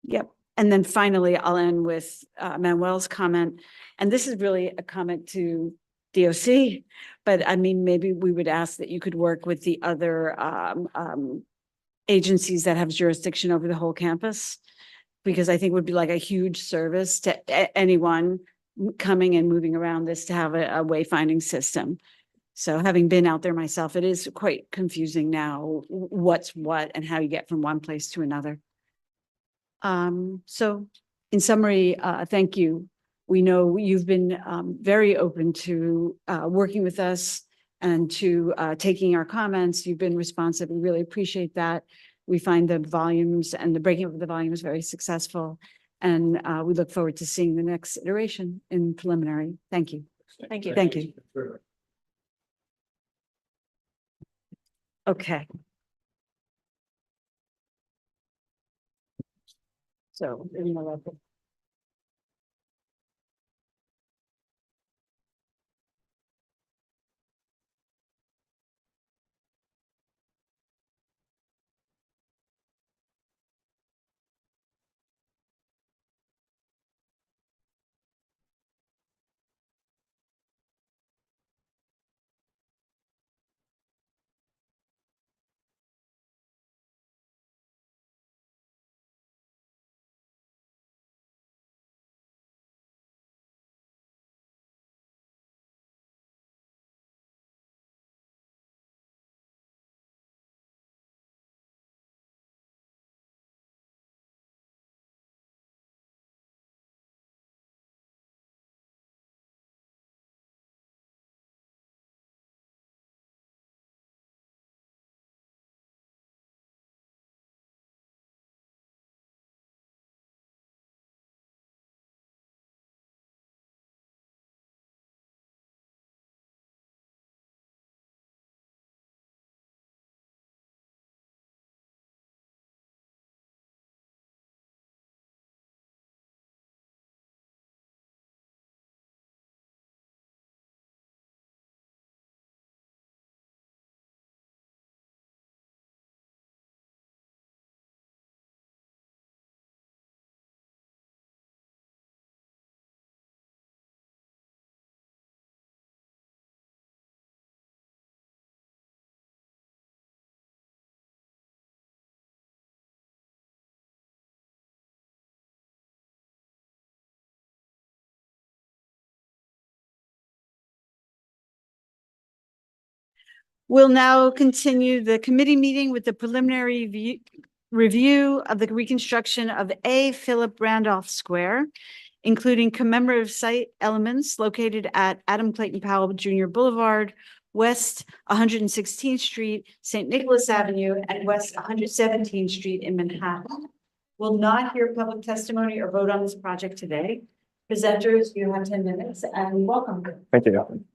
Yep. And then finally, I'll end with Manuel's comment. And this is really a comment to DOC. But I mean, maybe we would ask that you could work with the other agencies that have jurisdiction over the whole campus. Because I think it would be like a huge service to anyone coming and moving around this to have a wayfinding system. So having been out there myself, it is quite confusing now what's what and how you get from one place to another. So in summary, thank you. We know you've been very open to working with us and to taking our comments. You've been responsive. We really appreciate that. We find the volumes and the breaking up of the volumes very successful. And we look forward to seeing the next iteration in preliminary. Thank you.
Thank you.
Thank you. Okay. So, we'll now continue the committee meeting with the preliminary review of the reconstruction of A. Philip Randolph Square, including commemorative site elements located at Adam Clayton Powell Jr. Boulevard, West 116th Street, St. Nicholas Avenue, and West 117th Street in Manhattan. Will not hear public testimony or vote on this project today. Presenters, you have 10 minutes and welcome.
Thank you.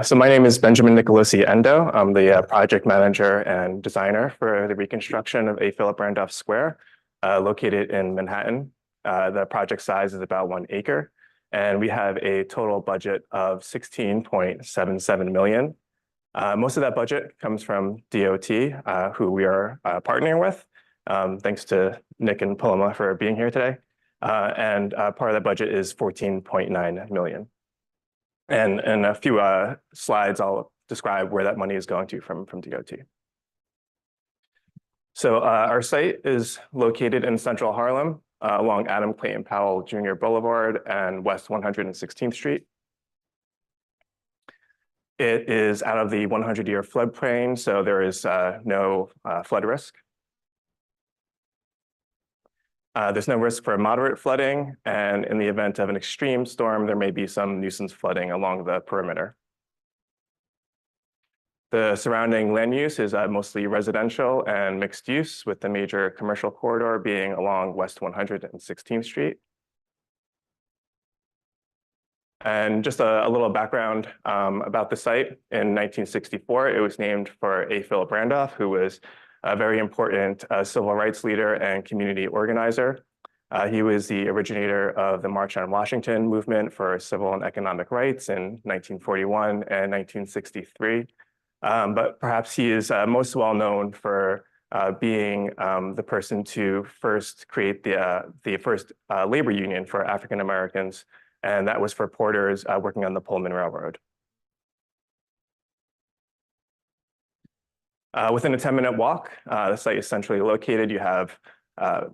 So my name is Benjamin Nicolosi Endo. I'm the project manager and designer for the reconstruction of A. Philip Randolph Square, located in Manhattan. The project size is about 1 acre, and we have a total budget of $16.77 million. Most of that budget comes from DOT, who we are partnering with. Thanks to Nick and Paloma for being here today. And part of the budget is $14.9 million. And in a few slides, I'll describe where that money is going to from DOT. So our site is located in central Harlem along Adam Clayton Powell Jr. Boulevard and West 116th Street. It is out of the 100-year floodplain, so there is no flood risk. There's no risk for moderate flooding, and in the event of an extreme storm, there may be some nuisance flooding along the perimeter. The surrounding land use is mostly residential and mixed use, with the major commercial corridor being along West 116th Street. And just a little background about the site. In 1964, it was named for A. Philip Randolph, who was a very important civil rights leader and community organizer. He was the originator of the March on Washington movement for civil and economic rights in 1941 and 1963. But perhaps he is most well known for being the person to first create the first labor union for African Americans and that was for porters working on the Pullman Railroad. Within a 10-minute walk, the site is centrally located. You have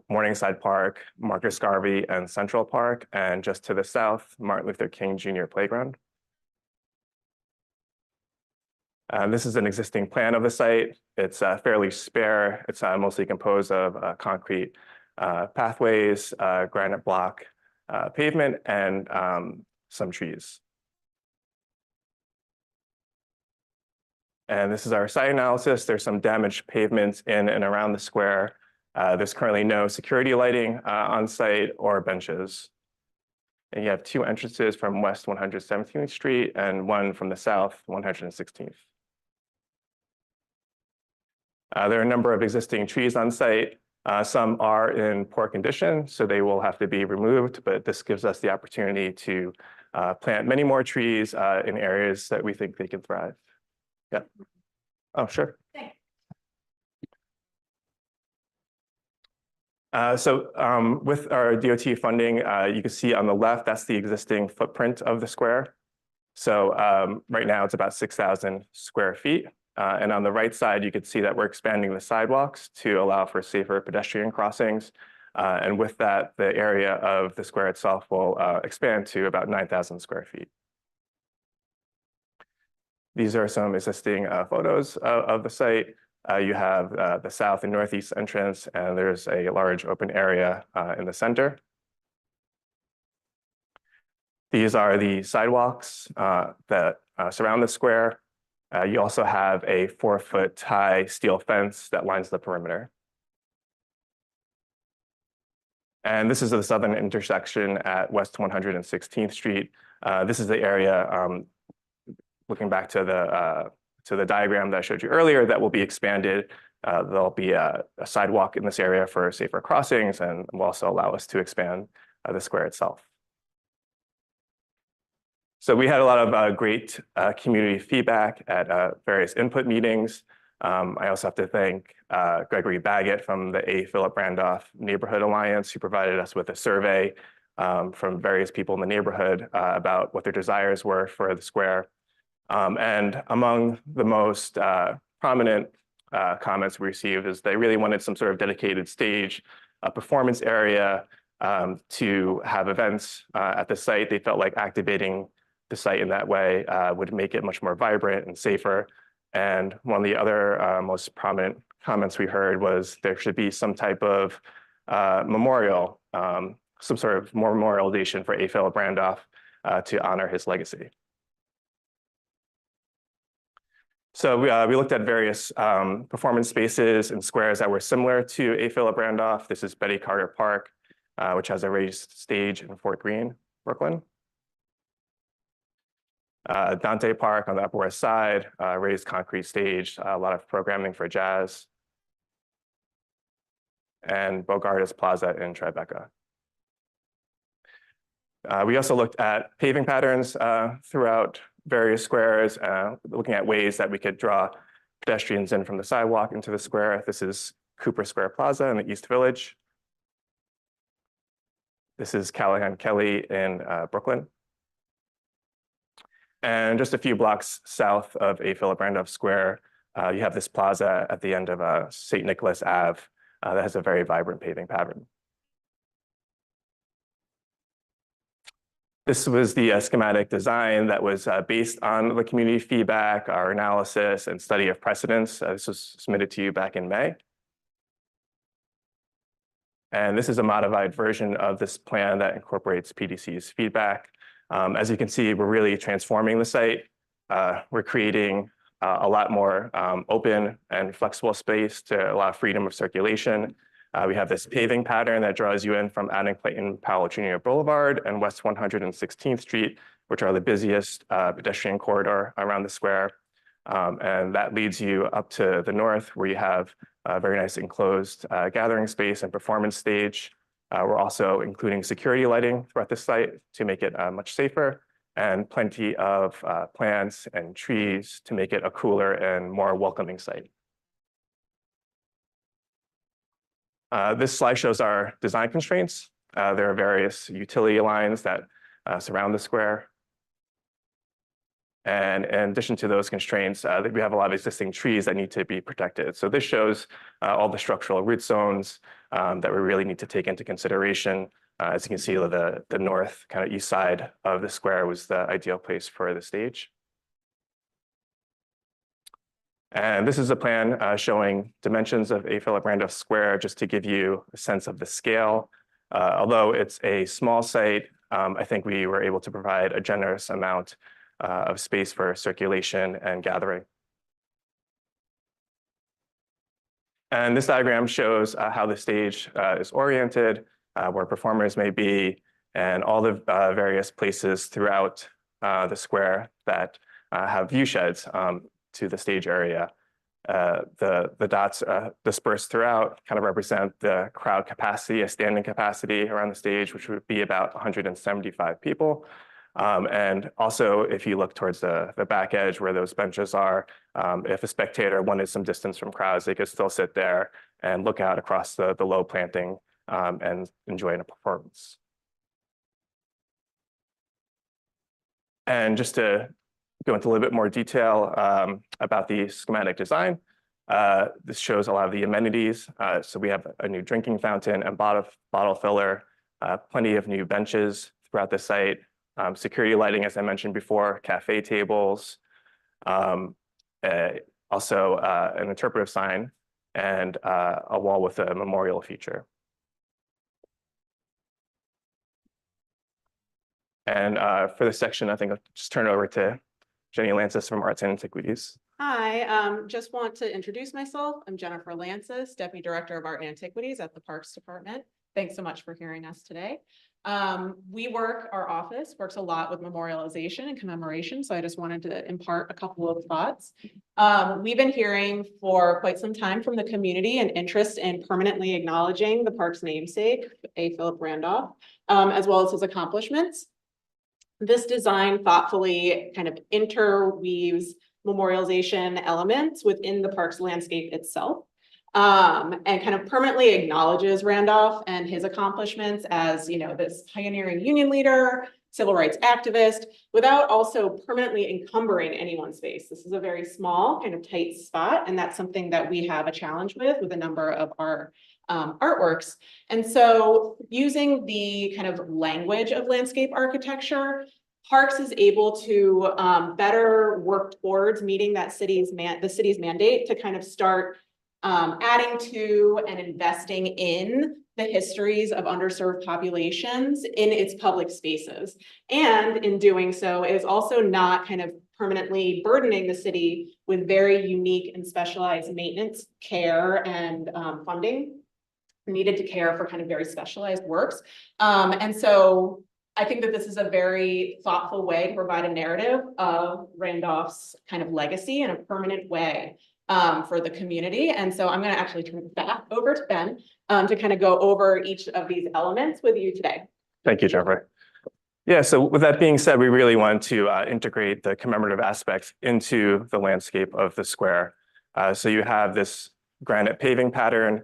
Morningside Park, Marcus Garvey, and Central Park, and just to the south, Martin Luther King Jr. Playground. This is an existing plan of the site. It's fairly spare. It's mostly composed of concrete pathways, granite block pavement, and some trees. And this is our site analysis. There's some damaged pavements in and around the square. There's currently no security lighting on site or benches. And you have two entrances from West 117th Street and one from the south 116th. There are a number of existing trees on site. Some are in poor condition, so they will have to be removed, but this gives us the opportunity to plant many more trees in areas that we think they can thrive. Yeah. Oh, sure. With our DOT funding, you can see on the left, that's the existing footprint of the square. So right now it's about 6,000 square feet. And on the right side, you can see that we're expanding the sidewalks to allow for safer pedestrian crossings. And with that, the area of the square itself will expand to about 9,000 square feet. These are some existing photos of the site. You have the south and northeast entrance, and there's a large open area in the center. These are the sidewalks that surround the square. You also have a 4-foot high steel fence that lines the perimeter. And this is the southern intersection at West 116th Street. This is the area, looking back to the diagram that I showed you earlier, that will be expanded. There'll be a sidewalk in this area for safer crossings and will also allow us to expand the square itself. So we had a lot of great community feedback at various input meetings. I also have to thank Gregory Baggett from the A. Philip Randolph Neighborhood Alliance, who provided us with a survey from various people in the neighborhood about what their desires were for the square. And among the most prominent comments we received is they really wanted some sort of dedicated stage, a performance area to have events at the site. They felt like activating the site in that way would make it much more vibrant and safer. And one of the other most prominent comments we heard was there should be some type of memorial, some sort of memorialization for A. Philip Randolph to honor his legacy. So we looked at various performance spaces and squares that were similar to A. Philip Randolph. This is Betty Carter Park, which has a raised stage in Fort Greene, Brooklyn. Dante Park on the Upper West Side, raised concrete stage, a lot of programming for jazz. And Bogardus Plaza in Tribeca. We also looked at paving patterns throughout various squares, looking at ways that we could draw pedestrians in from the sidewalk into the square. This is Cooper Square Plaza in the East Village. This is Callahan Kelly in Brooklyn. And just a few blocks south of A. Philip Randolph Square, you have this plaza at the end of St. Nicholas Ave that has a very vibrant paving pattern. This was the schematic design that was based on the community feedback, our analysis, and study of precedents. This was submitted to you back in May. And this is a modified version of this plan that incorporates PDC's feedback. As you can see, we're really transforming the site. We're creating a lot more open and flexible space to allow freedom of circulation. We have this paving pattern that draws you in from Adam Clayton Powell Jr. Boulevard and West 116th Street, which are the busiest pedestrian corridor around the square. And that leads you up to the north, where you have a very nice enclosed gathering space and performance stage. We're also including security lighting throughout the site to make it much safer, and plenty of plants and trees to make it a cooler and more welcoming site. This slide shows our design constraints. There are various utility lines that surround the square. And in addition to those constraints, we have a lot of existing trees that need to be protected. So this shows all the structural root zones that we really need to take into consideration. As you can see, the north kind of east side of the square was the ideal place for the stage. And this is a plan showing dimensions of A. Philip Randolph Square, just to give you a sense of the scale. Although it's a small site, I think we were able to provide a generous amount of space for circulation and gathering. And this diagram shows how the stage is oriented, where performers may be, and all the various places throughout the square that have view sheds to the stage area. The dots dispersed throughout kind of represent the crowd capacity, a standing capacity around the stage, which would be about 175 people. And also, if you look towards the back edge where those benches are, if a spectator wanted some distance from crowds, they could still sit there and look out across the low planting and enjoy a performance. And just to go into a little bit more detail about the schematic design, this shows a lot of the amenities. So we have a new drinking fountain and bottle filler, plenty of new benches throughout the site. Security lighting, as I mentioned before, cafe tables, also an interpretive sign, and a wall with a memorial feature. And for this section, I think I'll just turn it over to Jenny Lancis from Arts and Antiquities.
Hi, just want to introduce myself. I'm Jennifer Lancis, Deputy Director of Art and Antiquities at the Parks Department. Thanks so much for hearing us today. Our office works a lot with memorialization and commemoration, so I just wanted to impart a couple of thoughts. We've been hearing for quite some time from the community an interest in permanently acknowledging the park's namesake, A. Philip Randolph, as well as his accomplishments. This design thoughtfully kind of interweaves memorialization elements within the park's landscape itself. And kind of permanently acknowledges Randolph and his accomplishments as, this pioneering union leader, civil rights activist, without also permanently encumbering anyone's space. This is a very small, kind of tight spot, and that's something that we have a challenge with a number of our artworks. And so using the kind of language of landscape architecture, Parks is able to better work towards meeting that the city's mandate to kind of start adding to and investing in the histories of underserved populations in its public spaces. And in doing so, it is also not kind of permanently burdening the city with very unique and specialized maintenance, care, and funding needed to care for kind of very specialized works. And so I think that this is a very thoughtful way to provide a narrative of Randolph's kind of legacy in a permanent way for the community. And so I'm going to actually turn it back over to Ben to kind of go over each of these elements with you today.
Thank you, Jennifer. Yeah, so with that being said, we really want to integrate the commemorative aspects into the landscape of the square. So you have this granite paving pattern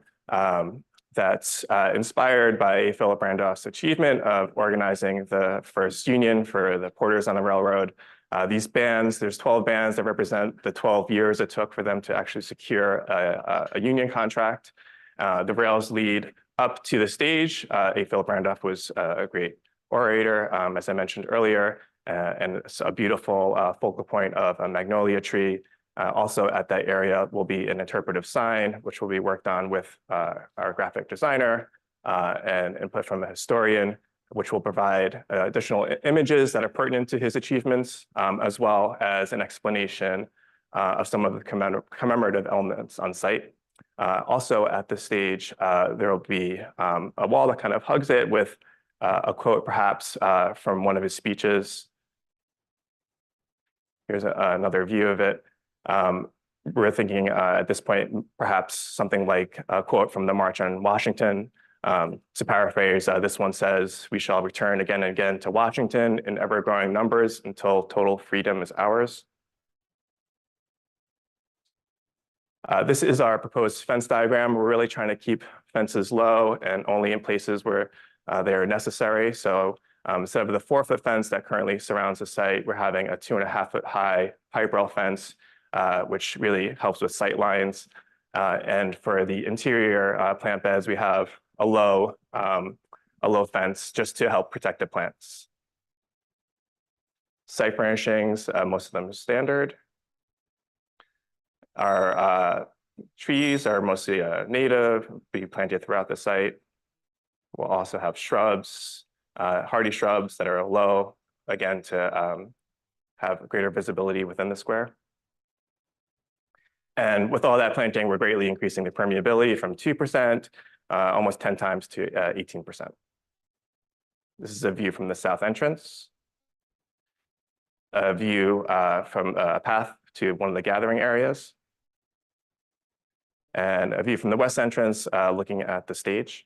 that's inspired by Philip Randolph's achievement of organizing the first union for the porters on the railroad. These bands, there's 12 bands that represent the 12 years it took for them to actually secure a union contract. The rails lead up to the stage. A. Philip Randolph was a great orator, as I mentioned earlier, and it's a beautiful focal point of a magnolia tree. Also at that area will be an interpretive sign, which will be worked on with our graphic designer and input from a historian, which will provide additional images that are pertinent to his achievements, as well as an explanation of some of the commemorative elements on site. Also at the stage, there will be a wall that kind of hugs it with a quote perhaps from one of his speeches. Here's another view of it. We're thinking at this point, perhaps something like a quote from the March on Washington. To paraphrase, this one says, "We shall return again and again to Washington in ever-growing numbers until total freedom is ours." This is our proposed fence diagram. We're really trying to keep fences low and only in places where they are necessary. So Instead of the 4-foot fence that currently surrounds the site, we're having a 2.5-foot high pipe rail fence, which really helps with sight lines. And for the interior plant beds, we have a low fence just to help protect the plants. Site furnishings, most of them are standard. Our trees are mostly native, be planted throughout the site. We'll also have shrubs, hardy shrubs that are low, again, to have greater visibility within the square. And with all that planting, we're greatly increasing the permeability from 2%, almost 10 times to 18%. This is a view from the south entrance. A view from a path to one of the gathering areas. And a view from the west entrance looking at the stage.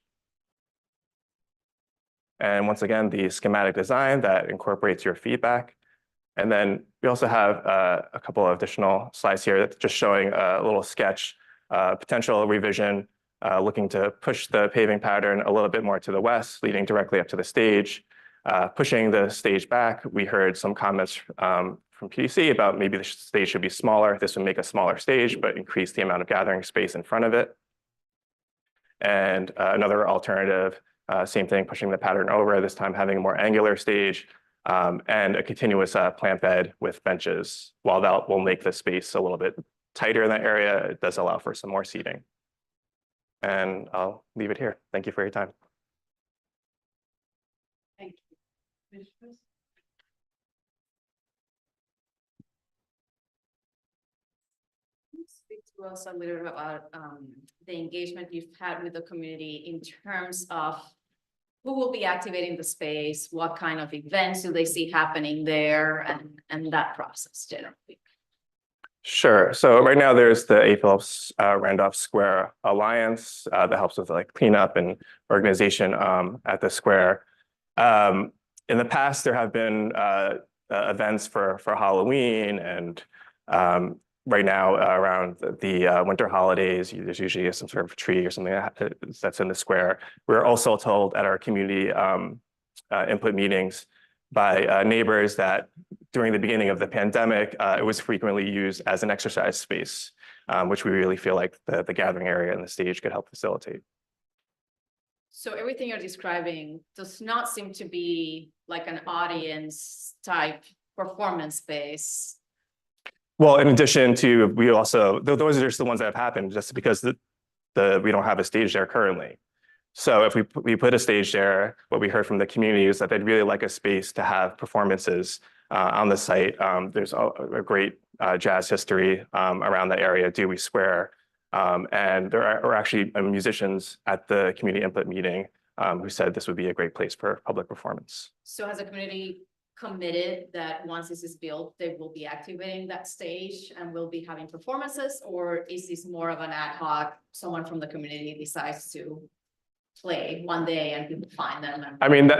And once again, the schematic design that incorporates your feedback. And then we also have a couple of additional slides here that's just showing a little sketch, potential revision, looking to push the paving pattern a little bit more to the west, leading directly up to the stage. Pushing the stage back, we heard some comments from PDC about maybe the stage should be smaller. This would make a smaller stage, but increase the amount of gathering space in front of it. And another alternative, same thing, pushing the pattern over, this time having a more angular stage and a continuous plant bed with benches. While that will make the space a little bit tighter in that area, it does allow for some more seating. And I'll leave it here. Thank you for your time.
Thank you.
Speak to us a little bit about the engagement you've had with the community in terms of who will be activating the space, what kind of events do they see happening there, and that process generally.
Sure. So right now there's the A. Phillips Randolph Square Alliance that helps with like cleanup and organization at the square. In the past, there have been events for Halloween and right now around the winter holidays, there's usually some sort of tree or something that's in the square. We're also told at our community input meetings by neighbors that during the beginning of the pandemic, it was frequently used as an exercise space, which we really feel like the gathering area and the stage could help facilitate.
So everything you're describing does not seem to be like an audience type performance space.
Well, in addition to, we also, those are just the ones that have happened just because we don't have a stage there currently. So if we put a stage there, what we heard from the community is that they'd really like a space to have performances on the site. There's a great jazz history around the area, Dewey Square. And there are actually musicians at the community input meeting who said this would be a great place for public performance.
So has the community committed that once this is built, they will be activating that stage and will be having performances? Or is this more of an ad hoc, someone from the community decides to play one day and people find them?
I mean,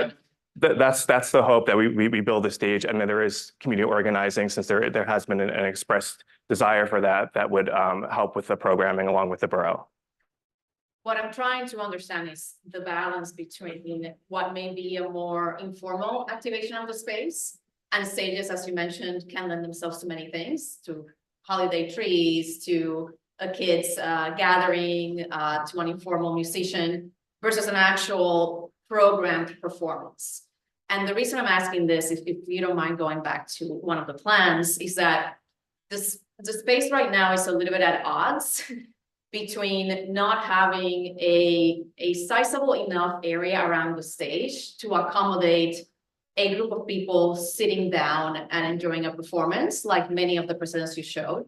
that's the hope, that we build a stage, and then there is community organizing, since there has been an expressed desire for that would help with the programming along with the borough.
What I'm trying to understand is the balance between what may be a more informal activation of the space, and stages, as you mentioned, can lend themselves to many things, to holiday trees, to a kid's gathering, to an informal musician, versus an actual programmed performance. And the reason I'm asking this, if you don't mind going back to one of the plans, is that the space right now is a little bit at odds between not having a sizable enough area around the stage to accommodate a group of people sitting down and enjoying a performance, like many of the presenters you showed.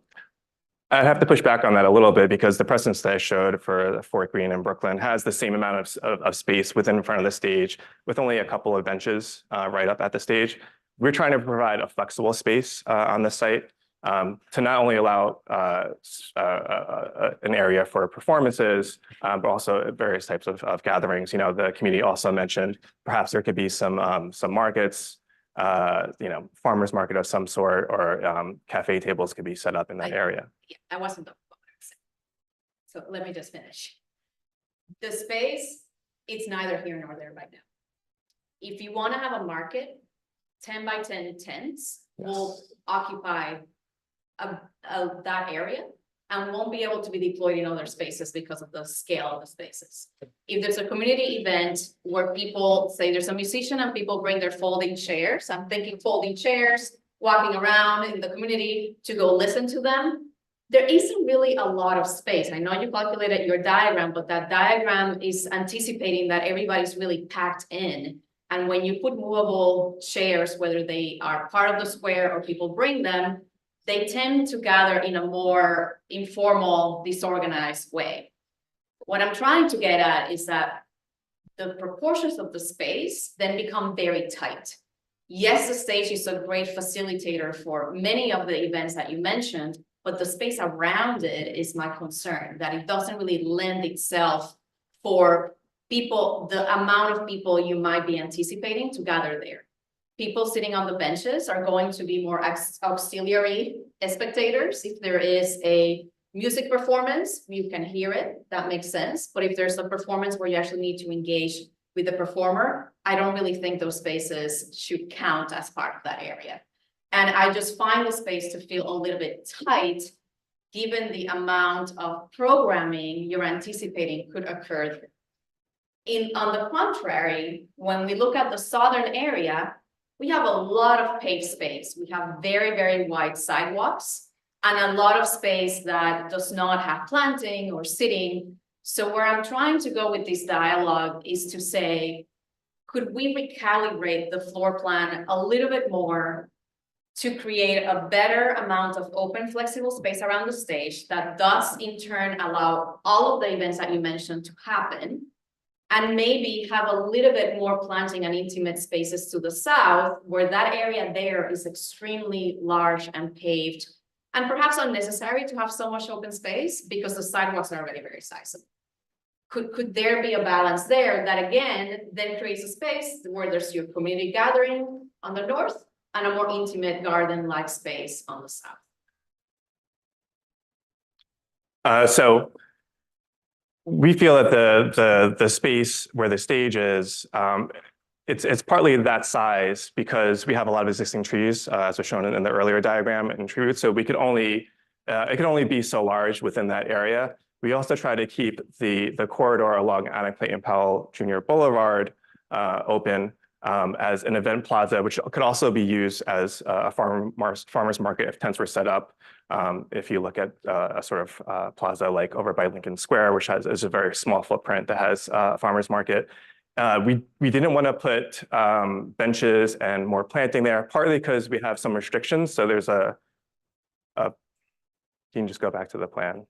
I'd have to push back on that a little bit, because the precedence that I showed for Fort Greene in Brooklyn has the same amount of space within front of the stage, with only a couple of benches right up at the stage. We're trying to provide a flexible space on the site to not only allow an area for performances, but also various types of gatherings. You know, the community also mentioned perhaps there could be some markets, you know, farmers market of some sort, or cafe tables could be set up in that area.
Yeah, I wasn't done. So let me just finish. The space, it's neither here nor there right now.
If you want to have a market, 10 by 10 tents will occupy that area and won't be able to be deployed in other spaces because of the scale of the spaces. If there's a community event where people say there's a musician and people bring their folding chairs, I'm thinking folding chairs, walking around in the community to go listen to them. There isn't really a lot of space. I know you calculated your diagram, but that diagram is anticipating that everybody's really packed in. And when you put movable chairs, whether they are part of the square or people bring them, they tend to gather in a more informal, disorganized way. What I'm trying to get at is that the proportions of the space then become very tight. Yes, the stage is a great facilitator for many of the events that you mentioned, but the space around it is my concern, that it doesn't really lend itself for people, the amount of people you might be anticipating to gather there. People sitting on the benches are going to be more auxiliary spectators. If there is a music performance, you can hear it, that makes sense. But if there's a performance where you actually need to engage with the performer, I don't really think those spaces should count as part of that area. And I just find the space to feel a little bit tight, given the amount of programming you're anticipating could occur. On the contrary, when we look at the southern area, we have a lot of paved space. We have very, very wide sidewalks and a lot of space that does not have planting or sitting. So where I'm trying to go with this dialogue is to say, could we recalibrate the floor plan a little bit more to create a better amount of open, flexible space around the stage that does in turn allow all of the events that you mentioned to happen? And maybe have a little bit more planting and intimate spaces to the south, where that area there is extremely large and paved, and perhaps unnecessary to have so much open space because the sidewalks are already very sizable. Could there be a balance there that again, then creates a space where there's your community gathering on the north and a more intimate garden-like space on the south?
So we feel that the space where the stage is, it's partly that size because we have a lot of existing trees, as was shown in the earlier diagram and tree roots. So we could only, it can only be so large within that area. We also try to keep the corridor along Anna Clayton Powell Jr. Boulevard open as an event plaza, which could also be used as a farmer's market if tents were set up. If you look at a sort of plaza like over by Lincoln Square, which is a very small footprint that has a farmer's market. We didn't want to put benches and more planting there, partly because we have some restrictions. So there's you can just go back to the plan.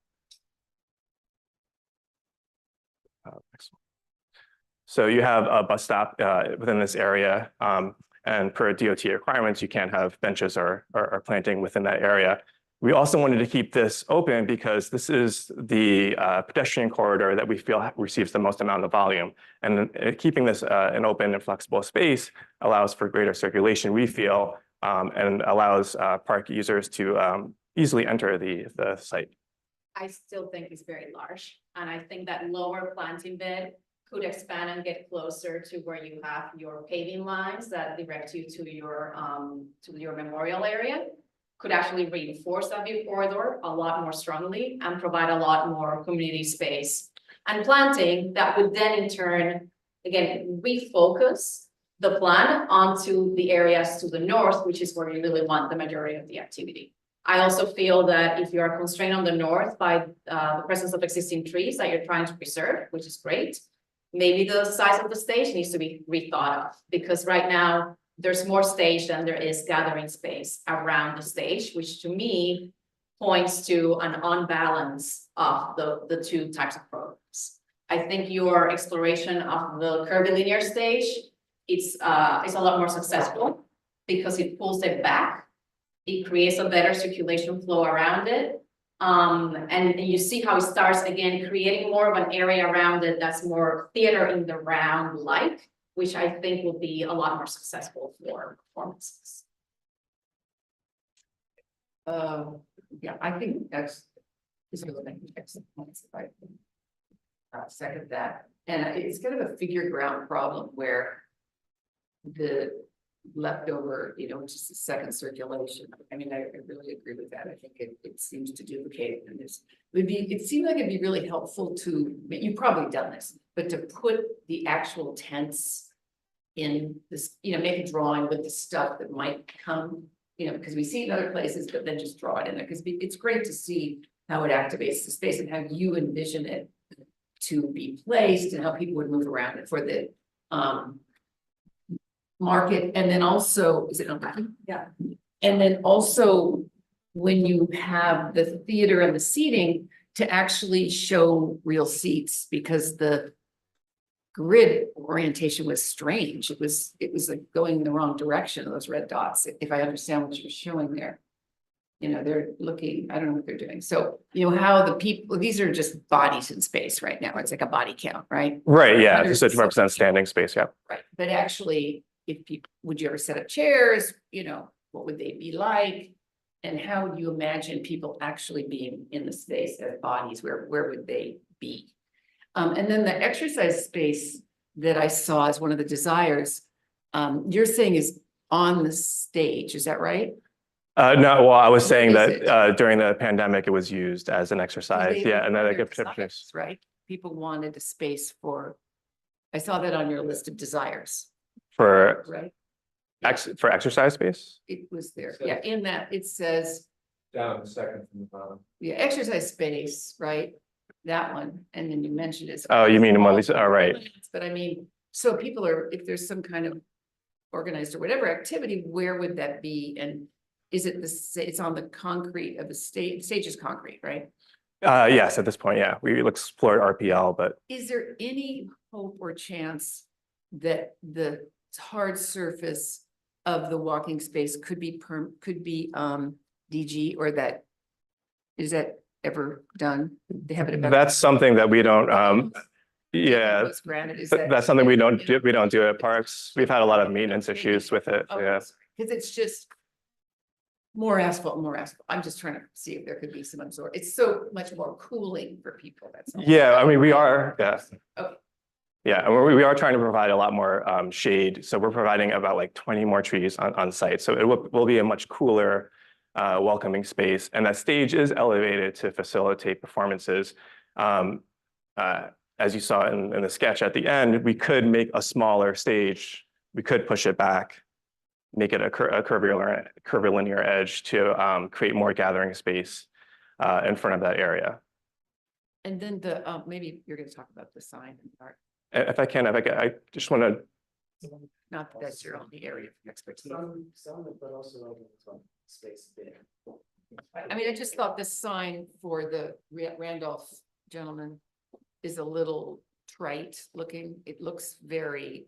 So you have a bus stop within this area, and per DOT requirements, you can't have benches or planting within that area. We also wanted to keep this open because this is the pedestrian corridor that we feel receives the most amount of volume. And keeping this an open and flexible space allows for greater circulation, we feel, and allows park users to easily enter the site.
I still think it's very large. And I think that lower planting bed could expand and get closer to where you have your paving lines that direct you to your memorial area. Could actually reinforce that view corridor a lot more strongly and provide a lot more community space and planting that would then in turn, again, refocus the plan onto the areas to the north, which is where you really want the majority of the activity. I also feel that if you are constrained on the north by the presence of existing trees that you're trying to preserve, which is great, maybe the size of the stage needs to be rethought of, because right now there's more stage than there is gathering space around the stage, which to me points to an unbalance of the two types of programs. I think your exploration of the curvilinear stage, it's a lot more successful because it pulls it back. It creates a better circulation flow around it. And you see how it starts again, creating more of an area around it that's more theater in the round like, which I think will be a lot more successful for performances.
Yeah, I think that's excellent points. If I second that, and it's kind of a figure ground problem where the leftover, just a second circulation. I mean, I really agree with that. I think it seems to duplicate and it seemed like it'd be really helpful to, you've probably done this, but to put the actual tents in this, make a drawing with the stuff that might come, because we see it in other places, but then just draw it in there, because it's great to see how it activates the space and how you envision it to be placed and how people would move around it for the market. And then also, is it on that?
Yeah.
And then also, when you have the theater and the seating, to actually show real seats, because the grid orientation was strange. It was like going in the wrong direction, those red dots, if I understand what you're showing there. They're looking, I don't know what they're doing. So, how the people, these are just bodies in space right now. It's like a body count, right?
Right, yeah,
Hundreds
just to
of
represent standing space, yeah.
Right, but actually, if people, would you ever set up chairs, what would they be like? And how would you imagine people actually being in the space as bodies, where would they be? And then the exercise space that I saw as one of the desires, you're saying is on the stage, is that right?
No, well, I was saying
is
that during the pandemic, it was used as an exercise,
They
yeah, and then I
required
get pictures.
desires, right? People wanted a space for, I saw that on your list of desires,
For
right?
for exercise space?
It was there, yeah, in that it says,
Down the second from the bottom.
yeah, exercise space, right? That one, and then you mentioned it.
Oh, you mean one of these, all right.
But I mean, so people are, if there's some kind of organized or whatever activity, where would that be? And is it it's on the concrete of the stage is concrete, right?
Yes, at this point, yeah, we explored RPL, but
Is there any hope or chance that the hard surface of the walking space could be DG, or that, is that ever done? They have it.
that's something that we don't, yeah,
Was granted, is
that's something we don't do at parks. We've had a lot of maintenance issues with it, yeah.
Because it's just more asphalt, more asphalt. I'm just trying to see if there could be some it's so much more cooling for people, that's all.
Yeah, I mean, we are, yeah.
Okay.
Yeah, and we are trying to provide a lot more shade. So we're providing about like 20 more trees on site. So it will be a much cooler, welcoming space. And that stage is elevated to facilitate performances. As you saw in the sketch at the end, we could make a smaller stage. We could push it back, make it a curvilinear edge to create more gathering space in front of that area.
And then the, maybe you're gonna talk about the sign and art.
If I can, I just want to,
Not that that's your only area of expertise.
But also space there.
I mean, I just thought this sign for the Randolph gentleman is a little trite looking. It looks very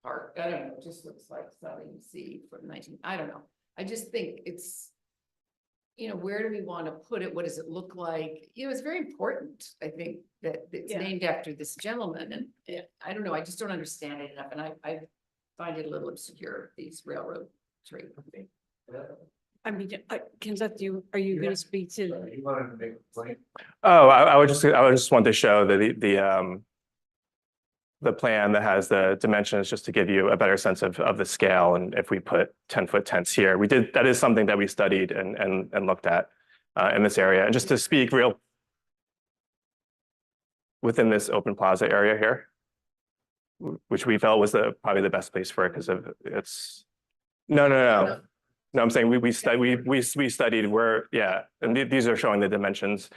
hard. I don't know, it just looks like something you see from I don't know. I just think it's, where do we want to put it? What does it look like? It's very important, I think, that it's named after this gentleman. And I don't know, I just don't understand it enough. And I find it a little obscure, these railroad tree.
I mean, Kenzeth, are you going to speak to?
You wanted to make a point?
oh, I would just want to show the plan that has the dimensions, just to give you a better sense of the scale. And if we put 10-foot tents here, that is something that we studied and looked at in this area. And just to speak real within this open plaza area here, which we felt was probably the best place for it because of its, no, I'm saying we studied where, yeah, and these are showing the dimensions.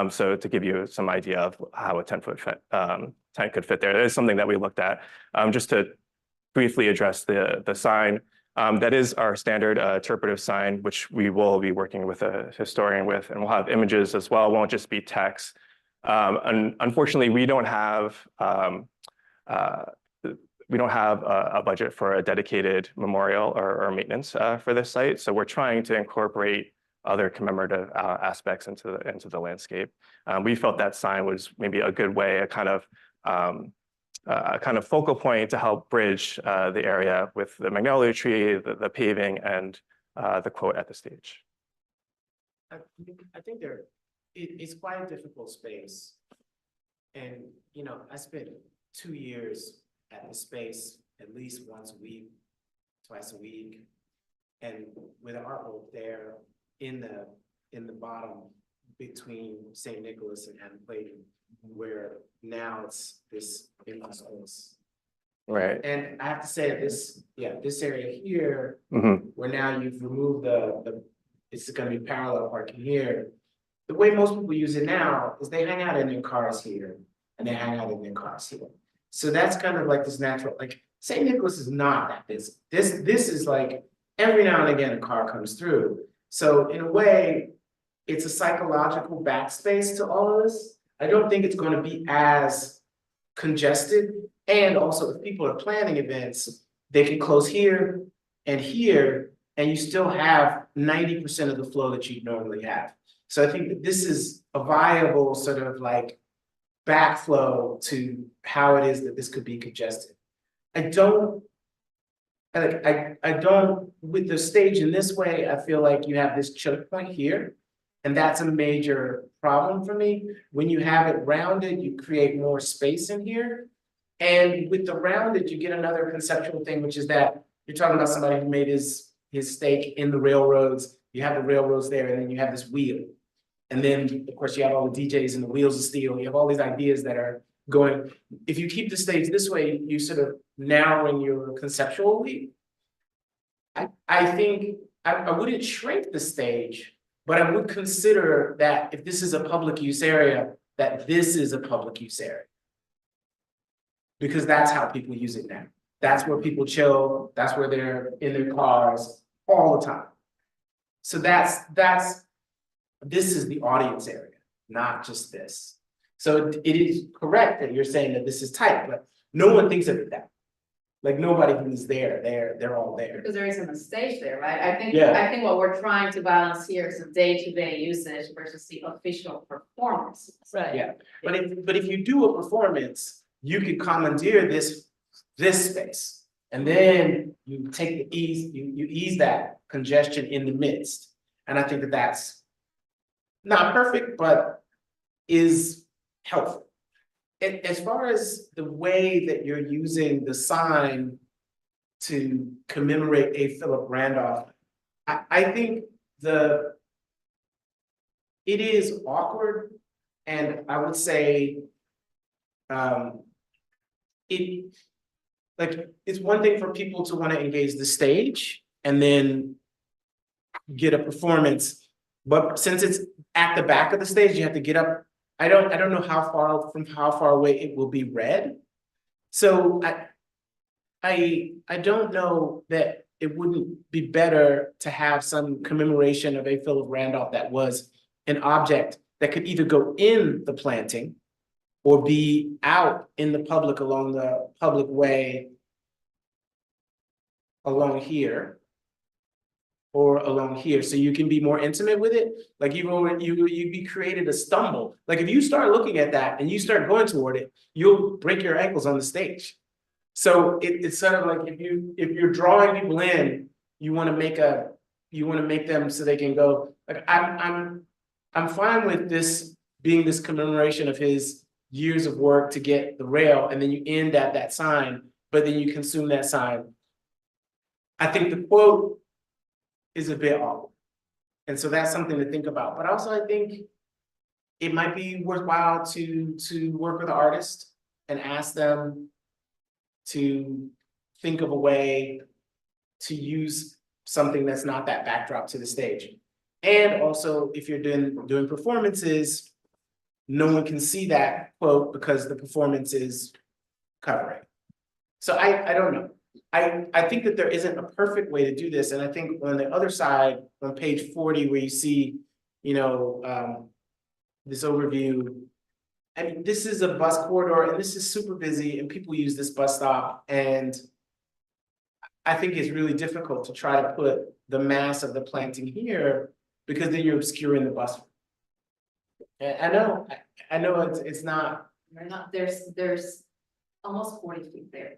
So to give you some idea of how a 10-foot tent could fit there, that is something that we looked at. Just to briefly address the sign, that is our standard interpretive sign, which we will be working with a historian with, and we'll have images as well. It won't just be text. And unfortunately, we don't have a budget for a dedicated memorial or maintenance for this site. So we're trying to incorporate other commemorative aspects into the landscape. We felt that sign was maybe a good way, a kind of focal point to help bridge the area with the magnolia tree, the paving, and the quote at the stage.
I think it's quite a difficult space. And, I spent 2 years at the space at least once a week twice a week. And with artwork there in the bottom between St. Nicholas and Adam Clayton, where now it's this empty space.
Right.
And I have to say this area here,
Mhm.
where now you've removed it's gonna be parallel parking here. The way most people use it now is they hang out in their cars here and they hang out in their cars here. So that's kind of like this natural, like St. Nicholas is not that busy. This is like every now and again a car comes through. So in a way, it's a psychological backspace to all of this. I don't think it's gonna be as congested. And also if people are planning events, they can close here, and you still have 90% of the flow that you normally have. So I think that this is a viable sort of like backflow to how it is that this could be congested. I don't, with the stage in this way, I feel like you have this choke point here. And that's a major problem for me. When you have it rounded, you create more space in here. And with the rounded, you get another conceptual thing, which is that you're talking about somebody who made his stake in the railroads. You have the railroads there, and then you have this wheel. And then, of course, you have all the DJs and the wheels of steel. You have all these ideas that are going. If you keep the stage this way, you sort of narrowing your conceptual leap. I think I wouldn't shrink the stage, but I would consider that if this is a public use area, that this is a public use area. Because that's how people use it now. That's where people chill. That's where they're in their cars all the time. So this is the audience area, not just this. So it is correct that you're saying that this is tight, but no one thinks of it that. Like nobody who's there, they're all there.
Because there isn't a stage there, right? I think
Yeah.
what we're trying to balance here is the day-to-day usage versus the official performance. Right.
Yeah, but if you do a performance, you could commandeer this space. And then you take you ease that congestion in the midst. And I think that that's not perfect, but is helpful. As far as the way that you're using the sign to commemorate A. Philip Randolph, I think it is awkward, and I would say it's one thing for people to want to engage the stage and then get a performance, but since it's at the back of the stage, you have to get up. I don't know how far away it will be read. So I don't know that it wouldn't be better to have some commemoration of A. Philip Randolph that was an object that could either go in the planting or be out in the public along the public way along here or along here, so you can be more intimate with it. Like you created a stumble. Like if you start looking at that and you start going toward it, you'll break your ankles on the stage. So it's sort of like if you're drawing people in, you want to make them so they can go. Like I'm fine with this being this commemoration of his years of work to get the rail, and then you end at that sign, but then you consume that sign. I think the quote is a bit awkward. And so that's something to think about. But also I think it might be worthwhile to work with the artist and ask them to think of a way to use something that's not that backdrop to the stage. And also if you're doing performances, no one can see that quote because the performance is covering. So I don't know. I think that there isn't a perfect way to do this. And I think on the other side, on page 40, where you see, this overview, I mean, this is a bus corridor and this is super busy and people use this bus stop. And I think it's really difficult to try to put the mass of the planting here because then you're obscuring the bus. And I know it's not.
You're not, there's almost 40 feet there.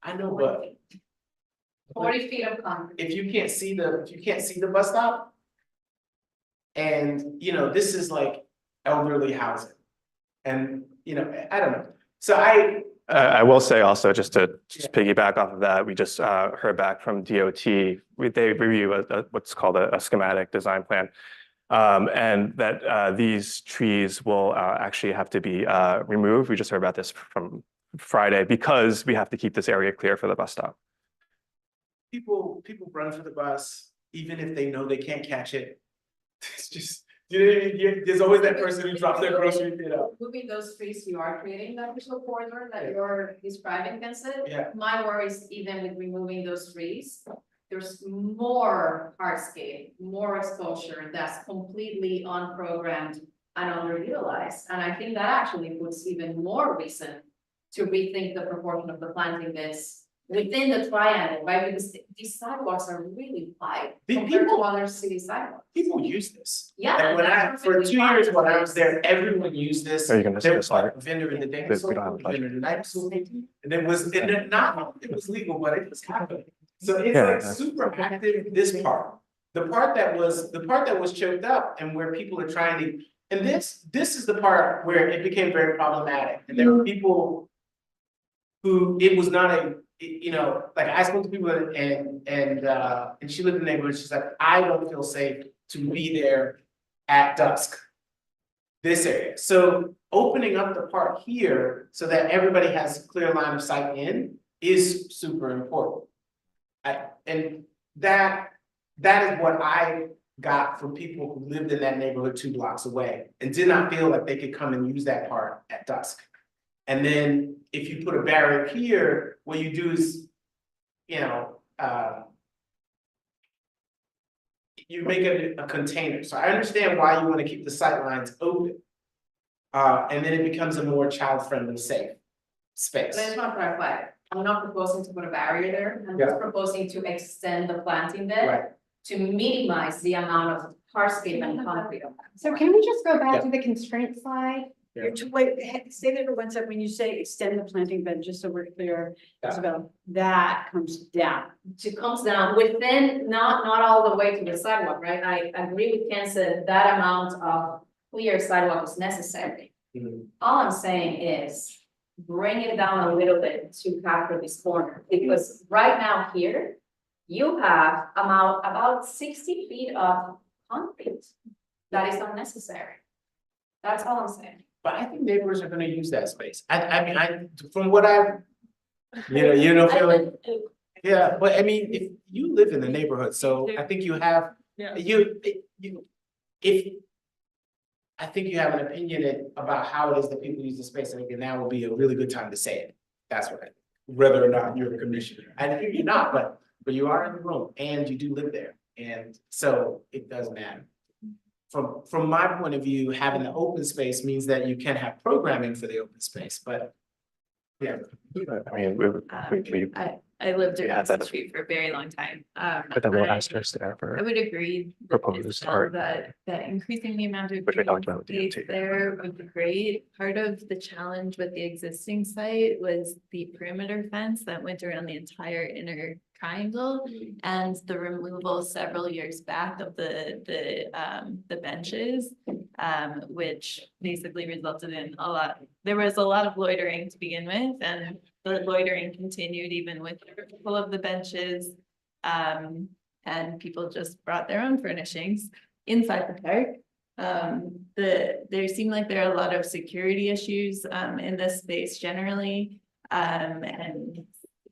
I know, but
40 feet of concrete.
If you can't see the bus stop, and this is like elderly housing, and I don't know. So
I will say also, just to piggyback off of that, we just heard back from DOT. They review what's called a schematic design plan. And that these trees will actually have to be removed. We just heard about this from Friday because we have to keep this area clear for the bus stop.
People run for the bus, even if they know they can't catch it. It's just, you know what I mean? There's always that person who drops their grocery, you know.
Moving those trees, you are creating that visual corridor that you're describing, Vincent.
Yeah.
My worry is even with removing those trees, there's more hardscape, more exposure that's completely unprogrammed and underutilized. And I think that actually puts even more reason to rethink the proportion of the planting beds within the triangle, right? Because these sidewalks are really wide compared to other city sidewalks.
People use this.
Yeah,
Like when
that's
for
perfectly
2 years
fine.
when I was there, everyone used this.
Are you gonna say
There
this,
was
Larry?
a vendor in the day,
We don't have a budget.
vendor in the night, and it was, and it was legal, but it was happening. So it's
Yeah,
like
yeah.
super active, this part. The part that was choked up and where people are trying to, and this is the part where it became very problematic. And there were people who, it was not a, you know, like I spoke to people and she lived in the neighborhood, she's like, I don't feel safe to be there at dusk. This area, so opening up the part here so that everybody has a clear line of sight in is super important. And that is what I got from people who lived in that neighborhood 2 blocks away and did not feel like they could come and use that part at dusk. And then if you put a barrier here, what you do is, you know, you make it a container. So I understand why you want to keep the sight lines open. And then it becomes a more child-friendly, safe space.
But I just want to clarify, I'm not proposing to put a barrier there, I'm just proposing to extend the planting bed.
Right.
To minimize the amount of hardscape and concrete.
So can we just go
Yeah.
back to the constraint slide?
Yeah.
Wait, say that for 1 second, when you say extend the planting bed, just so we're clear,
Yeah.
Isabel, that comes down.
To comes down within, not all the way to the sidewalk, right? I agree with Ken said that amount of clear sidewalk is necessary.
Mhm.
All I'm saying is bring it down a little bit to capture this corner, because right now here, you have about 60 feet of concrete that is unnecessary. That's all I'm saying.
But I think neighbors are gonna use that space. I mean, from what I've, you know, feeling, yeah, but I mean, if you live in the neighborhood, so I think you have, I think you have an opinion about how it is that people use the space, and again, now would be a really good time to say it. That's what I think, whether or not you're a commissioner. I think you're not, but you are in the room and you do live there, and so it does matter. From my point of view, having the open space means that you can have programming for the open space, but yeah.
I mean, we
I lived
We had
across the
that-
street for a very long time.
put that little
I-
asterisk there
I
for
would agree. with
proposed
Isabel
art.
that increasing the amount of
Which we
green
talked about with
space
DOT.
there would be great. Part of the challenge with the existing site was the perimeter fence that went around the entire inner triangle and the removal several years back of the benches, which basically resulted in there was a lot of loitering to begin with, and the loitering continued even with the removal of the benches. And people just brought their own furnishings inside the park. There seem like there are a lot of security issues in this space generally. And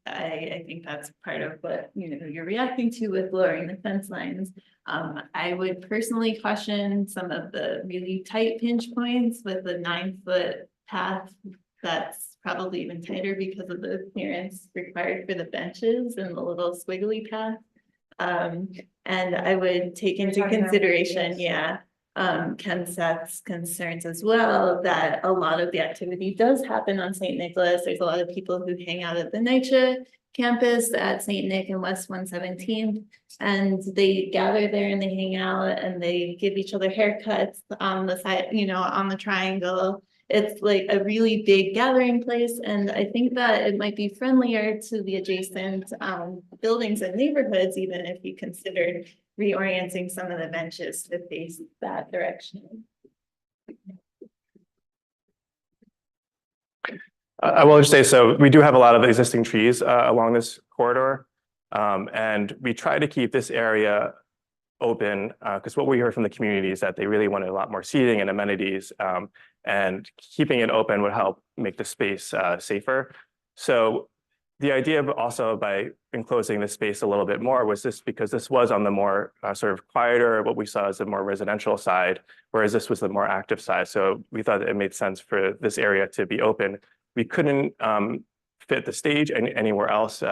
I think that's part of what, you're reacting to with lowering the fence lines. I would personally caution some of the really tight pinch points with the 9-foot path. That's probably even tighter because of the clearance required for the benches and the little squiggly path. And I would take into consideration, Ken Seth's concerns as well, that a lot of the activity does happen on St. Nicholas. There's a lot of people who hang out at the NYCHA campus at St. Nick and West 117th. And they gather there and they hang out and they give each other haircuts on the side, on the triangle. It's like a really big gathering place. And I think that it might be friendlier to the adjacent buildings and neighborhoods, even if you considered reorienting some of the benches to face that direction.
I will just say, so we do have a lot of existing trees along this corridor. And we try to keep this area open because what we heard from the community is that they really wanted a lot more seating and amenities. And keeping it open would help make the space safer. So the idea of also by enclosing the space a little bit more was this because this was on the more sort of quieter, what we saw as the more residential side, whereas this was the more active side. So we thought it made sense for this area to be open. We couldn't fit the stage anywhere else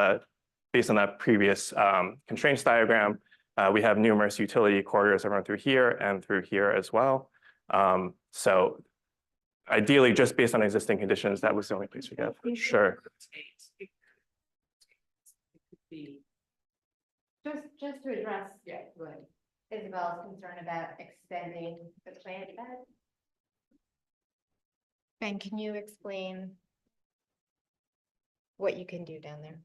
based on that previous constraints diagram. We have numerous utility corridors that run through here and through here as well. So ideally, just based on existing conditions, that was the only place we have. Sure.
Just to address Isabel's concern about extending the plant bed. Ben, can you explain what you can do down there?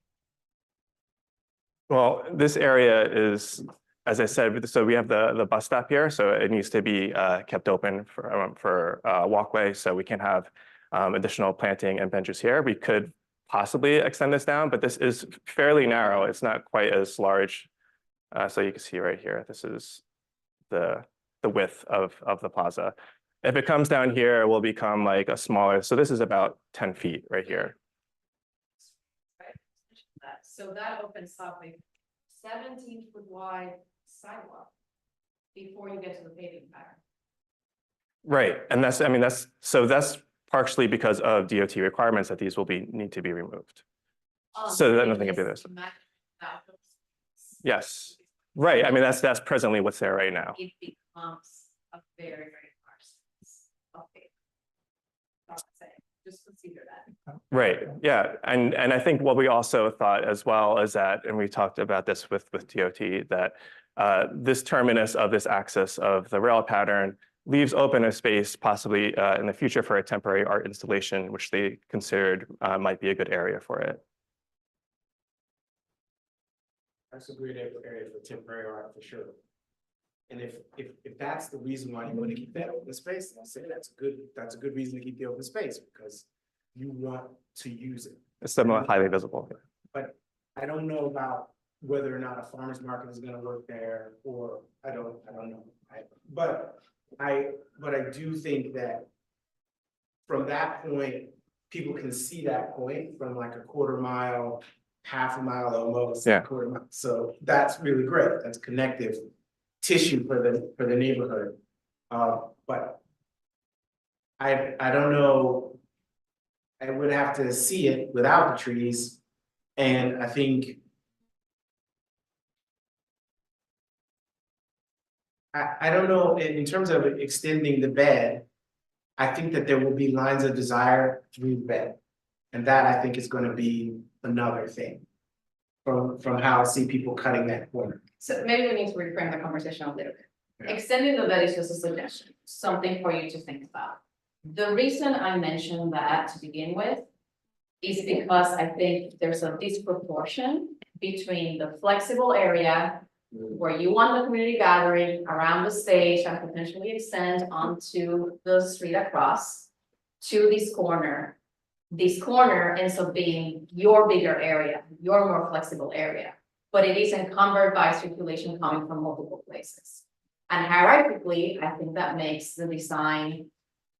Well, this area is, as I said, so we have the bus stop here, so it needs to be kept open for walkway, so we can have additional planting and benches here. We could possibly extend this down, but this is fairly narrow. It's not quite as large. So you can see right here, this is the width of the plaza. If it comes down here, it will become like a smaller, so this is about 10 feet right here.
So that opens up a 17-foot wide sidewalk before you get to the paving pattern.
Right, and that's, I mean, that's partially because of DOT requirements that these will need to be removed. So that nothing can be this. Yes, right. I mean, that's presently what's there right now.
It becomes a very, very large of pavement. Just consider that.
Right, yeah, and I think what we also thought as well is that, and we talked about this with DOT, that this terminus of this axis of the rail pattern leaves open a space possibly in the future for a temporary art installation, which they considered might be a good area for it.
That's a great area for temporary art for sure. And if that's the reason why you want to keep that open space, I'll say that's a good reason to keep the open space because you want to use it.
It's the most highly visible.
But I don't know about whether or not a farmer's market is going to work there, or I don't know. But I do think that from that point, people can see that point from like a quarter mile, half a mile almost.
Yeah.
Quarter mile. So that's really great. That's connective tissue for the neighborhood. But I don't know. I would have to see it without the trees. And I think I don't know, in terms of extending the bed, I think that there will be lines of desire through the bed. And that I think is going to be another thing from how I see people cutting that corner.
So maybe we need to reframe the conversation a little bit. Extending the bed is just a suggestion, something for you to think about. The reason I mentioned that to begin with is because I think there's a disproportion between the flexible area where you want the community gathering around the stage and potentially extend onto the street across to this corner. This corner ends up being your bigger area, your more flexible area, but it is encumbered by circulation coming from multiple places. And hierarchically, I think that makes the design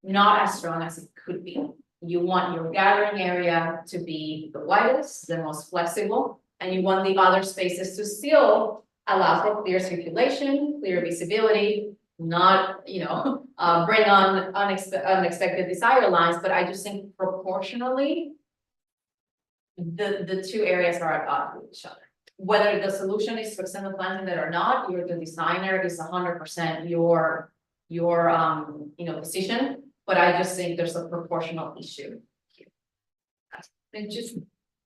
not as strong as it could be. You want your gathering area to be the widest, the most flexible, and you want the other spaces to still allow for clear circulation, clear visibility, not, bring on unexpected desire lines, but I just think proportionally, the two areas are at odds with each other. Whether the solution is to extend the planting bed or not, you're the designer, is 100% your decision, but I just think there's a proportional issue here.
And just,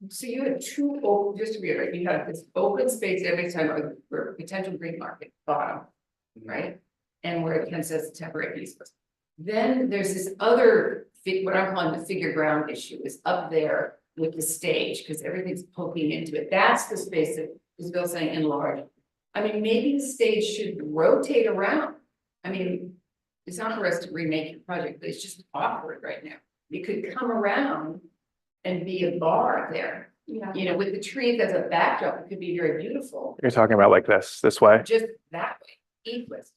so you had two open, just to reiterate, you have this open space every time for potential green market bottom, right? And where it can says temporary use. Then there's this other, what I'm calling the figure ground issue is up there with the stage, because everything's poking into it. That's the space that Isabel's saying enlarge. I mean, maybe the stage should rotate around. I mean, it's not for us to remake the project, but it's just awkward right now. It could come around and be a bar there. You know, with the trees as a backdrop, it could be very beautiful,
You're talking about like this way.
just that way, east-west.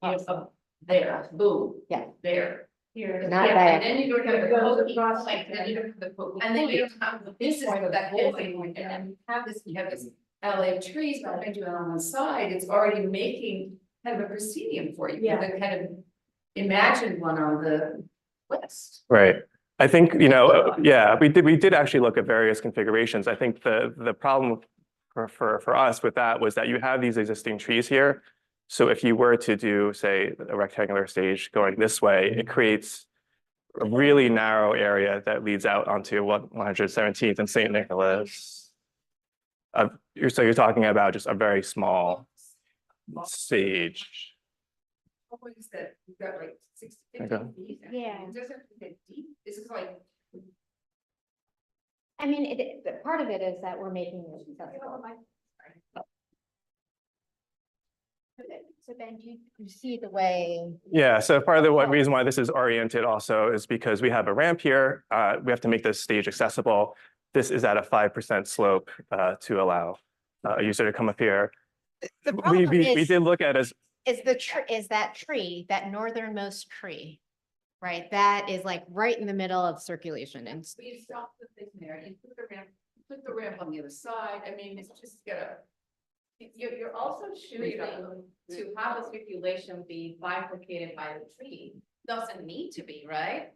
Up there, boom.
Yeah.
There. Here.
Not
Yeah,
there.
And then you don't have the cookie, like, then you don't have the cookie, and then you don't have the, this is that whole thing, and then you have this alley of trees behind you and on the side, it's already making kind of a proscenium for you.
Yeah.
The kind of imagined one on the west.
Right. I think, you know, yeah, we did actually look at various configurations. I think the problem for us with that was that you have these existing trees here. So if you were to do, say, a rectangular stage going this way, it creates a really narrow area that leads out onto 117th and St. Nicholas. So you're talking about just a very small stage.
What is that? You've got like 60,
Okay.
50 feet.
Yeah.
It doesn't have to get deep. This is like.
I mean, part of it is that we're making it accessible. So Ben, do you see the way?
Yeah, so part of the reason why this is oriented also is because we have a ramp here. We have to make this stage accessible. This is at a 5% slope to allow a user to come up here.
The
We
problem
did look at as
is that tree, that northernmost tree, right? That is like right in the middle of circulation and
We stop the thing there, you put the ramp on the other side. I mean, it's just gotta.
You're also choosing to have the circulation be bifurcated by the tree. Doesn't need to be, right?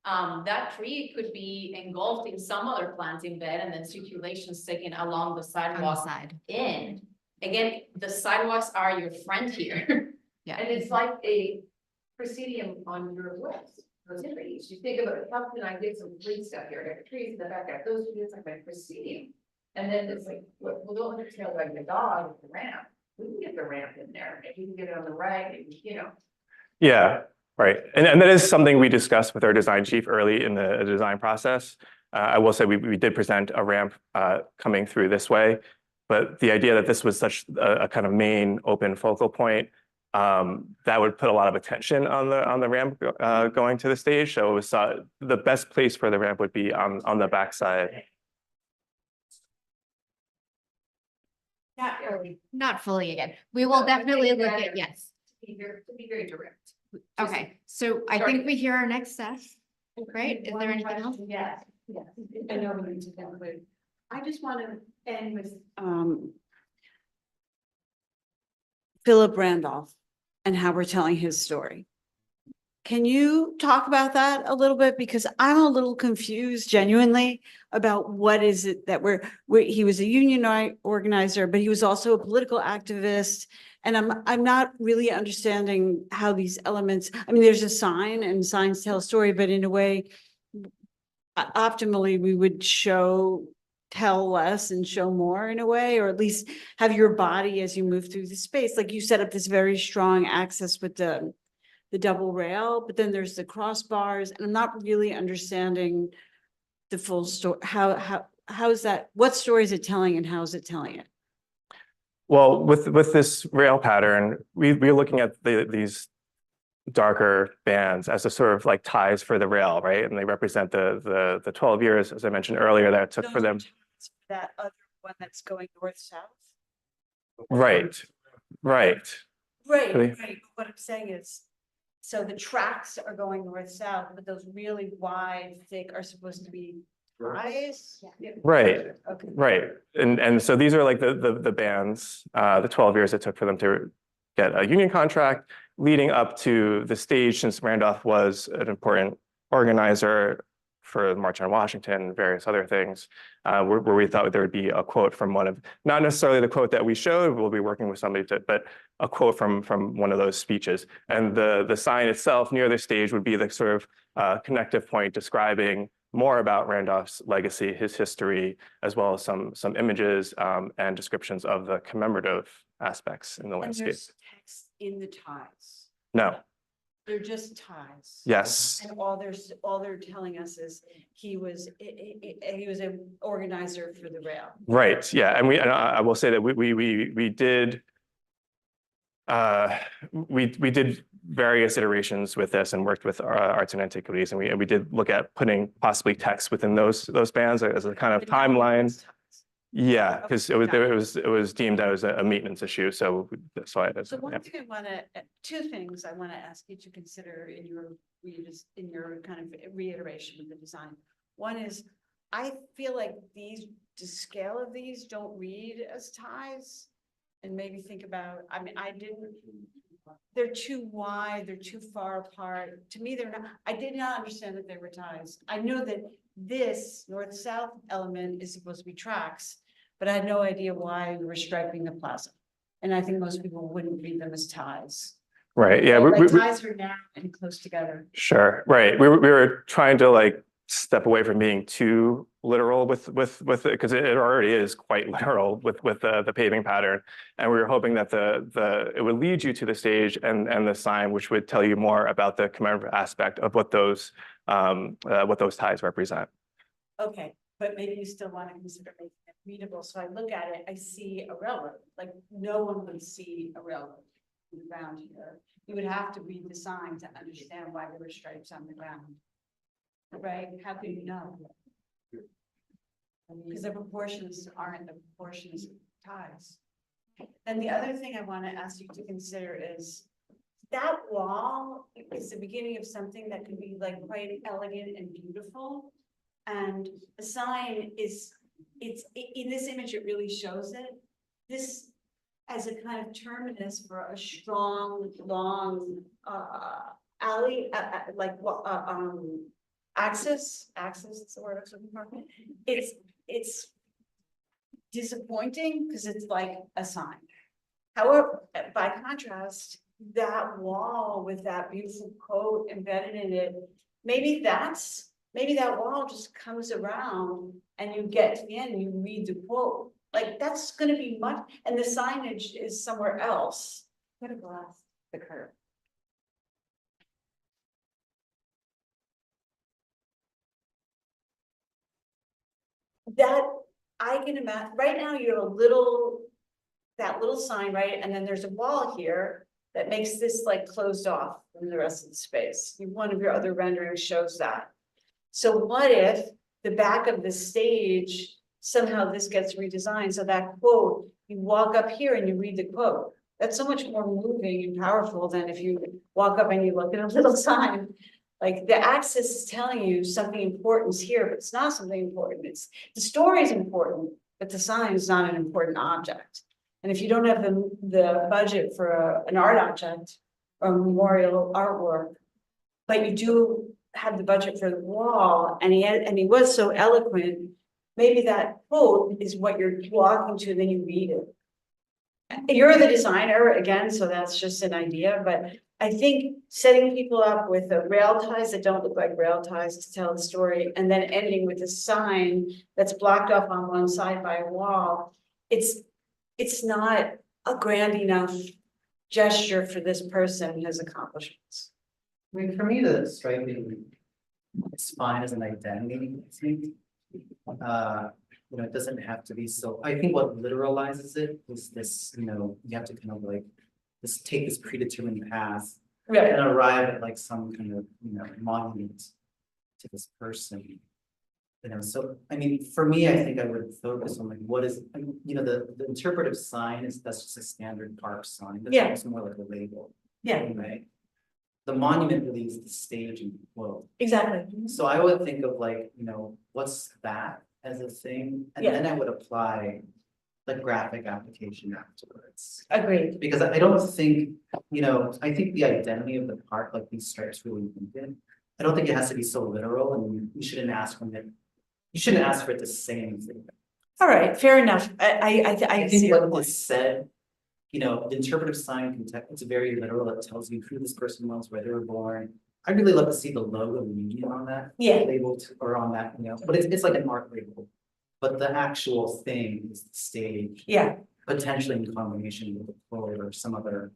That tree could be engulfed in some other planting bed and then circulation's taken along the sidewalk
side.
in. Again, the sidewalks are your friend here.
Yeah.
And it's like a proscenium on your west, those trees. You think about how can I get some tree stuff here? I got trees in the back, I got those trees like my proscenium. And then it's like, well, don't let it trail like the dog with the ramp. We can get the ramp in there. If you can get it on the right, you know.
Yeah, right. And that is something we discussed with our design chief early in the design process. I will say we did present a ramp coming through this way, but the idea that this was such a kind of main open focal point, that would put a lot of attention on the ramp going to the stage. So it was the best place for the ramp would be on the backside.
Not fully again. We will definitely look at, yes.
To be very direct.
Okay, so I think we hear our next step, right? Is there anything else?
Yes, yes. I know we need to conclude. I just want to end with
Philip Randolph and how we're telling his story. Can you talk about that a little bit? Because I'm a little confused genuinely about what is it that he was a union organizer, but he was also a political activist. And I'm not really understanding how these elements, I mean, there's a sign and signs tell a story, but in a way, optimally, we would tell less and show more in a way, or at least have your body as you move through the space. Like you set up this very strong access with the double rail, but then there's the crossbars, and I'm not really understanding the full story. How is that? What story is it telling, and how is it telling it?
Well, with this rail pattern, we're looking at these darker bands as a sort of like ties for the rail, right? And they represent the 12 years, as I mentioned earlier, that it took for them.
That other one that's going north-south?
Right.
Right.
Really?
What I'm saying is, so the tracks are going north-south, but those really wide, thick are supposed to be ties?
Right.
Okay.
Right. And so these are like the bands, the 12 years it took for them to get a union contract, leading up to the stage, since Randolph was an important organizer for the March on Washington and various other things, where we thought there would be a quote from one of, not necessarily the quote that we showed, we'll be working with somebody but a quote from one of those speeches. And the sign itself near the stage would be the sort of connective point describing more about Randolph's legacy, his history, as well as some images and descriptions of the commemorative aspects in the
And
landscape.
there's text in the ties.
No.
They're just ties.
Yes.
And all they're telling us is he was an organizer for the rail.
Right. Yeah. And I will say that we did We did various iterations with this and worked with Arts and Antiquities, and we did look at putting possibly text within those bands as a kind of timeline. Yeah, because it was deemed as a maintenance issue, so that's why it is.
So one
Yeah.
thing I want to, two things I want to ask you to consider in your kind of reiteration of the design. One is, I feel like the scale of these don't read as ties. And maybe think about, I mean, they're too wide, they're too far apart. To me, they're not, I did not understand that they were ties. I know that this north-south element is supposed to be tracks, but I had no idea why we were striping the plaza. And I think most people wouldn't read them as ties.
Right, yeah.
Like ties are narrow and close together.
Sure, right. We were trying to like step away from being too literal with it, because it already is quite literal with the paving pattern. And we were hoping that it would lead you to the stage and the sign, which would tell you more about the commemorative aspect of what those ties represent.
Okay, but maybe you still want to consider making it readable. So I look at it, I see a railroad, like no one would see a railroad on the ground here. You would have to read the sign to understand why there were stripes on the ground. Right? How could you know? Because the proportions aren't the proportions of ties. And the other thing I want to ask you to consider is that wall is the beginning of something that could be like quite elegant and beautiful. And the sign it's in this image, it really shows it. This as a kind of terminus for a strong, long alley, access is the word I was looking for. It's disappointing because it's like a sign. However, by contrast, that wall with that beautiful quote embedded in it, maybe that wall just comes around and you get to the end and you read the quote. Like that's going to be much, and the signage is somewhere else. What a glass, the curve. That I can imagine right now you have that little sign, right? And then there's a wall here that makes this like closed off from the rest of the space. One of your other renderings shows that. So what if the back of the stage, somehow this gets redesigned? So that quote, you walk up here and you read the quote. That's so much more moving and powerful than if you walk up and you look at a little sign. Like the access is telling you something important is here, but it's not something important. The story is important, but the sign is not an important object. And if you don't have the budget for an art object or memorial artwork, but you do have the budget for the wall, and he was so eloquent, maybe that quote is what you're walking to, and then you read it. You're the designer again, so that's just an idea, but I think setting people up with the rail ties that don't look like rail ties to tell the story, and then ending with a sign that's blocked off on one side by a wall, it's not a grand enough gesture for this person and his accomplishments.
I mean, for me, the striping is fine as an identity, I think. It doesn't have to be so, I think what literalizes it is this, you have to kind of like, take this predetermined path.
Right.
And arrive at like some kind of, monument to this person. So, I mean, for me, I think I would focus on like, what is, the interpretive sign that's just a standard park sign. That's almost more like a label.
Yeah.
Right. The monument really is the stage and the quote.
Exactly.
So I would think of like, what's that as a thing? And then I would apply the graphic application afterwards.
Agreed.
Because I don't think, I think the identity of the park, like these stripes really needed. I don't think it has to be so literal, and you shouldn't ask for it to say anything.
All right, fair enough. I
think
see
what was said, the interpretive sign, it's very literal. It tells you who this person was, where they were born. I'd really love to see the logo of the union on that. Label or on that, but it's like an art label. But the actual thing is the stage. Potentially in combination with the quote or some other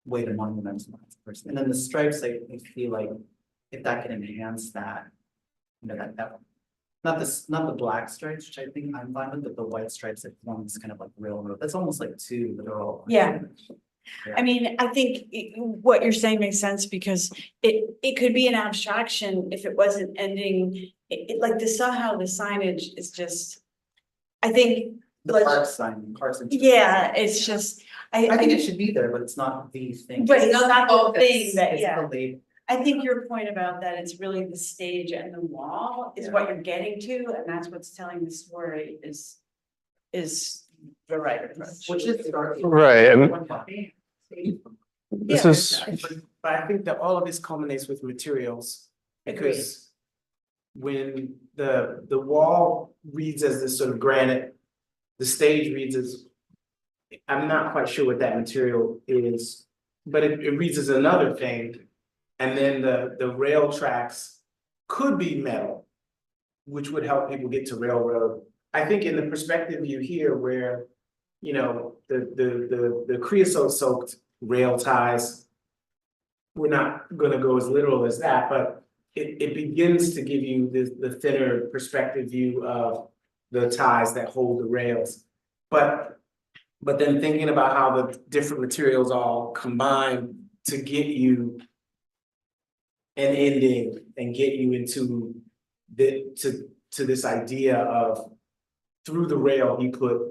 way to monumentalize the person. And then the stripes, I feel like if that can enhance that, that not the black stripes, which I think I'm fine with, but the white stripes that form this kind of like railroad. That's almost like two literal.
I mean, I think what you're saying makes sense because it could be an abstraction if it wasn't ending, like somehow the signage is just, I think.
The
like-
park sign, parks and.
Yeah, it's just,
I think it should be there, but it's not the thing.
But it's not the
focus.
thing that,
It's
yeah.
the label.
I think your point about that it's really the stage and the wall is what you're getting to, and that's what's telling the story is the right approach.
Which is.
Right, and this
Yeah.
is,
But I think that all of this culminates with materials, because when the wall reads as this sort of granite, the stage reads as, I'm not quite sure what that material is, but it reads as another thing. And then the rail tracks could be metal, which would help people get to railroad. I think in the perspective view here where, you know, the creosote soaked rail ties, we're not gonna go as literal as that, but it begins to give you the thinner perspective view of the ties that hold the rails. But then thinking about how the different materials all combine to get you an ending and get you into to this idea of through the rail, he put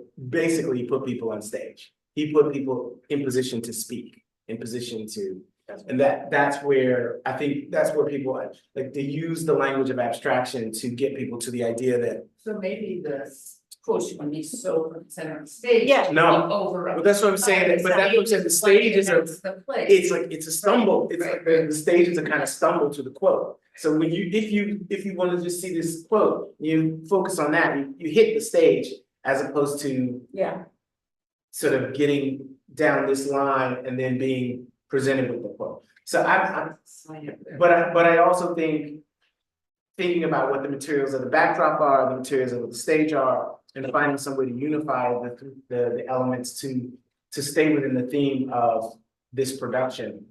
people on stage. He put people in position to speak, in position to, and that's where, I think that's where people like to use the language of abstraction to get people to the idea that.
So maybe the push when he's so center of the stage.
Yeah.
No,
Over.
but that's what I'm saying, but that's what I'm saying, the stage is it's like, it's a stumble, it's like the stage is a kind of stumble to the quote. So when if you want to just see this quote, you focus on that, you hit the stage as opposed to.
Yeah.
Sort of getting down this line and then being presented with the quote. So but I also think, thinking about what the materials of the backdrop are, the materials of the stage are, and finding some way to unify the elements to stay within the theme of this production,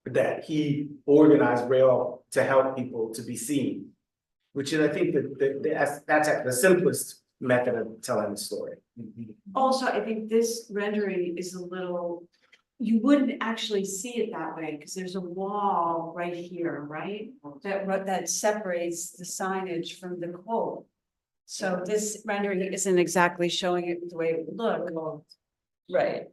that he organized rail to help people to be seen, which is, I think that's the simplest method of telling the story.
Also, I think this rendering is a little, you wouldn't actually see it that way, because there's a wall right here, right? That separates the signage from the quote. So this rendering isn't exactly showing it the way it would look. Right.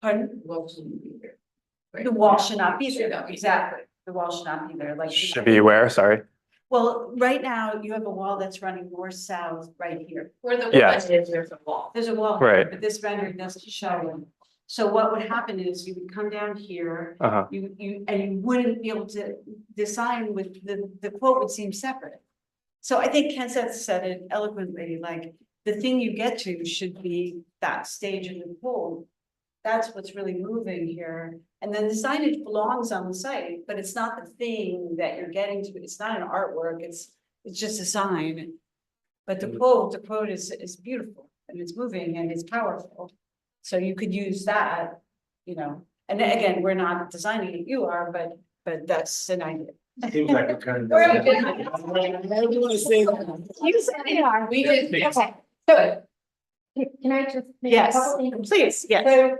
Pardon? The wall should not be there, exactly. The wall should not be there, like.
should be where, sorry.
Well, right now, you have a wall that's running north-south right here.
Where the
Yes.
woman is, there's a wall.
There's a wall.
Right.
But this rendering doesn't show it. So what would happen is you would come down here,
Uh-huh.
you wouldn't be able to design with, the quote would seem separate. So I think Ken said it eloquently, like, the thing you get to should be that stage of the quote. That's what's really moving here. And then the signage belongs on the site, but it's not the thing that you're getting to. It's not an artwork, it's just a sign. But the quote is beautiful and it's moving and it's powerful. So you could use that, you know, and then again, we're not designing it, you are, but that's an idea.
Seems like it kind of.
We're-
You say that.
You said they are, we did,
Yes.
okay, so.
Can I just? make a
Yes,
couple things?
please, yes.
So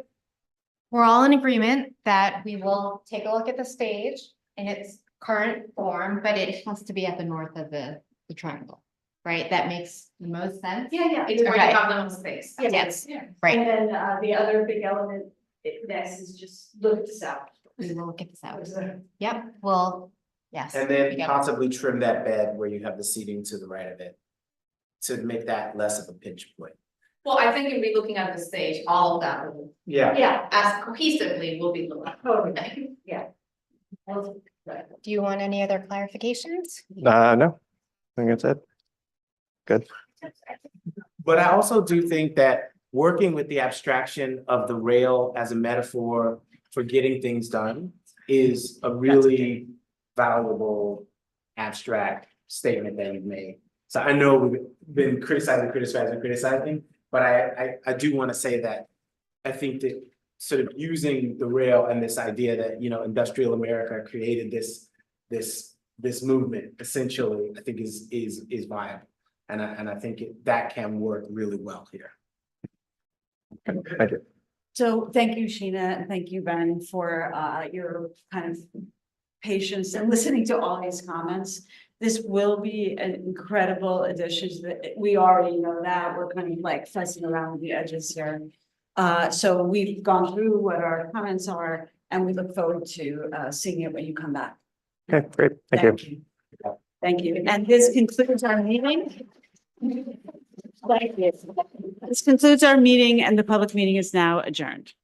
we're all in agreement that we will take a look at the stage in its current form, but it has to be at the north of the triangle, right? That makes the most sense.
Yeah.
It's where you
Okay.
have the most space.
Yes,
And
right.
then the other big element, next is just look at the south.
We will look at this out. Yep, well, yes.
And
we
then
got it.
possibly trim that bed where you have the seating to the right of it. To make that less of a pinch point.
Well, I think if we're looking at the stage, all of that will,
Yeah.
as cohesively will be looked at.
Yeah.
Do you want any other clarifications?
No, I think that's it. Good.
But I also do think that working with the abstraction of the rail as a metaphor for getting things done is a really valuable abstract statement that you've made. So I know we've been criticizing, but I do want to say that I think that sort of using the rail and this idea that, you know, industrial America created this movement essentially, I think is viable. And I think that can work really well here.
Thank you.
So thank you, Sheena, and thank you, Ben, for your kind of patience and listening to all these comments. This will be an incredible addition to the, we already know that, we're kind of like fussing around with the edges here. So we've gone through what our comments are, and we look forward to seeing it when you come back.
Okay, great. Thank you.
Thank you. And this concludes our meeting. Thank you. This concludes our meeting, and the public meeting is now adjourned.